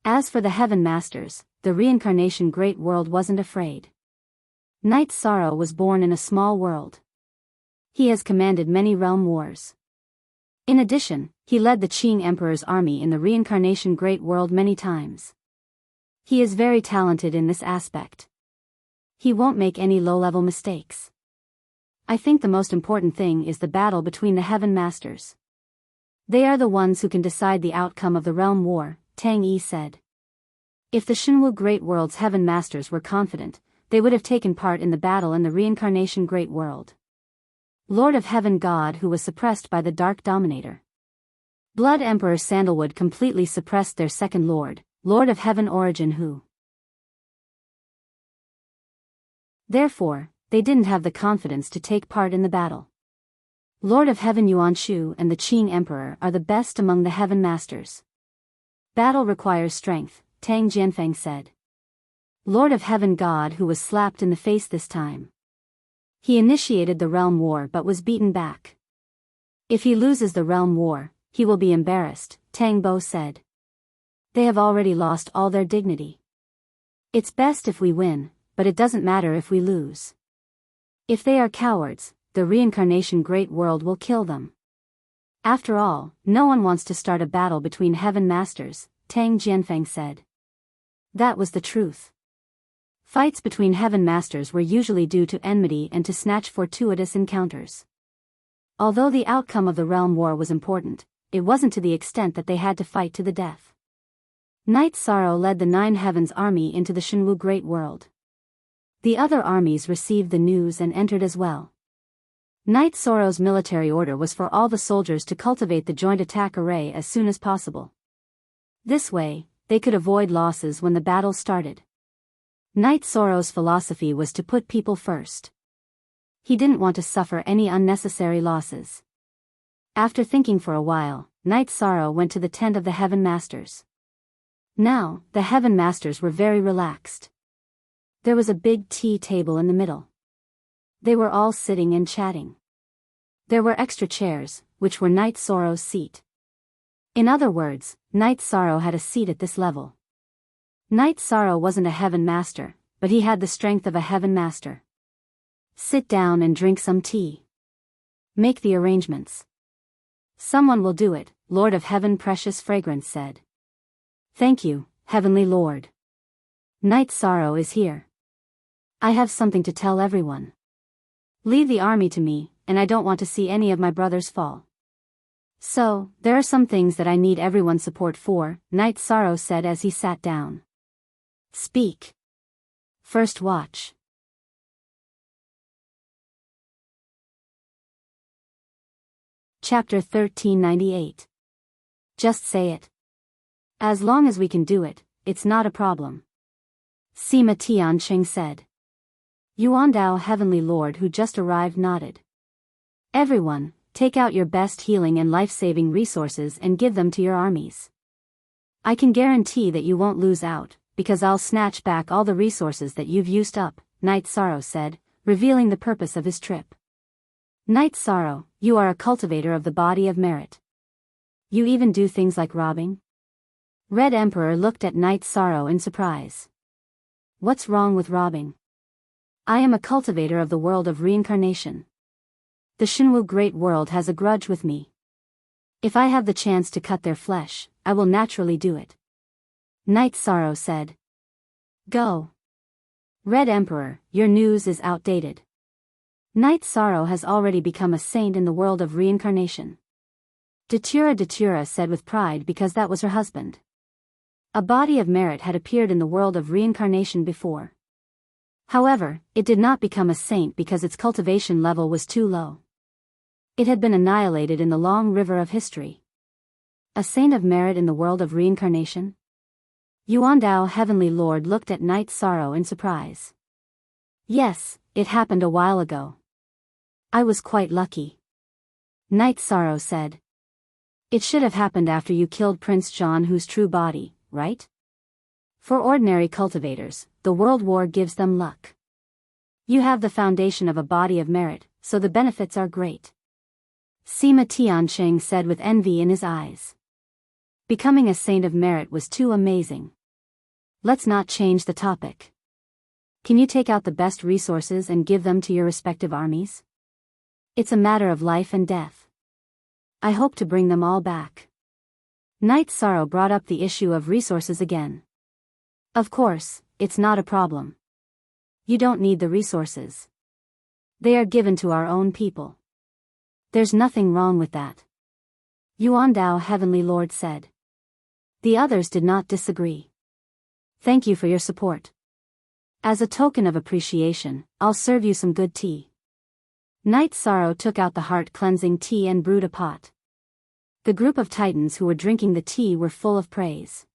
As for the Heaven Masters, the Reincarnation Great World wasn't afraid. Knight Sorrow was born in a small world. He has commanded many realm wars. In addition, he led the Qing Emperor's army in the Reincarnation Great World many times. He is very talented in this aspect. He won't make any low-level mistakes. I think the most important thing is the battle between the Heaven Masters. They are the ones who can decide the outcome of the realm war, Tang Yi said. If the Shenwu Great World's Heaven Masters were confident, they would have taken part in the battle in the Reincarnation Great World. Lord of Heaven God who was suppressed by the Dark Dominator. Blood Emperor Sandalwood completely suppressed their second Lord, Lord of Heaven Origin who. Therefore, they didn't have the confidence to take part in the battle. Lord of Heaven Yuan Shu and the Qing Emperor are the best among the Heaven Masters. Battle requires strength, Tang Jianfeng said. Lord of Heaven God who was slapped in the face this time. He initiated the realm war but was beaten back. If he loses the realm war, he will be embarrassed, Tang Bo said. They have already lost all their dignity. It's best if we win, but it doesn't matter if we lose. If they are cowards, the Reincarnation Great World will kill them. After all, no one wants to start a battle between Heaven Masters, Tang Jianfeng said. That was the truth. Fights between heaven masters were usually due to enmity and to snatch fortuitous encounters. Although the outcome of the realm war was important, it wasn't to the extent that they had to fight to the death. Knight Sorrow led the Nine Heavens army into the Shenwu Great World. The other armies received the news and entered as well. Knight Sorrow's military order was for all the soldiers to cultivate the joint attack array as soon as possible. This way, they could avoid losses when the battle started. Knight Sorrow's philosophy was to put people first. He didn't want to suffer any unnecessary losses. After thinking for a while, Knight Sorrow went to the tent of the Heaven Masters. Now, the Heaven Masters were very relaxed. There was a big tea table in the middle. They were all sitting and chatting. There were extra chairs, which were Knight Sorrow's seat. In other words, Knight Sorrow had a seat at this level. Knight Sorrow wasn't a Heaven Master, but he had the strength of a Heaven Master. Sit down and drink some tea. Make the arrangements. Someone will do it, Lord of Heaven Precious Fragrance said. Thank you, Heavenly Lord. Knight Sorrow is here. I have something to tell everyone. Leave the army to me, and I don't want to see any of my brothers fall. So, there are some things that I need everyone's support for, Knight Sorrow said as he sat down. Speak. First watch. Chapter 1398. Just say it. As long as we can do it, it's not a problem. Sima Tianqing said. Yuan Dao Heavenly Lord who just arrived nodded. Everyone, take out your best healing and life-saving resources and give them to your armies. I can guarantee that you won't lose out, because I'll snatch back all the resources that you've used up, Knight Sorrow said, revealing the purpose of his trip. Knight Sorrow, you are a cultivator of the body of merit. You even do things like robbing? Red Emperor looked at Knight Sorrow in surprise. What's wrong with robbing? I am a cultivator of the world of reincarnation. The Shenwu Great World has a grudge with me. If I have the chance to cut their flesh, I will naturally do it. Knight Sorrow said. Go. Red Emperor, your news is outdated. Knight Sorrow has already become a saint in the world of reincarnation. Datura said with pride because that was her husband. A body of merit had appeared in the world of reincarnation before. However, it did not become a saint because its cultivation level was too low. It had been annihilated in the long river of history. A saint of merit in the world of reincarnation? Yuan Dao Heavenly Lord looked at Knight Sorrow in surprise. Yes, it happened a while ago. I was quite lucky. Knight Sorrow said. It should have happened after you killed Prince John whose true body, right? For ordinary cultivators, the world war gives them luck. You have the foundation of a body of merit, so the benefits are great. Sima Tianqing said with envy in his eyes. Becoming a saint of merit was too amazing. Let's not change the topic. Can you take out the best resources and give them to your respective armies? It's a matter of life and death. I hope to bring them all back. Knight Sorrow brought up the issue of resources again. Of course, it's not a problem. You don't need the resources. They are given to our own people. There's nothing wrong with that. Yuan Dao Heavenly Lord said. The others did not disagree. Thank you for your support. As a token of appreciation, I'll serve you some good tea. Knight Sorrow took out the heart-cleansing tea and brewed a pot. The group of titans who were drinking the tea were full of praise.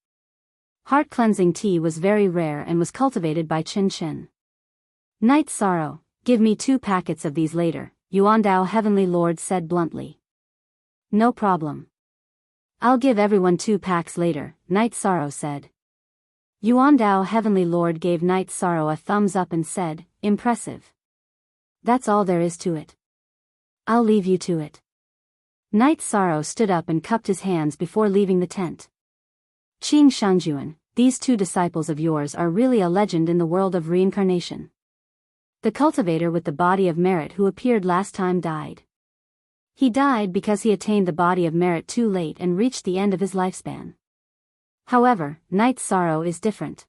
Heart-cleansing tea was very rare and was cultivated by Chin Chin. Knight Sorrow, give me 2 packets of these later, Yuan Dao Heavenly Lord said bluntly. No problem. I'll give everyone 2 packs later, Knight Sorrow said. Yuan Dao Heavenly Lord gave Knight Sorrow a thumbs up and said, impressive. That's all there is to it. I'll leave you to it. Knight Sorrow stood up and cupped his hands before leaving the tent. Qing Shangjuan, these 2 disciples of yours are really a legend in the world of reincarnation. The cultivator with the body of merit who appeared last time died. He died because he attained the body of merit too late and reached the end of his lifespan. However, Knight Sorrow is different.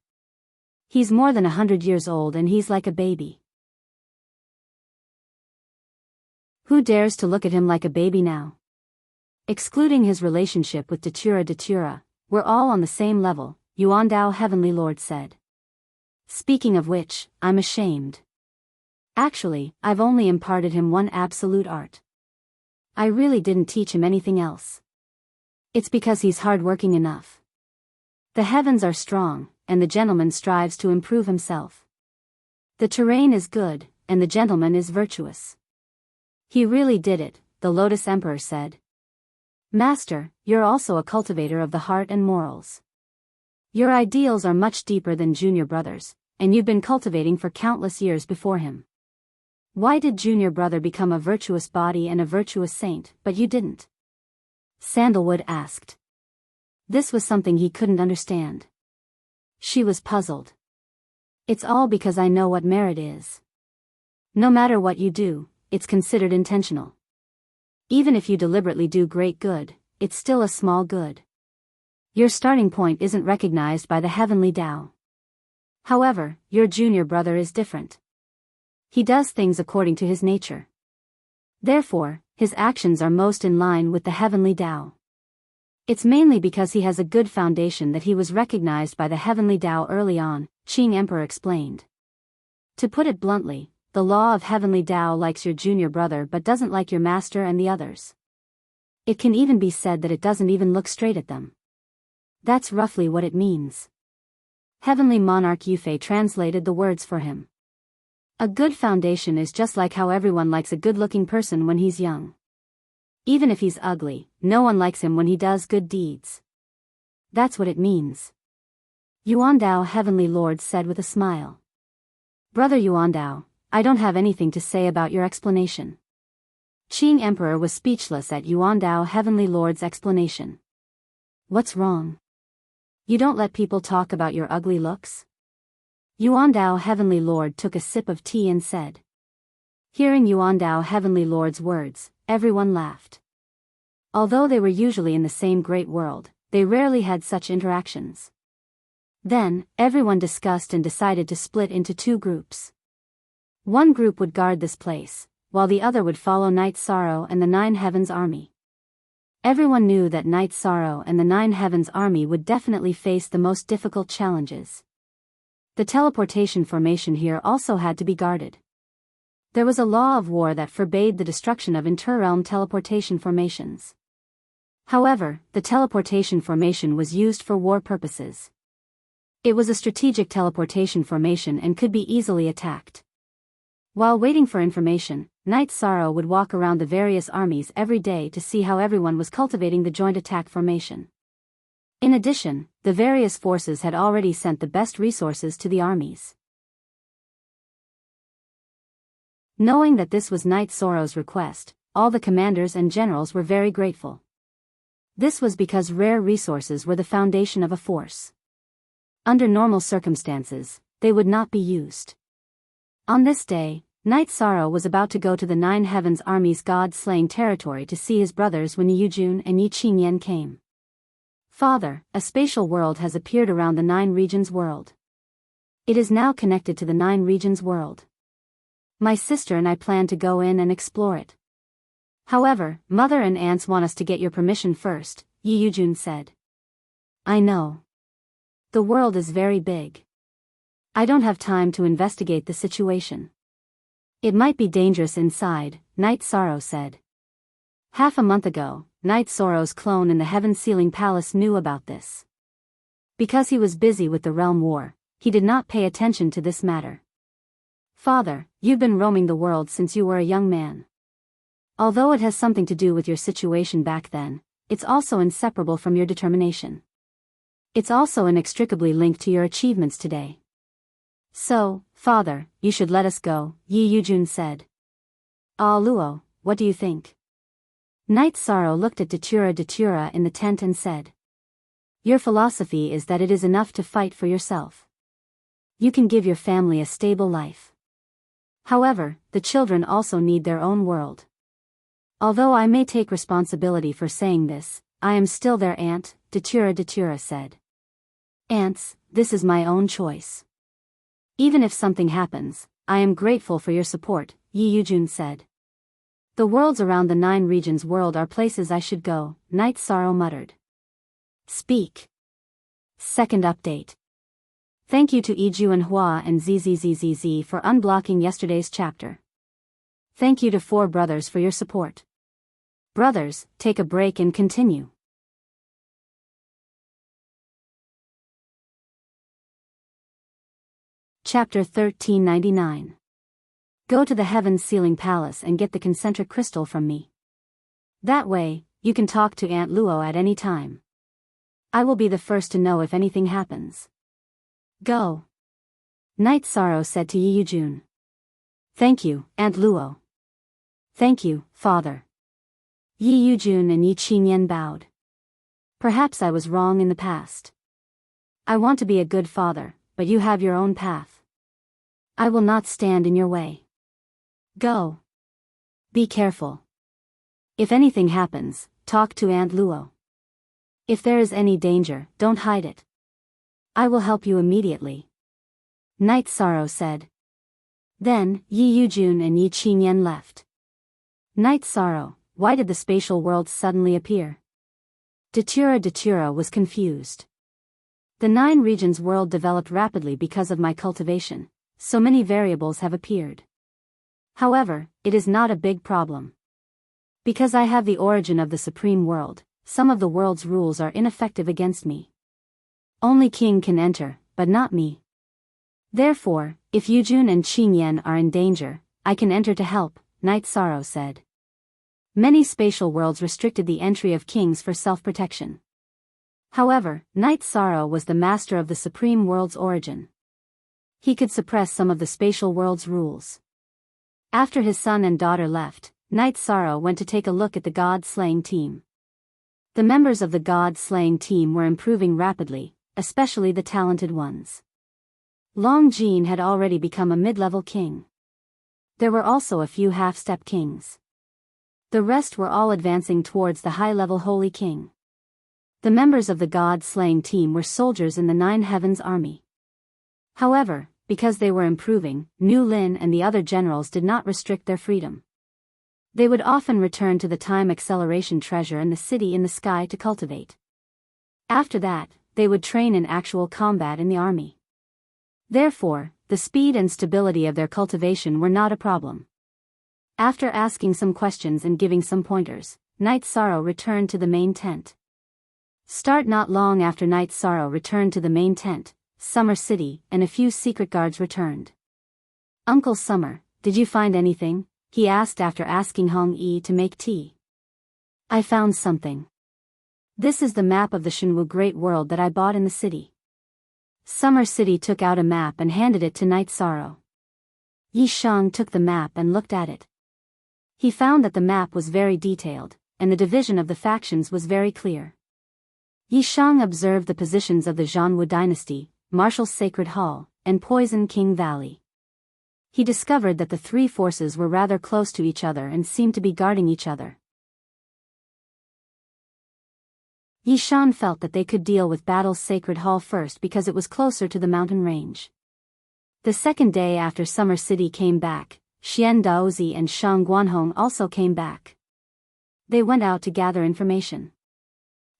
He's more than 100 years old and he's like a baby. Who dares to look at him like a baby now? Excluding his relationship with Datura, we're all on the same level, Yuandao Heavenly Lord said. Speaking of which, I'm ashamed. Actually, I've only imparted him one absolute art. I really didn't teach him anything else. It's because he's hardworking enough. The heavens are strong, and the gentleman strives to improve himself. The terrain is good, and the gentleman is virtuous. He really did it, the Lotus Emperor said. Master, you're also a cultivator of the heart and morals. Your ideals are much deeper than Junior Brother's, and you've been cultivating for countless years before him. Why did Junior Brother become a virtuous body and a virtuous saint, but you didn't? Sandalwood asked. This was something he couldn't understand. She was puzzled. It's all because I know what merit is. No matter what you do, it's considered intentional. Even if you deliberately do great good, it's still a small good. Your starting point isn't recognized by the heavenly Tao. However, your Junior Brother is different. He does things according to his nature. Therefore, his actions are most in line with the heavenly Tao. It's mainly because he has a good foundation that he was recognized by the heavenly Tao early on, Qing Emperor explained. To put it bluntly, the law of heavenly Tao likes your Junior Brother but doesn't like your master and the others. It can even be said that it doesn't even look straight at them. That's roughly what it means. Heavenly Monarch Yufei translated the words for him. A good foundation is just like how everyone likes a good-looking person when he's young. Even if he's ugly, no one likes him when he does good deeds. That's what it means. Yuandao Heavenly Lord said with a smile. Brother Yuandao, I don't have anything to say about your explanation. Qing Emperor was speechless at Yuandao Heavenly Lord's explanation. What's wrong? You don't let people talk about your ugly looks? Yuandao Heavenly Lord took a sip of tea and said. Hearing Yuandao Heavenly Lord's words, everyone laughed. Although they were usually in the same great world, they rarely had such interactions. Then, everyone discussed and decided to split into two groups. One group would guard this place, while the other would follow Night Sorrow and the Nine Heavens Army. Everyone knew that Night Sorrow and the Nine Heavens Army would definitely face the most difficult challenges. The teleportation formation here also had to be guarded. There was a law of war that forbade the destruction of interrealm teleportation formations. However, the teleportation formation was used for war purposes. It was a strategic teleportation formation and could be easily attacked. While waiting for information, Night Sorrow would walk around the various armies every day to see how everyone was cultivating the joint attack formation. In addition, the various forces had already sent the best resources to the armies. Knowing that this was Night Sorrow's request, all the commanders and generals were very grateful. This was because rare resources were the foundation of a force. Under normal circumstances, they would not be used. On this day, Night Sorrow was about to go to the Nine Heavens Army's god-slaying territory to see his brothers when Yi Yujun and Yi Qingyan came. Father, a spatial world has appeared around the Nine Regions world. It is now connected to the Nine Regions world. My sister and I plan to go in and explore it. However, Mother and aunts want us to get your permission first, Yi Yujun said. I know. The world is very big. I don't have time to investigate the situation. It might be dangerous inside, Night Sorrow said. Half a month ago, Night Sorrow's clone in the Heaven Sealing Palace knew about this. Because he was busy with the realm war, he did not pay attention to this matter. Father, you've been roaming the world since you were a young man. Although it has something to do with your situation back then, it's also inseparable from your determination. It's also inextricably linked to your achievements today. So, Father, you should let us go, Yi Yujun said. Ah Luo, what do you think? Night Sorrow looked at Datura in the tent and said. Your philosophy is that it is enough to fight for yourself. You can give your family a stable life. However, the children also need their own world. Although I may take responsibility for saying this, I am still their aunt, Datura said. Aunts, this is my own choice. Even if something happens, I am grateful for your support, Yi Yujun said. The worlds around the 9 regions world are places I should go, Night Sorrow muttered. Speak. Second update. Thank you to Iju and Hua and ZZZZZ for unblocking yesterday's chapter. Thank you to 4 brothers for your support. Brothers, take a break and continue. Chapter 1399. Go to the Heaven's Ceiling Palace and get the concentric crystal from me. That way, you can talk to Aunt Luo at any time. I will be the first to know if anything happens. Go. Night Sorrow said to Yi Yujun. Thank you, Aunt Luo. Thank you, Father. Yi Yujun and Yi Qingyan bowed. Perhaps I was wrong in the past. I want to be a good father, but you have your own path. I will not stand in your way. Go. Be careful. If anything happens, talk to Aunt Luo. If there is any danger, don't hide it. I will help you immediately. Night Sorrow said. Then, Yi Yujun and Yi Qingyan left. Night Sorrow, why did the spatial world suddenly appear? Datura was confused. The 9 regions world developed rapidly because of my cultivation, so many variables have appeared. However, it is not a big problem. Because I have the origin of the supreme world, some of the world's rules are ineffective against me. Only King can enter, but not me. Therefore, if Yujun and Qingyan are in danger, I can enter to help, Night Sorrow said. Many spatial worlds restricted the entry of kings for self-protection. However, Night Sorrow was the master of the supreme world's origin. He could suppress some of the spatial world's rules. After his son and daughter left, Night Sorrow went to take a look at the god-slaying team. The members of the god-slaying team were improving rapidly, especially the talented ones. Long Jin had already become a mid-level king. There were also a few half-step kings. The rest were all advancing towards the high-level Holy King. The members of the god-slaying team were soldiers in the 9 Heavens army. However, because they were improving, Nu Lin and the other generals did not restrict their freedom. They would often return to the time acceleration treasure in the city in the sky to cultivate. After that, they would train in actual combat in the army. Therefore, the speed and stability of their cultivation were not a problem. After asking some questions and giving some pointers, Night Sorrow returned to the main tent. Not long after Night Sorrow returned to the main tent, Summer City and a few secret guards returned. Uncle Summer, did you find anything? He asked after asking Hong Yi to make tea. I found something. This is the map of the Shenwu Great World that I bought in the city. Summer City took out a map and handed it to Night Sorrow. Yi Shang took the map and looked at it. He found that the map was very detailed, and the division of the factions was very clear. Yi Shang observed the positions of the Zhanwu dynasty, Martial Sacred Hall, and Poison King Valley. He discovered that the 3 forces were rather close to each other and seemed to be guarding each other. Yi Shan felt that they could deal with Battle's Sacred Hall first because it was closer to the mountain range. The second day after Summer City came back, Xian Daozi and Shang Guanhong also came back. They went out to gather information.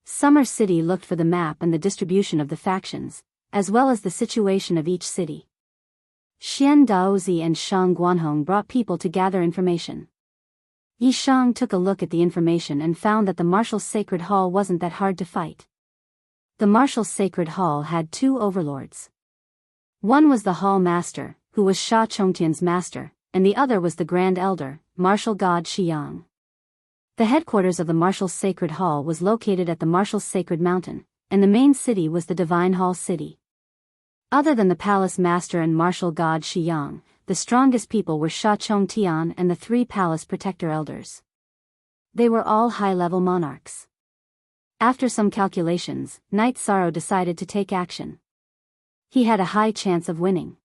Summer City looked for the map and the distribution of the factions, as well as the situation of each city. Xian Daozi and Shang Guanhong brought people to gather information. Yi Shang took a look at the information and found that the Martial Sacred Hall wasn't that hard to fight. The Martial Sacred Hall had 2 overlords. One was the Hall Master, who was Sha Chongtian's master, and the other was the Grand Elder, Martial God Shiyang. The headquarters of the Martial Sacred Hall was located at the Martial Sacred Mountain, and the main city was the Divine Hall City. Other than the Palace Master and Martial God Shiyang, the strongest people were Sha Chongtian and the 3 Palace Protector Elders. They were all high-level monarchs. After some calculations, Night Sorrow decided to take action. He had a high chance of winning.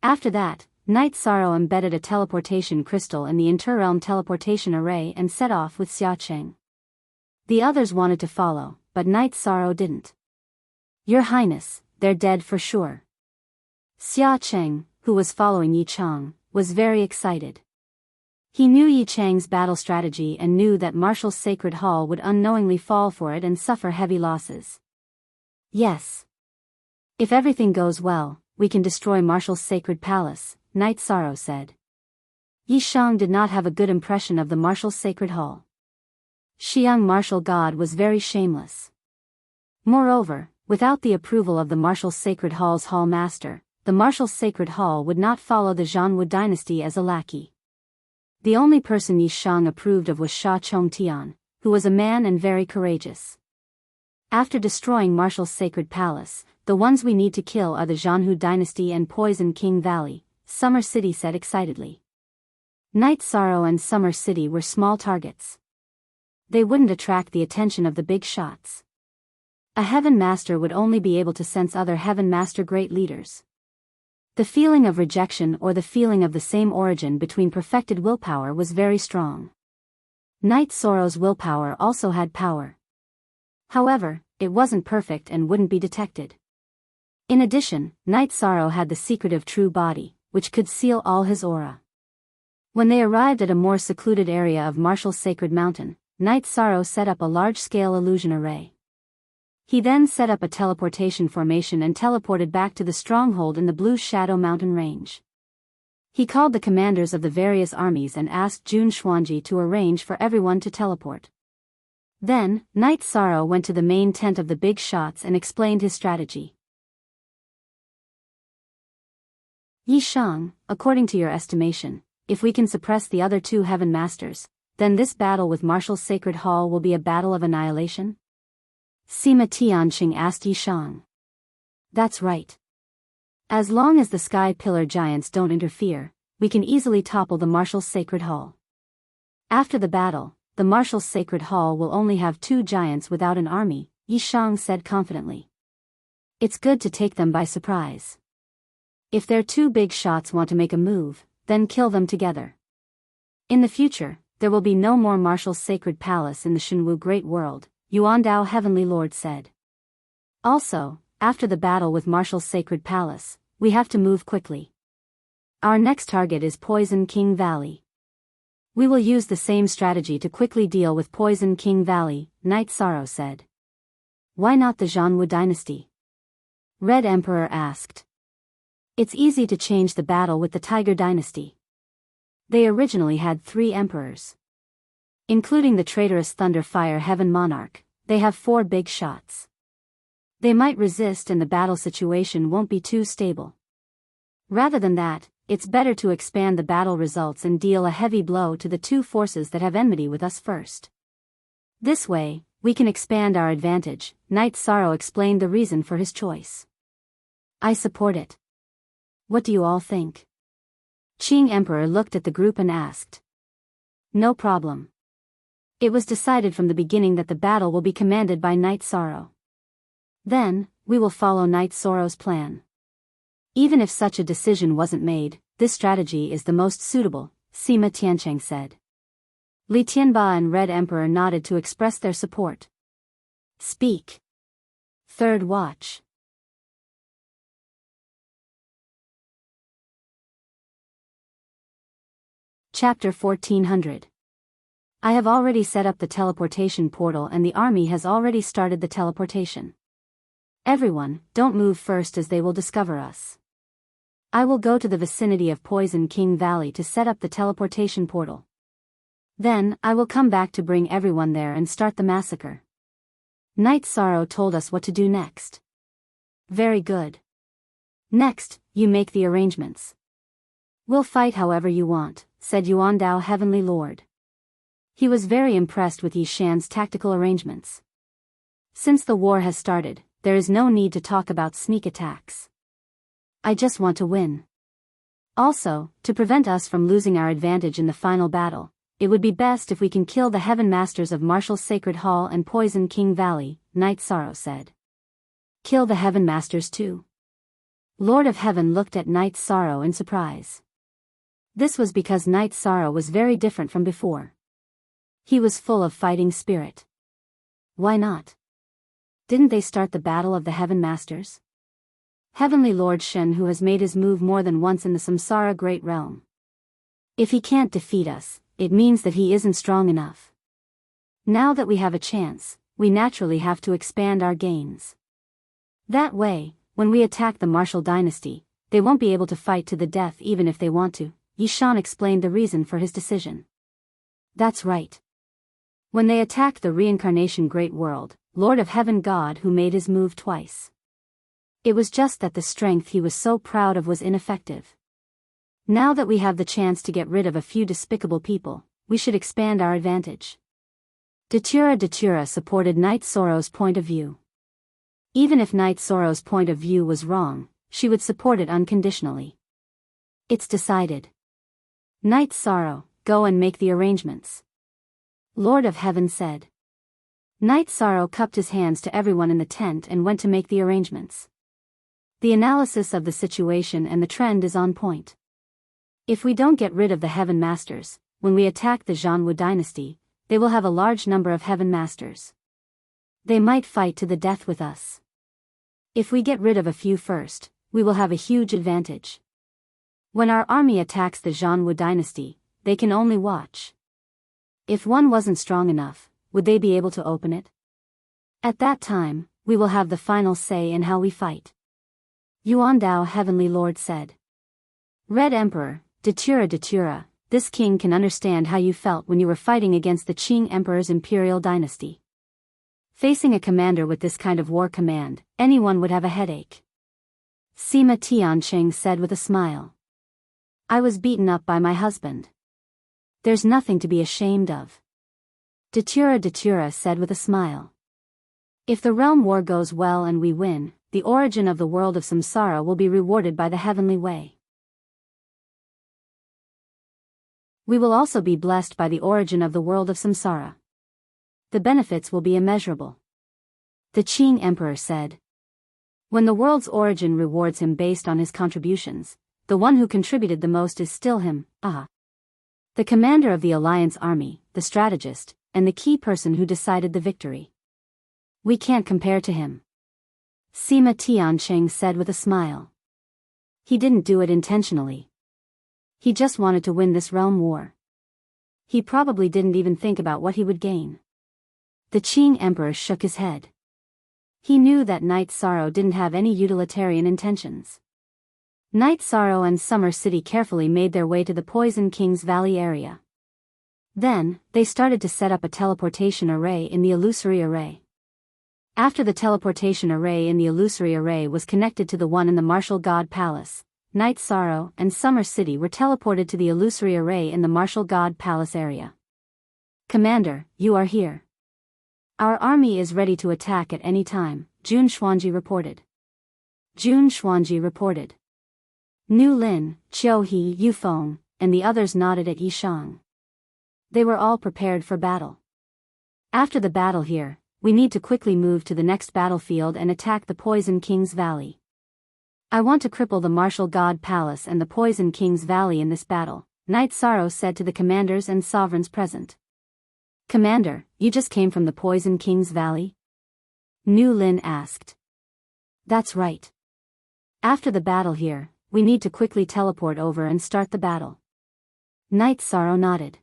After that, Night Sorrow embedded a teleportation crystal in the interrealm teleportation array and set off with Xia Cheng. The others wanted to follow, but Night Sorrow didn't. Your Highness, they're dead for sure. Xia Cheng, who was following Yi Chang, was very excited. He knew Yi Chang's battle strategy and knew that Marshall's Sacred Hall would unknowingly fall for it and suffer heavy losses. Yes. If everything goes well, we can destroy Marshall's Sacred Palace, Knight Sorrow said. Yi Chang did not have a good impression of the Marshall's Sacred Hall. Xiang Martial God was very shameless. Moreover, without the approval of the Marshall's Sacred Hall's Hall Master, the Marshall's Sacred Hall would not follow the Zhanwu dynasty as a lackey. The only person Yi Chang approved of was Sha Chongtian, who was a man and very courageous. After destroying Marshall's Sacred Palace, the ones we need to kill are the Zhanwu dynasty and Poison King Valley, Summer City said excitedly. Night Sorrow and Summer City were small targets. They wouldn't attract the attention of the big shots. A Heaven Master would only be able to sense other Heaven Master great leaders. The feeling of rejection or the feeling of the same origin between perfected willpower was very strong. Night Sorrow's willpower also had power. However, it wasn't perfect and wouldn't be detected. In addition, Night Sorrow had the secretive true body, which could seal all his aura. When they arrived at a more secluded area of Marshall's Sacred Mountain, Night Sorrow set up a large-scale illusion array. He then set up a teleportation formation and teleported back to the stronghold in the Blue Shadow Mountain range. He called the commanders of the various armies and asked Jun Xuanji to arrange for everyone to teleport. Then, Night Sorrow went to the main tent of the big shots and explained his strategy. Yi Chang, according to your estimation, if we can suppress the other two Heaven Masters, then this battle with Marshall's Sacred Hall will be a battle of annihilation? Sima Tianqing asked Yi Chang. That's right. As long as the Sky Pillar Giants don't interfere, we can easily topple the Marshall's Sacred Hall. After the battle, the Marshall's Sacred Hall will only have 2 giants without an army, Yi Chang said confidently. It's good to take them by surprise. If their 2 big shots want to make a move, then kill them together. In the future, there will be no more Marshall's Sacred Palace in the Shenwu Great World, Yuan Dao Heavenly Lord said. Also, after the battle with Marshall's Sacred Palace, we have to move quickly. Our next target is Poison King Valley. We will use the same strategy to quickly deal with Poison King Valley, Night Sorrow said. Why not the Zhanwu dynasty? Red Emperor asked. It's easy to change the battle with the Tiger dynasty. They originally had 3 emperors. Including the traitorous Thunder Fire Heaven Monarch, they have 4 big shots. They might resist and the battle situation won't be too stable. Rather than that, it's better to expand the battle results and deal a heavy blow to the 2 forces that have enmity with us first. This way, we can expand our advantage, Night Sorrow explained the reason for his choice. I support it. What do you all think? Qing Emperor looked at the group and asked. No problem. It was decided from the beginning that the battle will be commanded by Night Sorrow. Then, we will follow Night Sorrow's plan. Even if such a decision wasn't made, this strategy is the most suitable, Sima Tianqing said. Li Tianba and Red Emperor nodded to express their support. Speak. Third Watch. Chapter 1400. I have already set up the teleportation portal and the army has already started the teleportation. Everyone, don't move first as they will discover us. I will go to the vicinity of Poison King Valley to set up the teleportation portal. Then, I will come back to bring everyone there and start the massacre. Night Sorrow told us what to do next. Very good. Next, you make the arrangements. We'll fight however you want, said Yuan Dao Heavenly Lord. He was very impressed with Yi Shan's tactical arrangements. Since the war has started, there is no need to talk about sneak attacks. I just want to win. Also, to prevent us from losing our advantage in the final battle, it would be best if we can kill the Heaven Masters of Marshall's Sacred Hall and Poison King Valley, Night Sorrow said. Kill the Heaven Masters too? Lord of Heaven looked at Night Sorrow in surprise. This was because Night Sorrow was very different from before. He was full of fighting spirit. Why not? Didn't they start the battle of the Heaven Masters? Heavenly Lord Shen, who has made his move more than once in the Samsara Great Realm. If he can't defeat us, it means that he isn't strong enough. Now that we have a chance, we naturally have to expand our gains. That way, when we attack the martial dynasty, they won't be able to fight to the death even if they want to. Yishan explained the reason for his decision. That's right. When they attacked the reincarnation great world, Lord of Heaven God who made his move twice. It was just that the strength he was so proud of was ineffective. Now that we have the chance to get rid of a few despicable people, we should expand our advantage. Datura supported Knight Soro's point of view. Even if Knight Soro's point of view was wrong, she would support it unconditionally. It's decided. Knight Soro, go and make the arrangements. Lord of Heaven said. Knight Soro cupped his hands to everyone in the tent and went to make the arrangements. The analysis of the situation and the trend is on point. If we don't get rid of the Heaven Masters, when we attack the Zhanwu dynasty, they will have a large number of Heaven Masters. They might fight to the death with us. If we get rid of a few first, we will have a huge advantage. When our army attacks the Zhanwu dynasty, they can only watch. If one wasn't strong enough, would they be able to open it? At that time, we will have the final say in how we fight. Yuan Dao Heavenly Lord said. Red Emperor, Datura, this king can understand how you felt when you were fighting against the Qing Emperor's imperial dynasty. Facing a commander with this kind of war command, anyone would have a headache. Sima Tianqing said with a smile. I was beaten up by my husband. There's nothing to be ashamed of. Datura said with a smile. If the realm war goes well and we win, the origin of the world of samsara will be rewarded by the heavenly way. We will also be blessed by the origin of the world of samsara. The benefits will be immeasurable. The Qing Emperor said. When the world's origin rewards him based on his contributions, the one who contributed the most is still him, the commander of the Alliance army, the strategist, and the key person who decided the victory. We can't compare to him. Sima Tianqing said with a smile. He didn't do it intentionally. He just wanted to win this realm war. He probably didn't even think about what he would gain. The Qing Emperor shook his head. He knew that Knight Soro didn't have any utilitarian intentions. Knight Soro and Summer City carefully made their way to the Poison King's Valley area. Then, they started to set up a teleportation array in the illusory array. After the teleportation array in the illusory array was connected to the one in the Martial God Palace, Knight Soro and Summer City were teleported to the illusory array in the Martial God Palace area. Commander, you are here. Our army is ready to attack at any time, Jun Xuanji reported. Nu Lin, Qiu He, Yufeng, and the others nodded at Yishang. They were all prepared for battle. After the battle here, we need to quickly move to the next battlefield and attack the Poison King's Valley. I want to cripple the Martial God Palace and the Poison King's Valley in this battle, Knight Soro said to the commanders and sovereigns present. Commander, you just came from the Poison King's Valley? Nu Lin asked. That's right. After the battle here, we need to quickly teleport over and start the battle. Knight Soro nodded.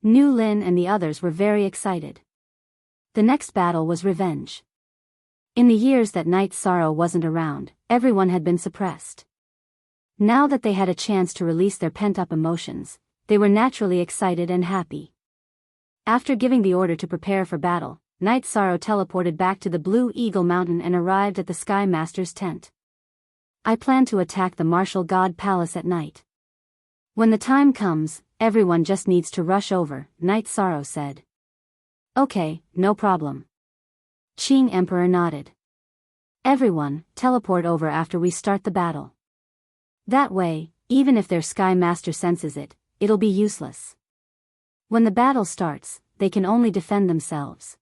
Nu Lin and the others were very excited. The next battle was revenge. In the years that Knight Soro wasn't around, everyone had been suppressed. Now that they had a chance to release their pent-up emotions, they were naturally excited and happy. After giving the order to prepare for battle, Knight Soro teleported back to the Blue Eagle Mountain and arrived at the Sky Master's tent. I plan to attack the Martial God Palace at night. When the time comes, everyone just needs to rush over, Knight Soro said. Okay, no problem. Qing Emperor nodded. Everyone, teleport over after we start the battle. That way, even if their Sky Master senses it, it'll be useless. When the battle starts, they can only defend themselves.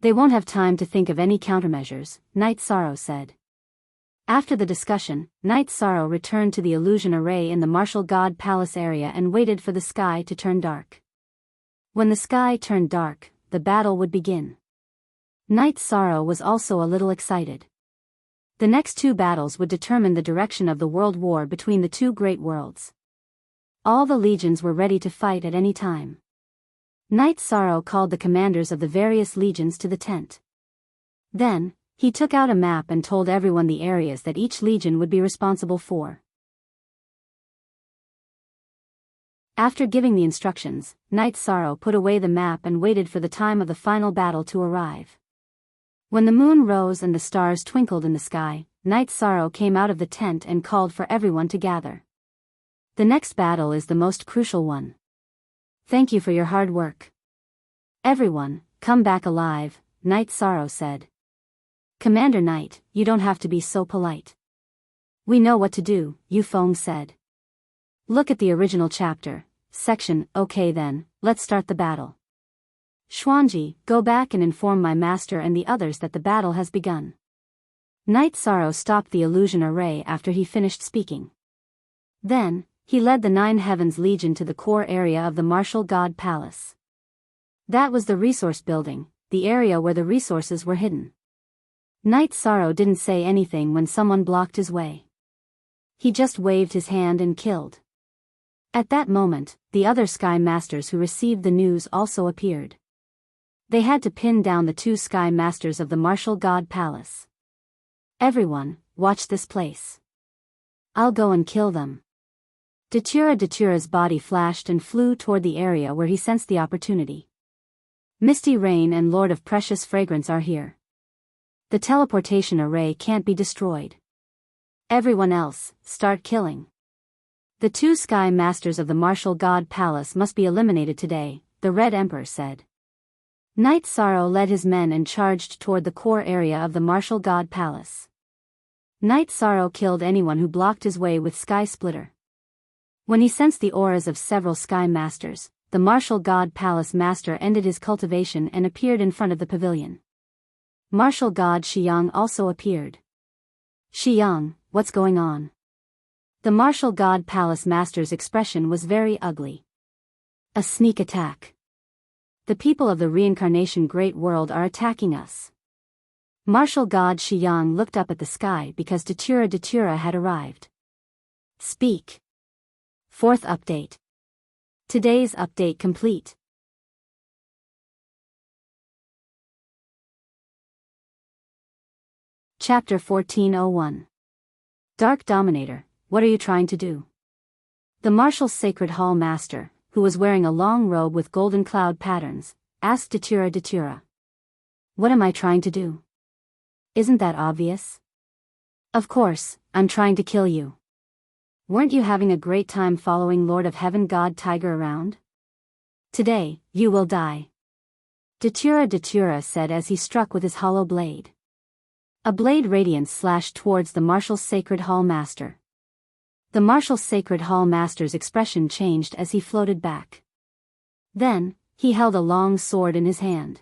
They won't have time to think of any countermeasures, Knight Soro said. After the discussion, Knight Soro returned to the illusion array in the Martial God Palace area and waited for the sky to turn dark. When the sky turned dark, the battle would begin. Knight Soro was also a little excited. The next two battles would determine the direction of the world war between the two great worlds. All the legions were ready to fight at any time. Knight Sorrow called the commanders of the various legions to the tent. Then, he took out a map and told everyone the areas that each legion would be responsible for. After giving the instructions, Knight Sorrow put away the map and waited for the time of the final battle to arrive. When the moon rose and the stars twinkled in the sky, Knight Sorrow came out of the tent and called for everyone to gather. The next battle is the most crucial one. Thank you for your hard work. Everyone, come back alive, Knight Sorrow said. Commander Knight, you don't have to be so polite. We know what to do, Yufeng said. Look at the original chapter, section. Okay then, let's start the battle. Xuanji, go back and inform my master and the others that the battle has begun. Knight Sorrow stopped the illusion array after he finished speaking. Then, he led the Nine Heavens Legion to the core area of the Martial God Palace. That was the resource building, the area where the resources were hidden. Knight Sorrow didn't say anything when someone blocked his way. He just waved his hand and killed. At that moment, the other Sky Masters who received the news also appeared. They had to pin down the two Sky Masters of the Martial God Palace. Everyone, watch this place. I'll go and kill them. Datura's body flashed and flew toward the area where he sensed the opportunity. Misty Rain and Lord of Precious Fragrance are here. The teleportation array can't be destroyed. Everyone else, start killing. The two Sky Masters of the Martial God Palace must be eliminated today, the Red Emperor said. Knight Sorrow led his men and charged toward the core area of the Martial God Palace. Knight Sorrow killed anyone who blocked his way with Sky Splitter. When he sensed the auras of several Sky Masters, the Martial God Palace Master ended his cultivation and appeared in front of the pavilion. Martial God Shiyang also appeared. Shiyang, what's going on? The Martial God Palace Master's expression was very ugly. A sneak attack. The people of the reincarnation great world are attacking us. Martial God Shiyang looked up at the sky because Datura had arrived. Speak. Fourth update. Today's update complete. Chapter 1401. Dark Dominator, what are you trying to do? The Martial Sacred Hall Master, who was wearing a long robe with golden cloud patterns, asked Datura. What am I trying to do? Isn't that obvious? Of course, I'm trying to kill you. Weren't you having a great time following Lord of Heaven God Tiger around? Today, you will die. Datura said as he struck with his hollow blade. A blade radiance slashed towards the Martial Sacred Hall Master. The Martial Sacred Hall Master's expression changed as he floated back. Then, he held a long sword in his hand.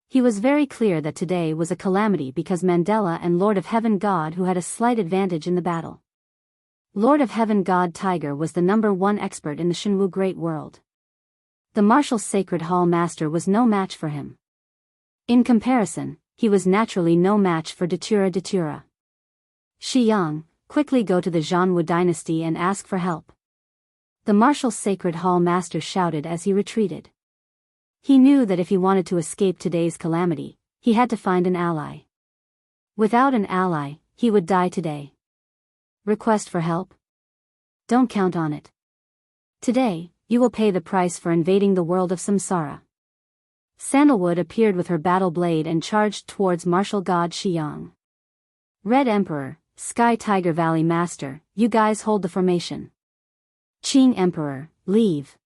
He was very clear that today was a calamity because Mandela and Lord of Heaven God who had a slight advantage in the battle. Lord of Heaven God Tiger was the #1 expert in the Shenwu Great World. The Martial Sacred Hall Master was no match for him. In comparison, he was naturally no match for Datura. Shiyang, quickly go to the Zhanwu dynasty and ask for help. The Martial Sacred Hall Master shouted as he retreated. He knew that if he wanted to escape today's calamity, he had to find an ally. Without an ally, he would die today. Request for help? Don't count on it. Today, you will pay the price for invading the world of samsara. Sandalwood appeared with her battle blade and charged towards Martial God Shiyang. Red Emperor, Sky Tiger Valley Master, you guys hold the formation. Qing Emperor, leave.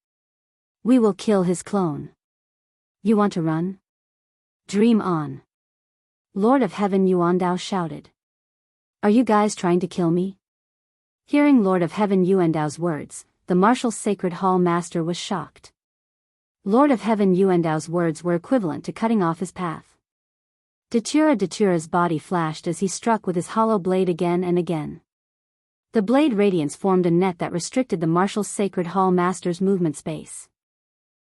We will kill his clone. You want to run? Dream on. Lord of Heaven Yuandao shouted. Are you guys trying to kill me? Hearing Lord of Heaven Yuandao's words, the Martial Sacred Hall Master was shocked. Lord of Heaven Yuandao's words were equivalent to cutting off his path. Datura's body flashed as he struck with his hollow blade again and again. The blade radiance formed a net that restricted the Martial Sacred Hall Master's movement space.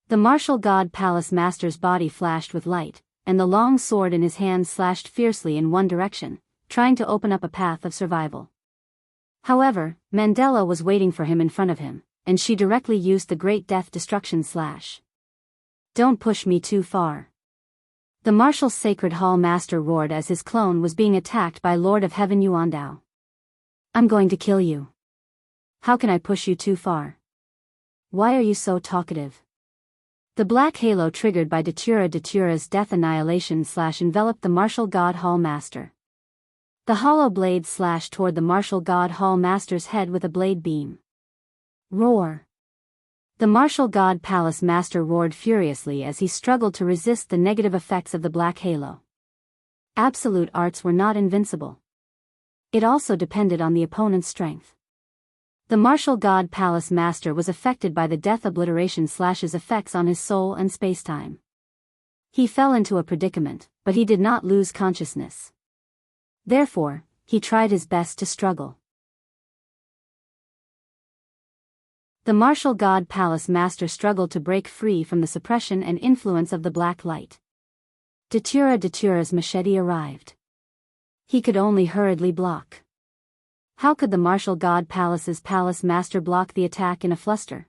The Martial God Palace Master's body flashed with light, and the long sword in his hand slashed fiercely in one direction, trying to open up a path of survival. However, Mandela was waiting for him in front of him, and she directly used the Great Death Destruction slash. Don't push me too far. The Martial Sacred Hall Master roared as his clone was being attacked by Lord of Heaven Yuandao. I'm going to kill you. How can I push you too far? Why are you so talkative? The black halo triggered by Datura's death annihilation slash enveloped the Martial God Hall Master. The hollow blade slashed toward the Martial God Hall Master's head with a blade beam. Roar! The Martial God Palace Master roared furiously as he struggled to resist the negative effects of the black halo. Absolute arts were not invincible. It also depended on the opponent's strength. The Martial God Palace Master was affected by the death obliteration slash's effects on his soul and spacetime. He fell into a predicament, but he did not lose consciousness. Therefore, he tried his best to struggle. The Martial God Palace Master struggled to break free from the suppression and influence of the black light. Datura's machete arrived. He could only hurriedly block. How could the Martial God Palace's Palace Master block the attack in a fluster?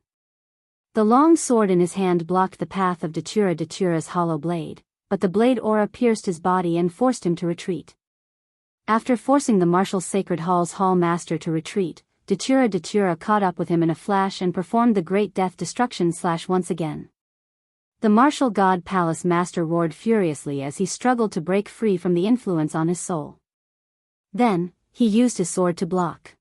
The long sword in his hand blocked the path of Datura's hollow blade, but the blade aura pierced his body and forced him to retreat. After forcing the Martial Sacred Hall's Hall Master to retreat, Datura caught up with him in a flash and performed the Great Death Destruction slash once again. The Martial God Palace Master roared furiously as he struggled to break free from the influence on his soul. Then, he used his sword to block.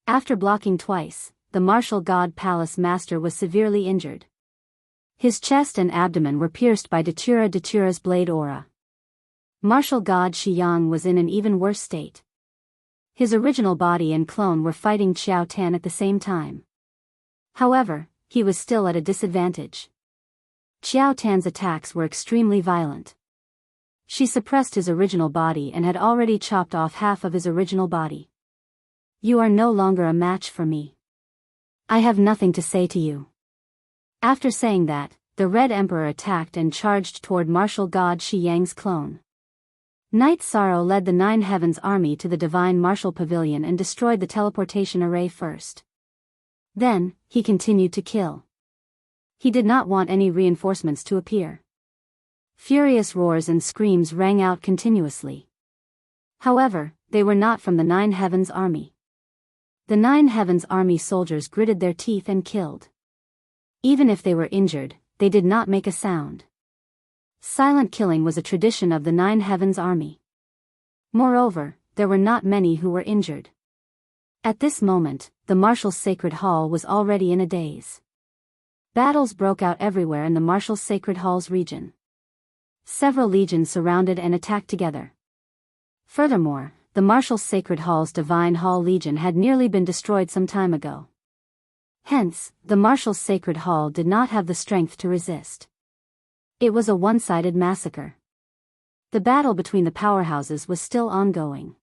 After blocking twice, the Martial God Palace Master was severely injured. His chest and abdomen were pierced by Datura's blade aura. Martial God Shiyang was in an even worse state. His original body and clone were fighting Qiao Tan at the same time. However, he was still at a disadvantage. Qiao Tan's attacks were extremely violent. She suppressed his original body and had already chopped off half of his original body. You are no longer a match for me. I have nothing to say to you. After saying that, the Red Emperor attacked and charged toward Martial God Shiyang's clone. Night Sorrow led the Nine Heavens army to the Divine Martial Pavilion and destroyed the teleportation array first. Then, he continued to kill. He did not want any reinforcements to appear. Furious roars and screams rang out continuously. However, they were not from the Nine Heavens army. The Nine Heavens army soldiers gritted their teeth and killed. Even if they were injured, they did not make a sound. Silent killing was a tradition of the Nine Heavens army. Moreover, there were not many who were injured. At this moment, the Martial Sacred Hall was already in a daze. Battles broke out everywhere in the Martial Sacred Hall's region. Several legions surrounded and attacked together. Furthermore, the Martial Sacred Hall's Divine Hall Legion had nearly been destroyed some time ago. Hence, the Martial Sacred Hall did not have the strength to resist. It was a one-sided massacre. The battle between the powerhouses was still ongoing.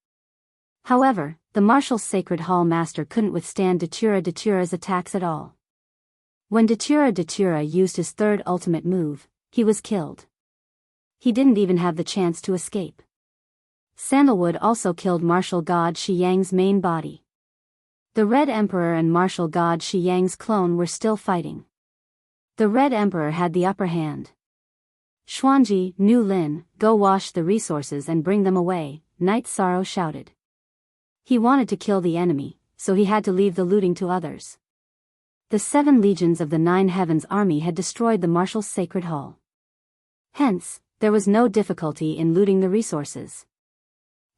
However, the Martial Sacred Hall Master couldn't withstand Datura's attacks at all. When Datura used his third ultimate move, he was killed. He didn't even have the chance to escape. Sandalwood also killed Martial God Shiyang's main body. The Red Emperor and Martial God Shiyang's clone were still fighting. The Red Emperor had the upper hand. Xuanji, Nu Lin, go wash the resources and bring them away, Night Sorrow shouted. He wanted to kill the enemy, so he had to leave the looting to others. The 7 legions of the Nine Heavens army had destroyed the Martial Sacred Hall. Hence, there was no difficulty in looting the resources.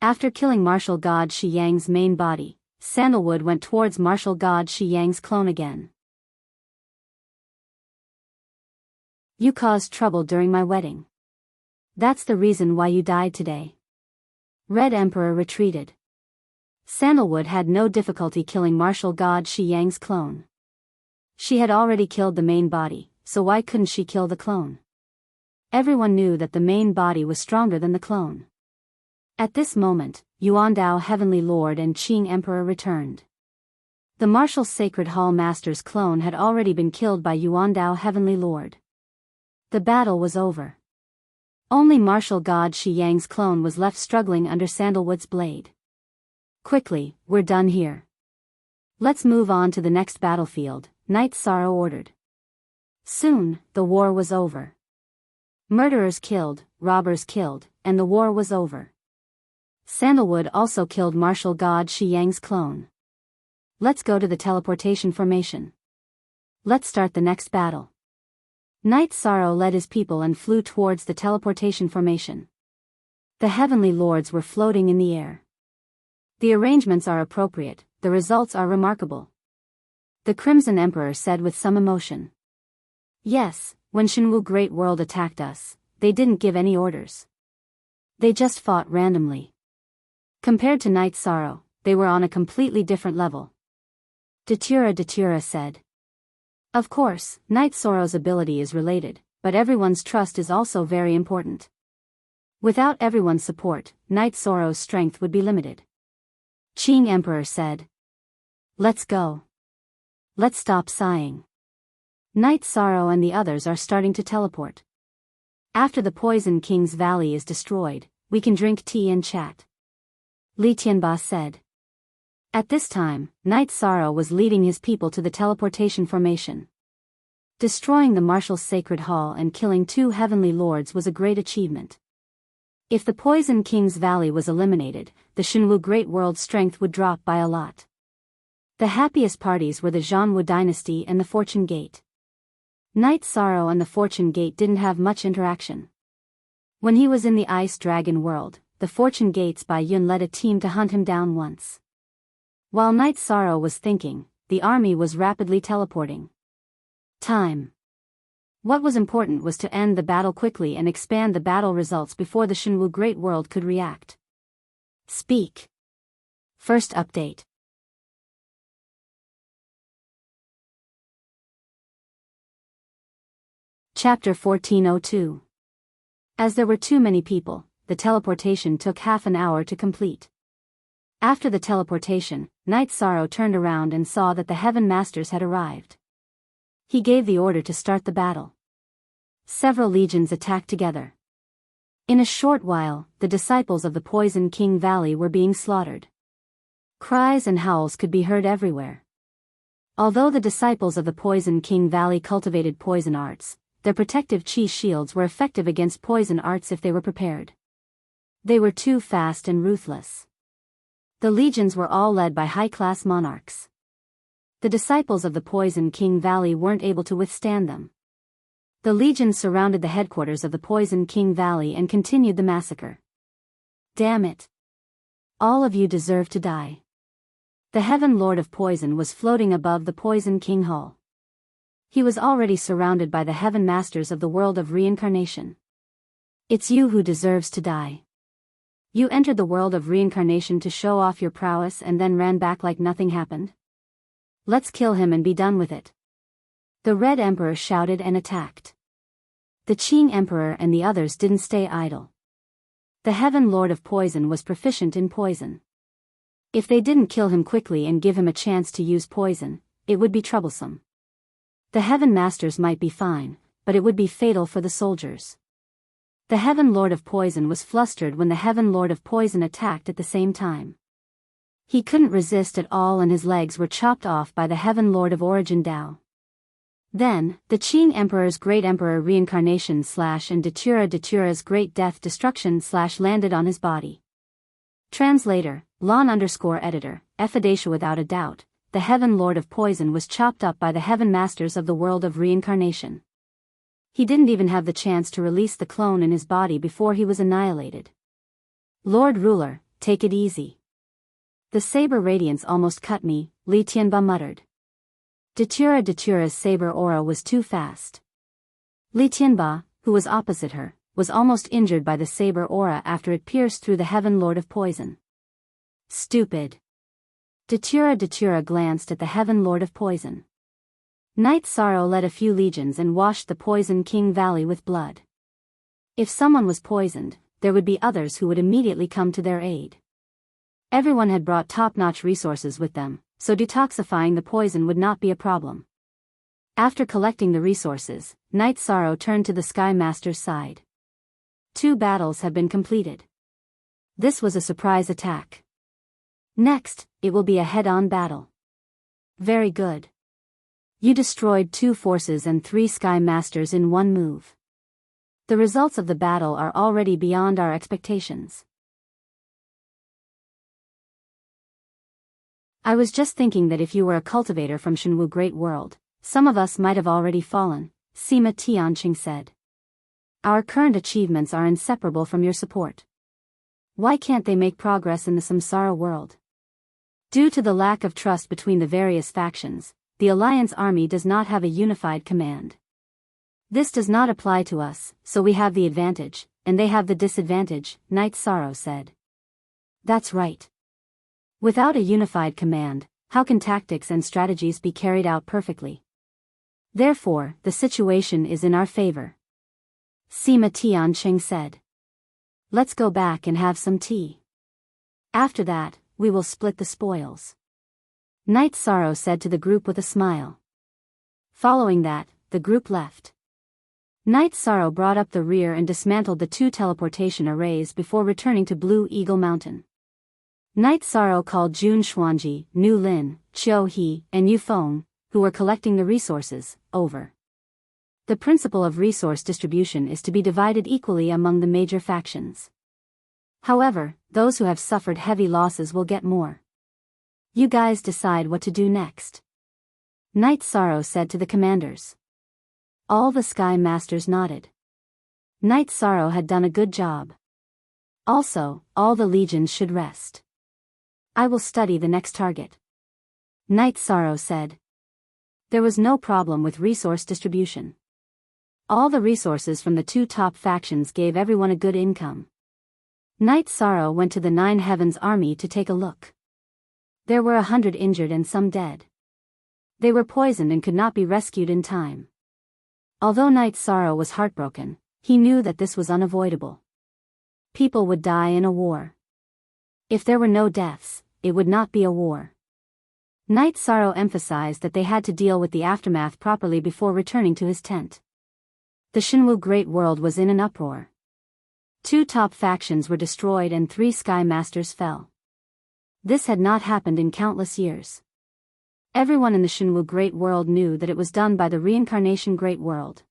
After killing Martial God Shiyang's main body, Sandalwood went towards Martial God Shiyang's clone again. You caused trouble during my wedding. That's the reason why you died today. Red Emperor retreated. Sandalwood had no difficulty killing Martial God Shiyang's clone. She had already killed the main body, so why couldn't she kill the clone? Everyone knew that the main body was stronger than the clone. At this moment, Yuandao Heavenly Lord and Qing Emperor returned. The Martial Sacred Hall Master's clone had already been killed by Yuandao Heavenly Lord. The battle was over. Only martial god Shi Yang's clone was left struggling under Sandalwood's blade. Quickly, we're done here. Let's move on to the next battlefield, Knight Sorrow ordered. Soon, the war was over. Murderers killed, robbers killed, and the war was over. Sandalwood also killed martial god Shi Yang's clone. Let's go to the teleportation formation. Let's start the next battle. Knight Sorrow led his people and flew towards the teleportation formation. The heavenly lords were floating in the air. The arrangements are appropriate, the results are remarkable. The Crimson Emperor said with some emotion. Yes, when Shenwu Great World attacked us, they didn't give any orders. They just fought randomly. Compared to Knight Sorrow, they were on a completely different level. Datura said. Of course, Knight Sorrow's ability is related, but everyone's trust is also very important. Without everyone's support, Knight Sorrow's strength would be limited. Qing Emperor said. Let's go. Let's stop sighing. Knight Sorrow and the others are starting to teleport. After the Poison King's Valley is destroyed, we can drink tea and chat. Li Tianba said. At this time, Knight Sorrow was leading his people to the teleportation formation. Destroying the Marshal's Sacred Hall and killing 2 heavenly lords was a great achievement. If the Poison King's Valley was eliminated, the Shenwu Great World's strength would drop by a lot. The happiest parties were the Zhanwu dynasty and the Fortune Gate. Knight Sorrow and the Fortune Gate didn't have much interaction. When he was in the Ice Dragon world, the Fortune Gate's Bai Yun led a team to hunt him down once. While Knight Sorrow was thinking, the army was rapidly teleporting. Time. What was important was to end the battle quickly and expand the battle results before the Shenwu Great World could react. Speak. First update. Chapter 1402. As there were too many people, the teleportation took half an hour to complete. After the teleportation, Knight Sorrow turned around and saw that the Heaven Masters had arrived. He gave the order to start the battle. Several legions attacked together. In a short while, the disciples of the Poison King Valley were being slaughtered. Cries and howls could be heard everywhere. Although the disciples of the Poison King Valley cultivated poison arts, their protective chi shields were effective against poison arts if they were prepared. They were too fast and ruthless. The legions were all led by high-class monarchs. The disciples of the Poison King Valley weren't able to withstand them. The legions surrounded the headquarters of the Poison King Valley and continued the massacre. Damn it. All of you deserve to die. The Heaven Lord of Poison was floating above the Poison King Hall. He was already surrounded by the Heaven Masters of the world of reincarnation. It's you who deserves to die. You entered the world of reincarnation to show off your prowess and then ran back like nothing happened. Let's kill him and be done with it. The Red Emperor shouted and attacked. The Qing Emperor and the others didn't stay idle. The Heaven Lord of Poison was proficient in poison. If they didn't kill him quickly and give him a chance to use poison, it would be troublesome. The Heaven Masters might be fine, but it would be fatal for the soldiers. The Heaven Lord of Poison was flustered when the Heaven Lord of Poison attacked at the same time. He couldn't resist at all and his legs were chopped off by the Heaven Lord of Origin Dao. Then, the Qing Emperor's Great Emperor Reincarnation / and Datura's Great Death Destruction / landed on his body. Translator, Lon_editor, Ephidacia. Without a doubt, the Heaven Lord of Poison was chopped up by the Heaven Masters of the world of reincarnation. He didn't even have the chance to release the clone in his body before he was annihilated. Lord Ruler, take it easy. The saber radiance almost cut me, Li Tianba muttered. Datura's saber aura was too fast. Li Tianba, who was opposite her, was almost injured by the saber aura after it pierced through the Heaven Lord of Poison. Stupid. Datura glanced at the Heaven Lord of Poison. Knight Sorrow led a few legions and washed the Poison King Valley with blood. If someone was poisoned, there would be others who would immediately come to their aid. Everyone had brought top-notch resources with them, so detoxifying the poison would not be a problem. After collecting the resources, Knight Sorrow turned to the Sky Master's side. 2 battles have been completed. This was a surprise attack. Next, it will be a head-on battle. Very good. You destroyed 2 forces and 3 Sky Masters in one move. The results of the battle are already beyond our expectations. I was just thinking that if you were a cultivator from Shenwu Great World, some of us might have already fallen, Sima Tianqing said. Our current achievements are inseparable from your support. Why can't they make progress in the Samsara world? Due to the lack of trust between the various factions, the Alliance army does not have a unified command. This does not apply to us, so we have the advantage, and they have the disadvantage, Knight Sorrow said. That's right. Without a unified command, how can tactics and strategies be carried out perfectly? Therefore, the situation is in our favor. Sima Tianqing said. Let's go back and have some tea. After that, we will split the spoils. Knight Sorrow said to the group with a smile. Following that, the group left. Knight Sorrow brought up the rear and dismantled the 2 teleportation arrays before returning to Blue Eagle Mountain. Knight Sorrow called Jun Xuanji, Nu Lin, Qiu He, and Yu Feng, who were collecting the resources, over. The principle of resource distribution is to be divided equally among the major factions. However, those who have suffered heavy losses will get more. You guys decide what to do next. Knight Sorrow said to the commanders. All the Sky Masters nodded. Knight Sorrow had done a good job. Also, all the legions should rest. I will study the next target. Knight Sorrow said. There was no problem with resource distribution. All the resources from the 2 top factions gave everyone a good income. Knight Sorrow went to the 9 Heavens army to take a look. There were 100 injured and some dead. They were poisoned and could not be rescued in time. Although Knight Sorrow was heartbroken, he knew that this was unavoidable. People would die in a war. If there were no deaths, it would not be a war. Knight Sorrow emphasized that they had to deal with the aftermath properly before returning to his tent. The Shenwu Great World was in an uproar. 2 top factions were destroyed and 3 Sky Masters fell. This had not happened in countless years. Everyone in the Shenwu Great World knew that it was done by the Reincarnation Great World.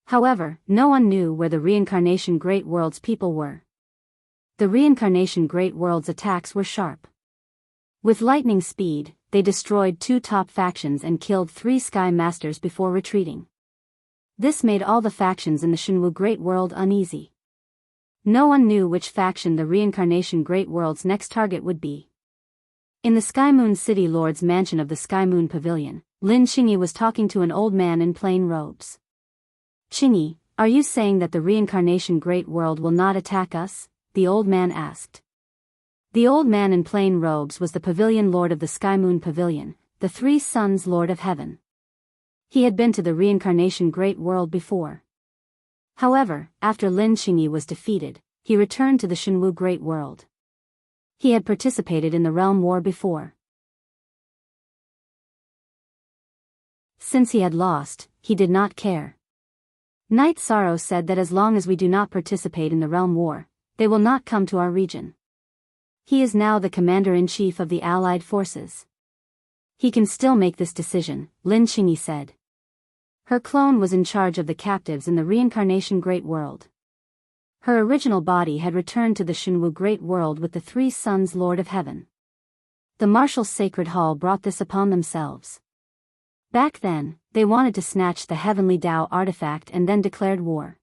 However, no one knew where the Reincarnation Great World's people were. The Reincarnation Great World's attacks were sharp. With lightning speed, they destroyed 2 top factions and killed 3 Sky Masters before retreating. This made all the factions in the Shenwu Great World uneasy. No one knew which faction the Reincarnation Great World's next target would be. In the Sky Moon City Lord's mansion of the Sky Moon Pavilion, Lin Qingyi was talking to an old man in plain robes. Qingyi, are you saying that the Reincarnation Great World will not attack us? The old man asked. The old man in plain robes was the Pavilion Lord of the Sky Moon Pavilion, the 3 Suns Lord of Heaven. He had been to the Reincarnation Great World before. However, after Lin Qingyi was defeated, he returned to the Shenwu Great World. He had participated in the Realm War before. Since he had lost, he did not care. Knight Sorrow said that as long as we do not participate in the Realm War, they will not come to our region. He is now the commander-in-chief of the Allied forces. He can still make this decision, Lin Qingyi said. Her clone was in charge of the captives in the Reincarnation Great World. Her original body had returned to the Shenwu Great World with the 3 Suns Lord of Heaven. The Martial Sacred Hall brought this upon themselves. Back then, they wanted to snatch the Heavenly Tao artifact and then declared war.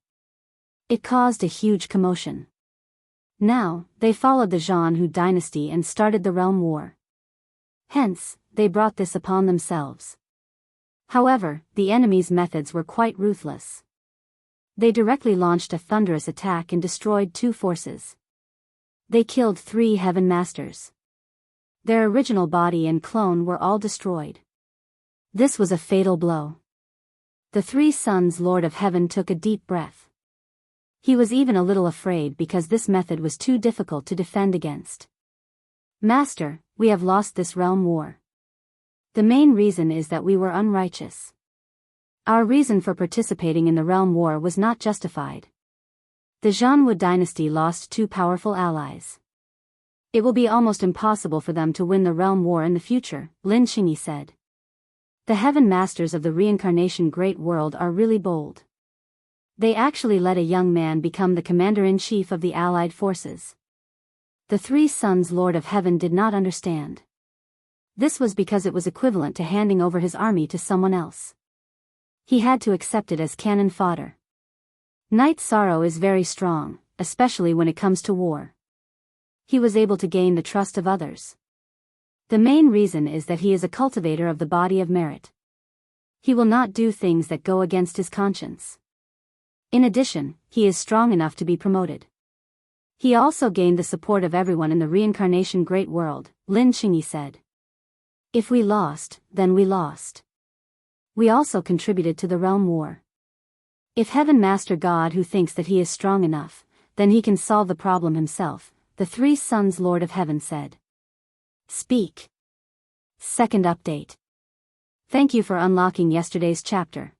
It caused a huge commotion. Now, they followed the Zhanhu dynasty and started the Realm War. Hence, they brought this upon themselves. However, the enemy's methods were quite ruthless. They directly launched a thunderous attack and destroyed 2 forces. They killed 3 Heaven Masters. Their original body and clone were all destroyed. This was a fatal blow. The 3 Suns Lord of Heaven took a deep breath. He was even a little afraid because this method was too difficult to defend against. Master, we have lost this realm war. The main reason is that we were unrighteous. Our reason for participating in the realm war was not justified. The Zhanwu dynasty lost two powerful allies. It will be almost impossible for them to win the realm war in the future, Lin Qingyi said. The heaven masters of the reincarnation great world are really bold. They actually let a young man become the commander-in-chief of the allied forces. The three sons Lord of Heaven did not understand. This was because it was equivalent to handing over his army to someone else. He had to accept it as cannon fodder. Knight Sorrow is very strong, especially when it comes to war. He was able to gain the trust of others. The main reason is that he is a cultivator of the body of merit. He will not do things that go against his conscience. In addition, he is strong enough to be promoted. He also gained the support of everyone in the reincarnation great world, Lin Qingyi said. If we lost, then we lost. We also contributed to the realm war. If Heaven Master God who thinks that he is strong enough, then he can solve the problem himself, the three sons Lord of Heaven said. Speak. Second update. Thank you for unlocking yesterday's chapter.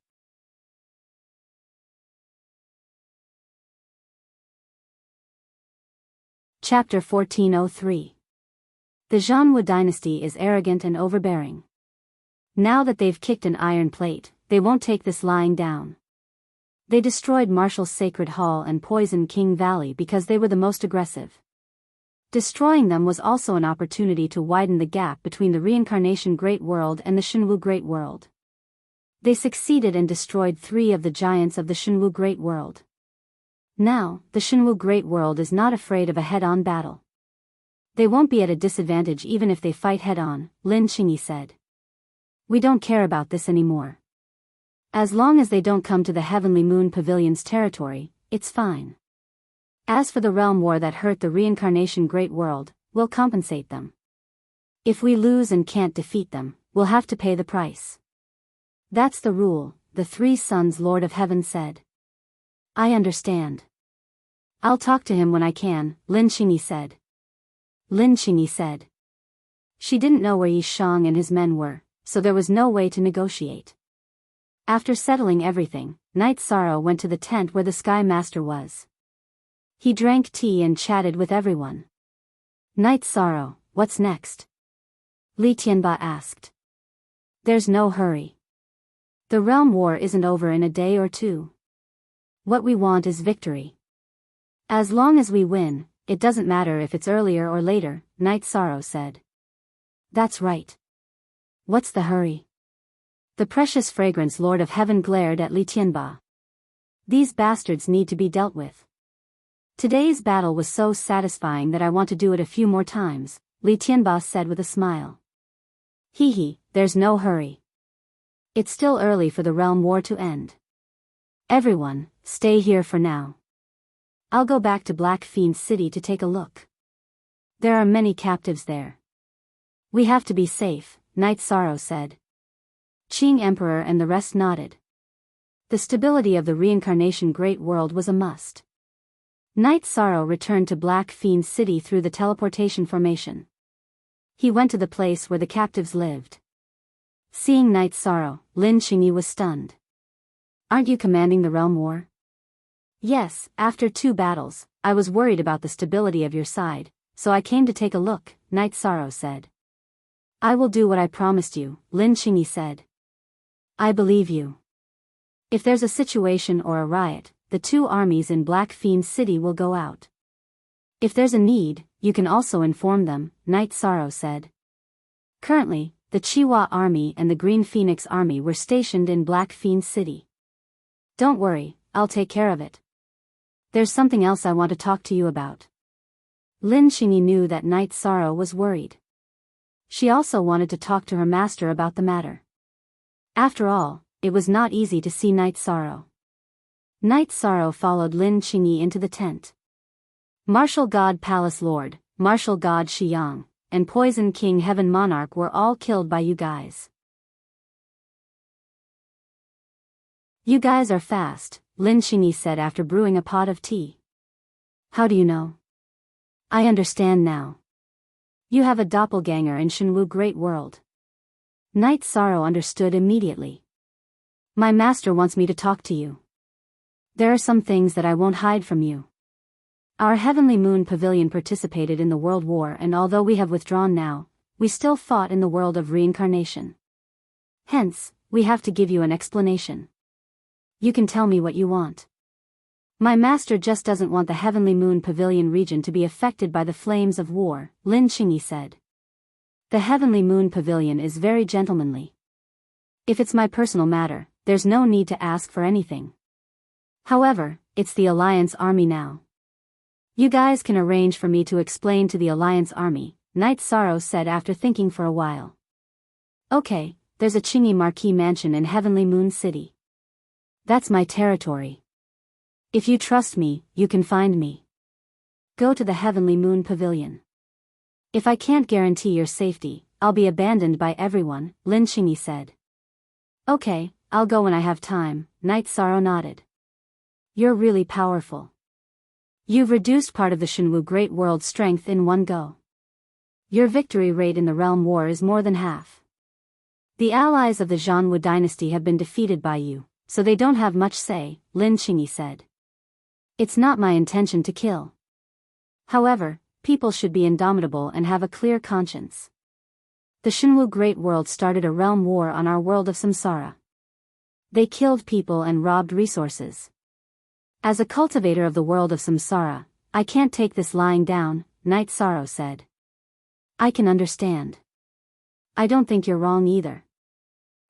Chapter 1403. The Zhanwu dynasty is arrogant and overbearing. Now that they've kicked an iron plate, they won't take this lying down. They destroyed Marshall's Sacred Hall and poisoned King Valley because they were the most aggressive. Destroying them was also an opportunity to widen the gap between the reincarnation great world and the Shenwu great world. They succeeded and destroyed three of the giants of the Shenwu great world. Now, the Shenwu great world is not afraid of a head-on battle. They won't be at a disadvantage even if they fight head-on, Lin Qingyi said. We don't care about this anymore. As long as they don't come to the Heavenly Moon Pavilion's territory, it's fine. As for the realm war that hurt the reincarnation great world, we'll compensate them. If we lose and can't defeat them, we'll have to pay the price. That's the rule, the three sons Lord of Heaven said. I understand. I'll talk to him when I can, Lin Qingyi said. Lin Qingyi said. She didn't know where Yi Shang and his men were, so there was no way to negotiate. After settling everything, Knight Sorrow went to the tent where the Sky Master was. He drank tea and chatted with everyone. Knight Sorrow, what's next? Li Tianba asked. There's no hurry. The realm war isn't over in a day or two. What we want is victory. As long as we win, it doesn't matter if it's earlier or later, Knight Sorrow said. That's right. What's the hurry? The precious fragrance Lord of Heaven glared at Li Tianba. These bastards need to be dealt with. Today's battle was so satisfying that I want to do it a few more times, Li Tianba said with a smile. Hee, there's no hurry. It's still early for the realm war to end. Everyone, stay here for now. I'll go back to Black Fiend City to take a look. There are many captives there. We have to be safe, Knight Sorrow said. Qing Emperor and the rest nodded. The stability of the reincarnation great world was a must. Knight Sorrow returned to Black Fiend City through the teleportation formation. He went to the place where the captives lived. Seeing Knight Sorrow, Lin Qingyi was stunned. Aren't you commanding the realm war? Yes, after 2 battles, I was worried about the stability of your side, so I came to take a look, Knight Sorrow said. I will do what I promised you, Lin Qingyi said. I believe you. If there's a situation or a riot, the 2 armies in Black Fiend City will go out. If there's a need, you can also inform them, Knight Sorrow said. Currently, the Chiwa Army and the Green Phoenix Army were stationed in Black Fiend City. Don't worry, I'll take care of it. There's something else I want to talk to you about. Lin Qingyi knew that Knight Sorrow was worried. She also wanted to talk to her master about the matter. After all, it was not easy to see Knight Sorrow. Knight Sorrow followed Lin Qingyi into the tent. Martial God Palace Lord, Martial God Shiyang, and Poison King Heaven Monarch were all killed by you guys. You guys are fast, Lin Qingyi said after brewing a pot of tea. How do you know? I understand now. You have a doppelganger in Shenwu Great World. Knight Sorrow understood immediately. My master wants me to talk to you. There are some things that I won't hide from you. Our Heavenly Moon Pavilion participated in the World War, and although we have withdrawn now, we still fought in the world of reincarnation. Hence, we have to give you an explanation. You can tell me what you want. My master just doesn't want the Heavenly Moon Pavilion region to be affected by the flames of war, Lin Qingyi said. The Heavenly Moon Pavilion is very gentlemanly. If it's my personal matter, there's no need to ask for anything. However, it's the Alliance Army now. You guys can arrange for me to explain to the Alliance Army, Knight Sorrow said after thinking for a while. Okay, there's a Qingyi Marquis mansion in Heavenly Moon City. That's my territory. If you trust me, you can find me. Go to the Heavenly Moon Pavilion. If I can't guarantee your safety, I'll be abandoned by everyone, Lin Qingyi said. Okay, I'll go when I have time, Knight Sorrow nodded. You're really powerful. You've reduced part of the Shenwu Great World's strength in one go. Your victory rate in the Realm War is more than half. The allies of the Zhanwu dynasty have been defeated by you, so they don't have much say, Lin Qingyi said. It's not my intention to kill. However, people should be indomitable and have a clear conscience. The Shenwu Great World started a realm war on our world of samsara. They killed people and robbed resources. As a cultivator of the world of samsara, I can't take this lying down, Knight Sorrow said. I can understand. I don't think you're wrong either.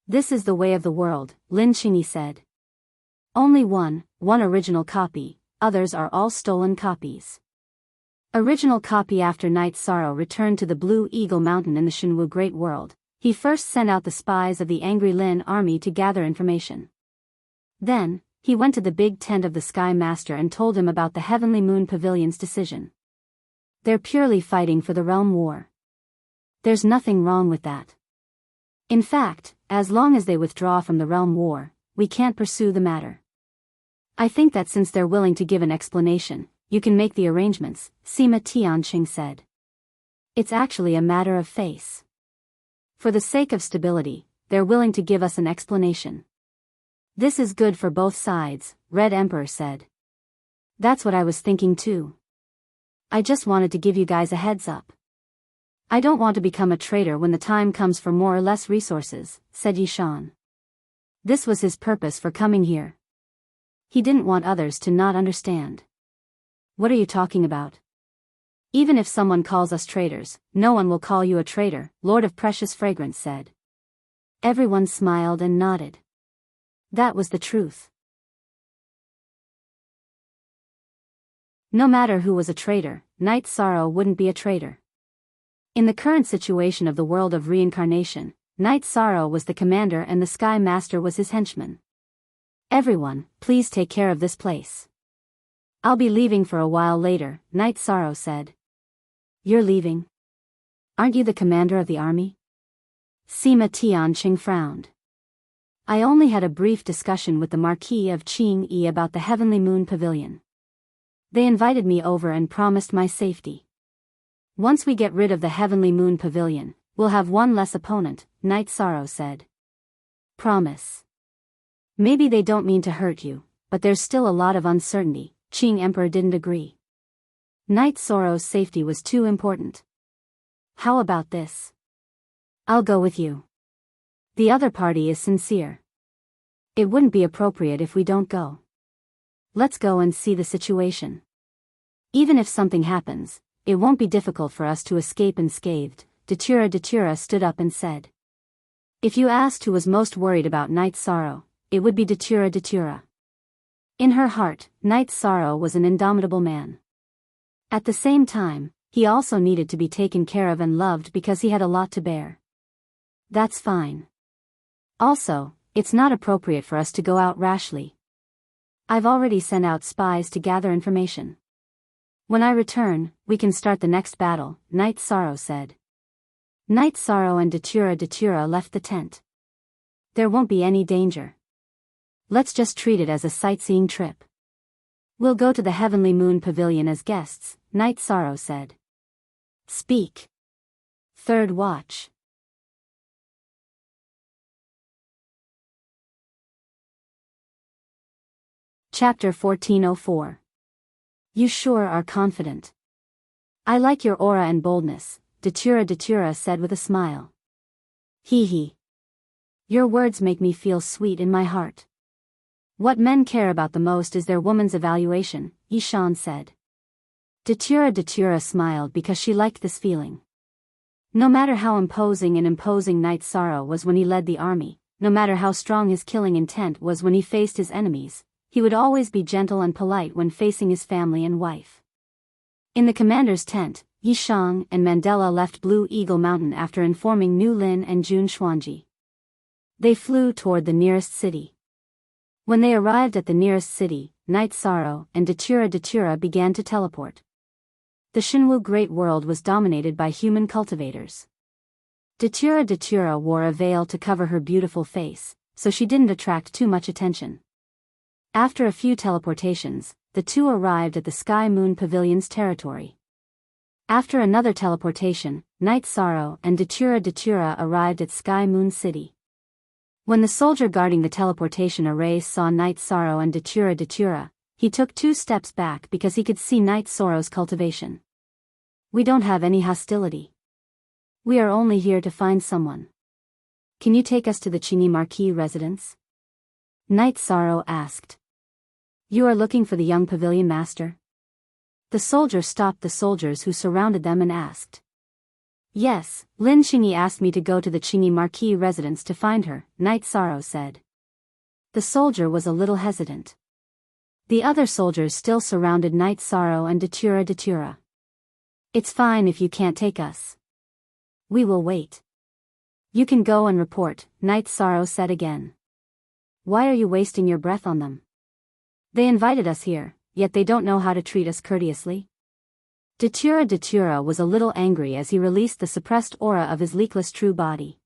This is the way of the world, Lin Qingyi said. Only one original copy, others are all stolen copies. Original copy. After Knight Sorrow returned to the Blue Eagle Mountain in the Shenwu Great World, he first sent out the spies of the Angry Lin army to gather information. Then, he went to the big tent of the Sky Master and told him about the Heavenly Moon Pavilion's decision. They're purely fighting for the realm war. There's nothing wrong with that. In fact, as long as they withdraw from the realm war, we can't pursue the matter. I think that since they're willing to give an explanation, you can make the arrangements, Sima Tianqing said. It's actually a matter of face. For the sake of stability, they're willing to give us an explanation. This is good for both sides, Red Emperor said. That's what I was thinking too. I just wanted to give you guys a heads up. I don't want to become a traitor when the time comes for more or less resources, said Yishan. This was his purpose for coming here. He didn't want others to not understand. What are you talking about? Even if someone calls us traitors, no one will call you a traitor, Lord of Precious Fragrance said. Everyone smiled and nodded. That was the truth. No matter who was a traitor, Knight Sorrow wouldn't be a traitor. In the current situation of the world of reincarnation, Knight Sorrow was the commander and the Sky Master was his henchman. Everyone, please take care of this place. I'll be leaving for a while later, Knight Sorrow said. You're leaving? Aren't you the commander of the army? Sima Tianqing frowned. I only had a brief discussion with the Marquis of Qingyi about the Heavenly Moon Pavilion. They invited me over and promised my safety. Once we get rid of the Heavenly Moon Pavilion, we'll have one less opponent, Knight Sorrow said. Promise. Maybe they don't mean to hurt you, but there's still a lot of uncertainty, Qing Emperor didn't agree. Knight Sorrow's safety was too important. How about this? I'll go with you. The other party is sincere. It wouldn't be appropriate if we don't go. Let's go and see the situation. Even if something happens, it won't be difficult for us to escape unscathed, Datura stood up and said. If you asked who was most worried about Knight Sorrow, it would be Datura. In her heart, Knight Sorrow was an indomitable man. At the same time, he also needed to be taken care of and loved because he had a lot to bear. That's fine. Also, it's not appropriate for us to go out rashly. I've already sent out spies to gather information. When I return, we can start the next battle, Knight Sorrow said. Knight Sorrow and Datura left the tent. There won't be any danger. Let's just treat it as a sightseeing trip. We'll go to the Heavenly Moon Pavilion as guests, Knight Sorrow said. Speak. Third watch. Chapter 1404. You sure are confident. I like your aura and boldness, Datura said with a smile. Hee. Your words make me feel sweet in my heart. What men care about the most is their woman's evaluation, Ishan said. Datura smiled because she liked this feeling. No matter how imposing Knight Sorrow was when he led the army, no matter how strong his killing intent was when he faced his enemies, he would always be gentle and polite when facing his family and wife. In the commander's tent, Yishang and Mandela left Blue Eagle Mountain after informing Nu Lin and Jun Xuanji. They flew toward the nearest city. When they arrived at the nearest city, Knight Sorrow and Datura began to teleport. The Shinwu Great World was dominated by human cultivators. Datura wore a veil to cover her beautiful face, so she didn't attract too much attention. After a few teleportations, the two arrived at the Sky Moon Pavilion's territory. After another teleportation, Knight Sorrow and Datura arrived at Sky Moon City. When the soldier guarding the teleportation array saw Knight Sorrow and Datura, he took 2 steps back because he could see Knight Sorrow's cultivation. We don't have any hostility. We are only here to find someone. Can you take us to the Qingyi Marquis residence? Knight Sorrow asked. You are looking for the young pavilion master? The soldier stopped the soldiers who surrounded them and asked. Yes, Lin Qingyi asked me to go to the Qingyi Marquis residence to find her, Knight Sorrow said. The soldier was a little hesitant. The other soldiers still surrounded Knight Sorrow and Datura. It's fine if you can't take us. We will wait. You can go and report, Knight Sorrow said again. Why are you wasting your breath on them? They invited us here, yet they don't know how to treat us courteously. Datura was a little angry as he released the suppressed aura of his leakless true body.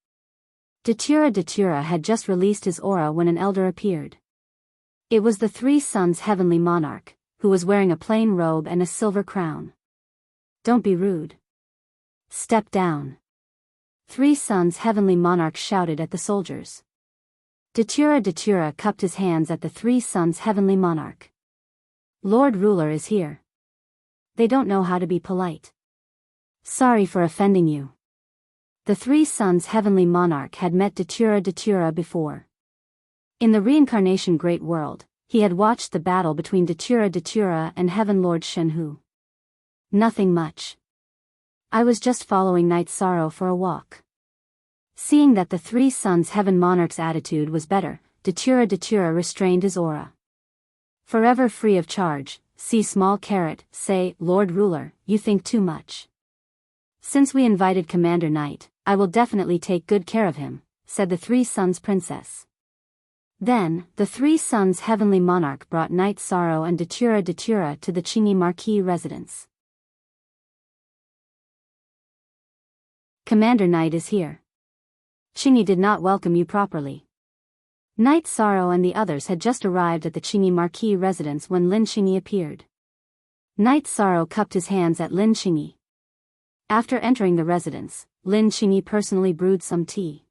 Datura had just released his aura when an elder appeared. It was the 3 Suns' heavenly monarch, who was wearing a plain robe and a silver crown. Don't be rude. Step down. 3 Suns' heavenly monarch shouted at the soldiers. Datura cupped his hands at the 3 Suns' heavenly monarch. Lord Ruler is here. They don't know how to be polite. Sorry for offending you. The 3 Suns' heavenly monarch had met Datura before. In the reincarnation Great World, he had watched the battle between Datura and Heaven Lord Shenhu. Nothing much. I was just following Knight Sorrow for a walk. Seeing that the 3 Suns' heaven monarch's attitude was better, Datura restrained his aura. Forever free of charge, see small caret, say, Lord Ruler, you think too much. Since we invited Commander Knight, I will definitely take good care of him, said the 3 Suns' princess. Then, the 3 Suns' heavenly monarch brought Knight Sorrow and Datura to the Qingyi Marquis residence. Commander Knight is here. Qingyi did not welcome you properly. Knight Sorrow and the others had just arrived at the Qingyi Marquis residence when Lin Qingyi appeared. Knight Sorrow cupped his hands at Lin Qingyi. After entering the residence, Lin Qingyi personally brewed some tea.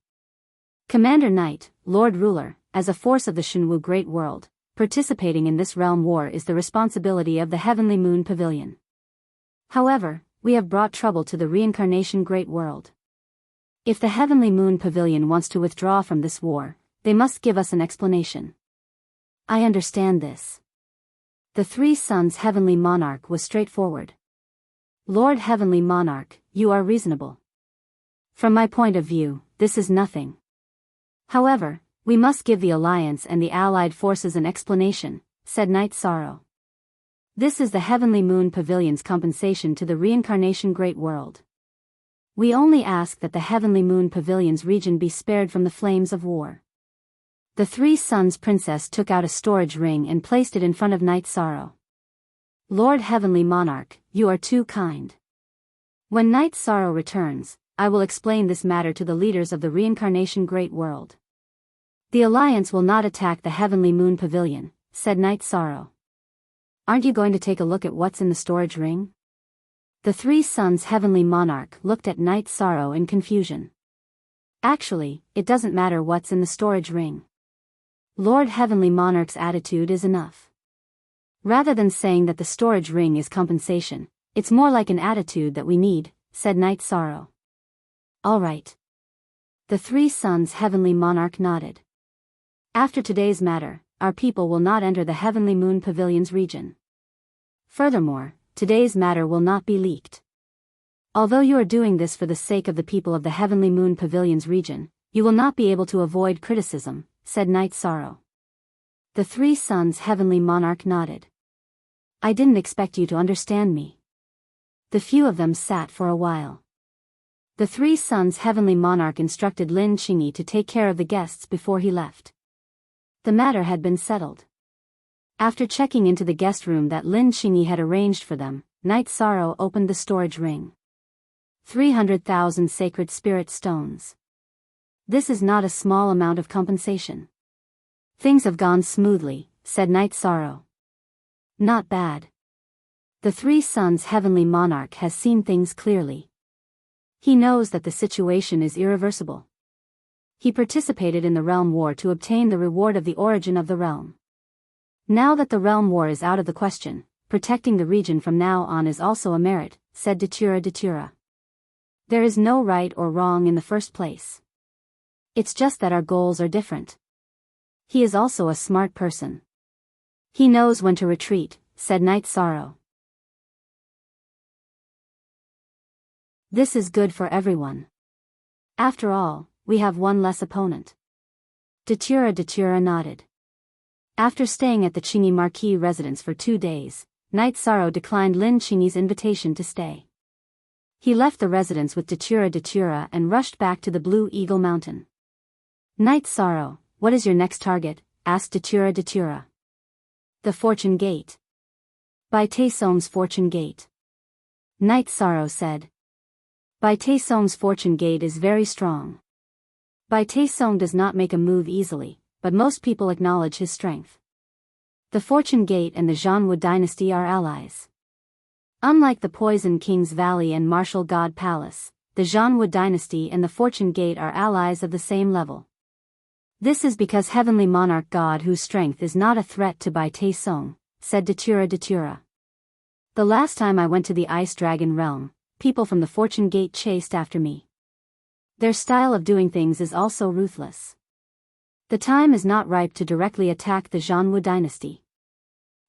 Commander Knight, Lord Ruler, as a force of the Shinwu Great World, participating in this realm war is the responsibility of the Heavenly Moon Pavilion. However, we have brought trouble to the reincarnation Great World. If the Heavenly Moon Pavilion wants to withdraw from this war, they must give us an explanation. I understand this. The 3 Suns' heavenly monarch was straightforward. Lord Heavenly Monarch, you are reasonable. From my point of view, this is nothing. However, we must give the Alliance and the Allied forces an explanation, said Knight Sorrow. This is the Heavenly Moon Pavilion's compensation to the reincarnation Great World. We only ask that the Heavenly Moon Pavilion's region be spared from the flames of war. The 3 Suns' princess took out a storage ring and placed it in front of Knight Sorrow. Lord Heavenly Monarch, you are too kind. When Knight Sorrow returns, I will explain this matter to the leaders of the reincarnation Great World. The Alliance will not attack the Heavenly Moon Pavilion, said Knight Sorrow. Aren't you going to take a look at what's in the storage ring? The 3 Suns' heavenly monarch looked at Knight Sorrow in confusion. Actually, it doesn't matter what's in the storage ring. Lord Heavenly Monarch's attitude is enough. Rather than saying that the storage ring is compensation, it's more like an attitude that we need, said Night Sorrow. All right. The three sons Heavenly Monarch nodded. After today's matter, our people will not enter the Heavenly Moon Pavilion's region. Furthermore, today's matter will not be leaked. Although you are doing this for the sake of the people of the Heavenly Moon Pavilion's region, you will not be able to avoid criticism, said Night Sorrow. The three sons Heavenly Monarch nodded. I didn't expect you to understand me. The few of them sat for a while. The three sons Heavenly Monarch instructed Lin Qingyi to take care of the guests before he left. The matter had been settled. After checking into the guest room that Lin Qingyi had arranged for them, Night Sorrow opened the storage ring. 300,000 sacred spirit stones. This is not a small amount of compensation. Things have gone smoothly, said Night Sorrow. Not bad. The three sons Heavenly Monarch has seen things clearly. He knows that the situation is irreversible. He participated in the realm war to obtain the reward of the origin of the realm. Now that the realm war is out of the question, protecting the region from now on is also a merit, said Datura. There is no right or wrong in the first place. It's just that our goals are different. He is also a smart person. He knows when to retreat, said Night Sorrow. This is good for everyone. After all, we have one less opponent. Datura nodded. After staying at the Qingyi Marquis residence for 2 days, Night Sorrow declined Lin Qingyi's invitation to stay. He left the residence with Datura and rushed back to the Blue Eagle Mountain. Night Sorrow, what is your next target? Asked Datura. The Fortune Gate. Bai Taisong's Fortune Gate. Night Sorrow said. Bai Taisong's Fortune Gate is very strong. Bai Taisong does not make a move easily, but most people acknowledge his strength. The Fortune Gate and the Zhanwu dynasty are allies. Unlike the Poison King's Valley and Martial God Palace, the Zhanwu dynasty and the Fortune Gate are allies of the same level. This is because Heavenly Monarch God whose strength is not a threat to Bai Taisong, said Datura. The last time I went to the Ice Dragon realm, people from the Fortune Gate chased after me. Their style of doing things is also ruthless. The time is not ripe to directly attack the Zhanwu dynasty.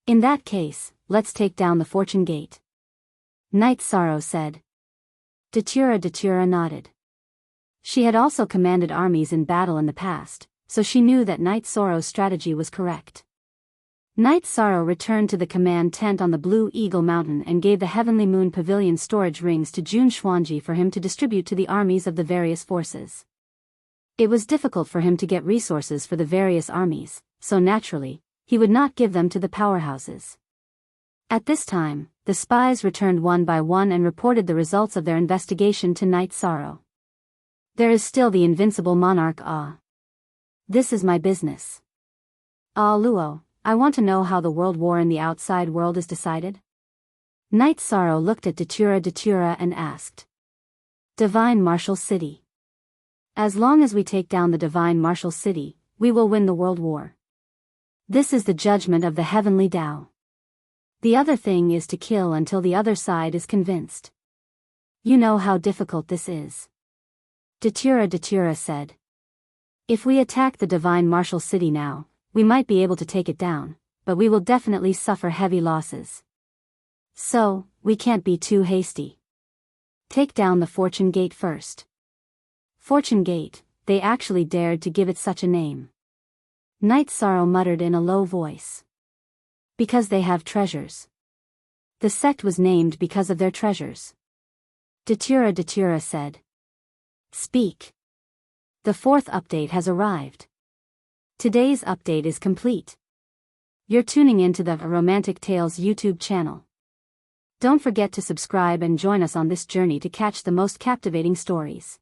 In that case, let's take down the Fortune Gate. Night Sorrow said. Datura nodded. She had also commanded armies in battle in the past, so she knew that Night Sorrow's strategy was correct. Night Sorrow returned to the command tent on the Blue Eagle Mountain and gave the Heavenly Moon Pavilion storage rings to Jun Xuanji for him to distribute to the armies of the various forces. It was difficult for him to get resources for the various armies, so naturally, he would not give them to the powerhouses. At this time, the spies returned one by one and reported the results of their investigation to Night Sorrow. There is still the invincible monarch This is my business. Luo, I want to know how the world war in the outside world is decided. Night Sorrow looked at Datura and asked. Divine Martial City. As long as we take down the Divine Martial City, we will win the world war. This is the judgment of the Heavenly Tao. The other thing is to kill until the other side is convinced. You know how difficult this is. Datura said. If we attack the Divine Martial City now, we might be able to take it down, but we will definitely suffer heavy losses. So, we can't be too hasty. Take down the Fortune Gate first. Fortune Gate, they actually dared to give it such a name. Night Sorrow muttered in a low voice. Because they have treasures. The sect was named because of their treasures. Datura said. Speak. The 4th update has arrived. Today's update is complete. You're tuning into the Romantic Tales YouTube channel. Don't forget to subscribe and join us on this journey to catch the most captivating stories.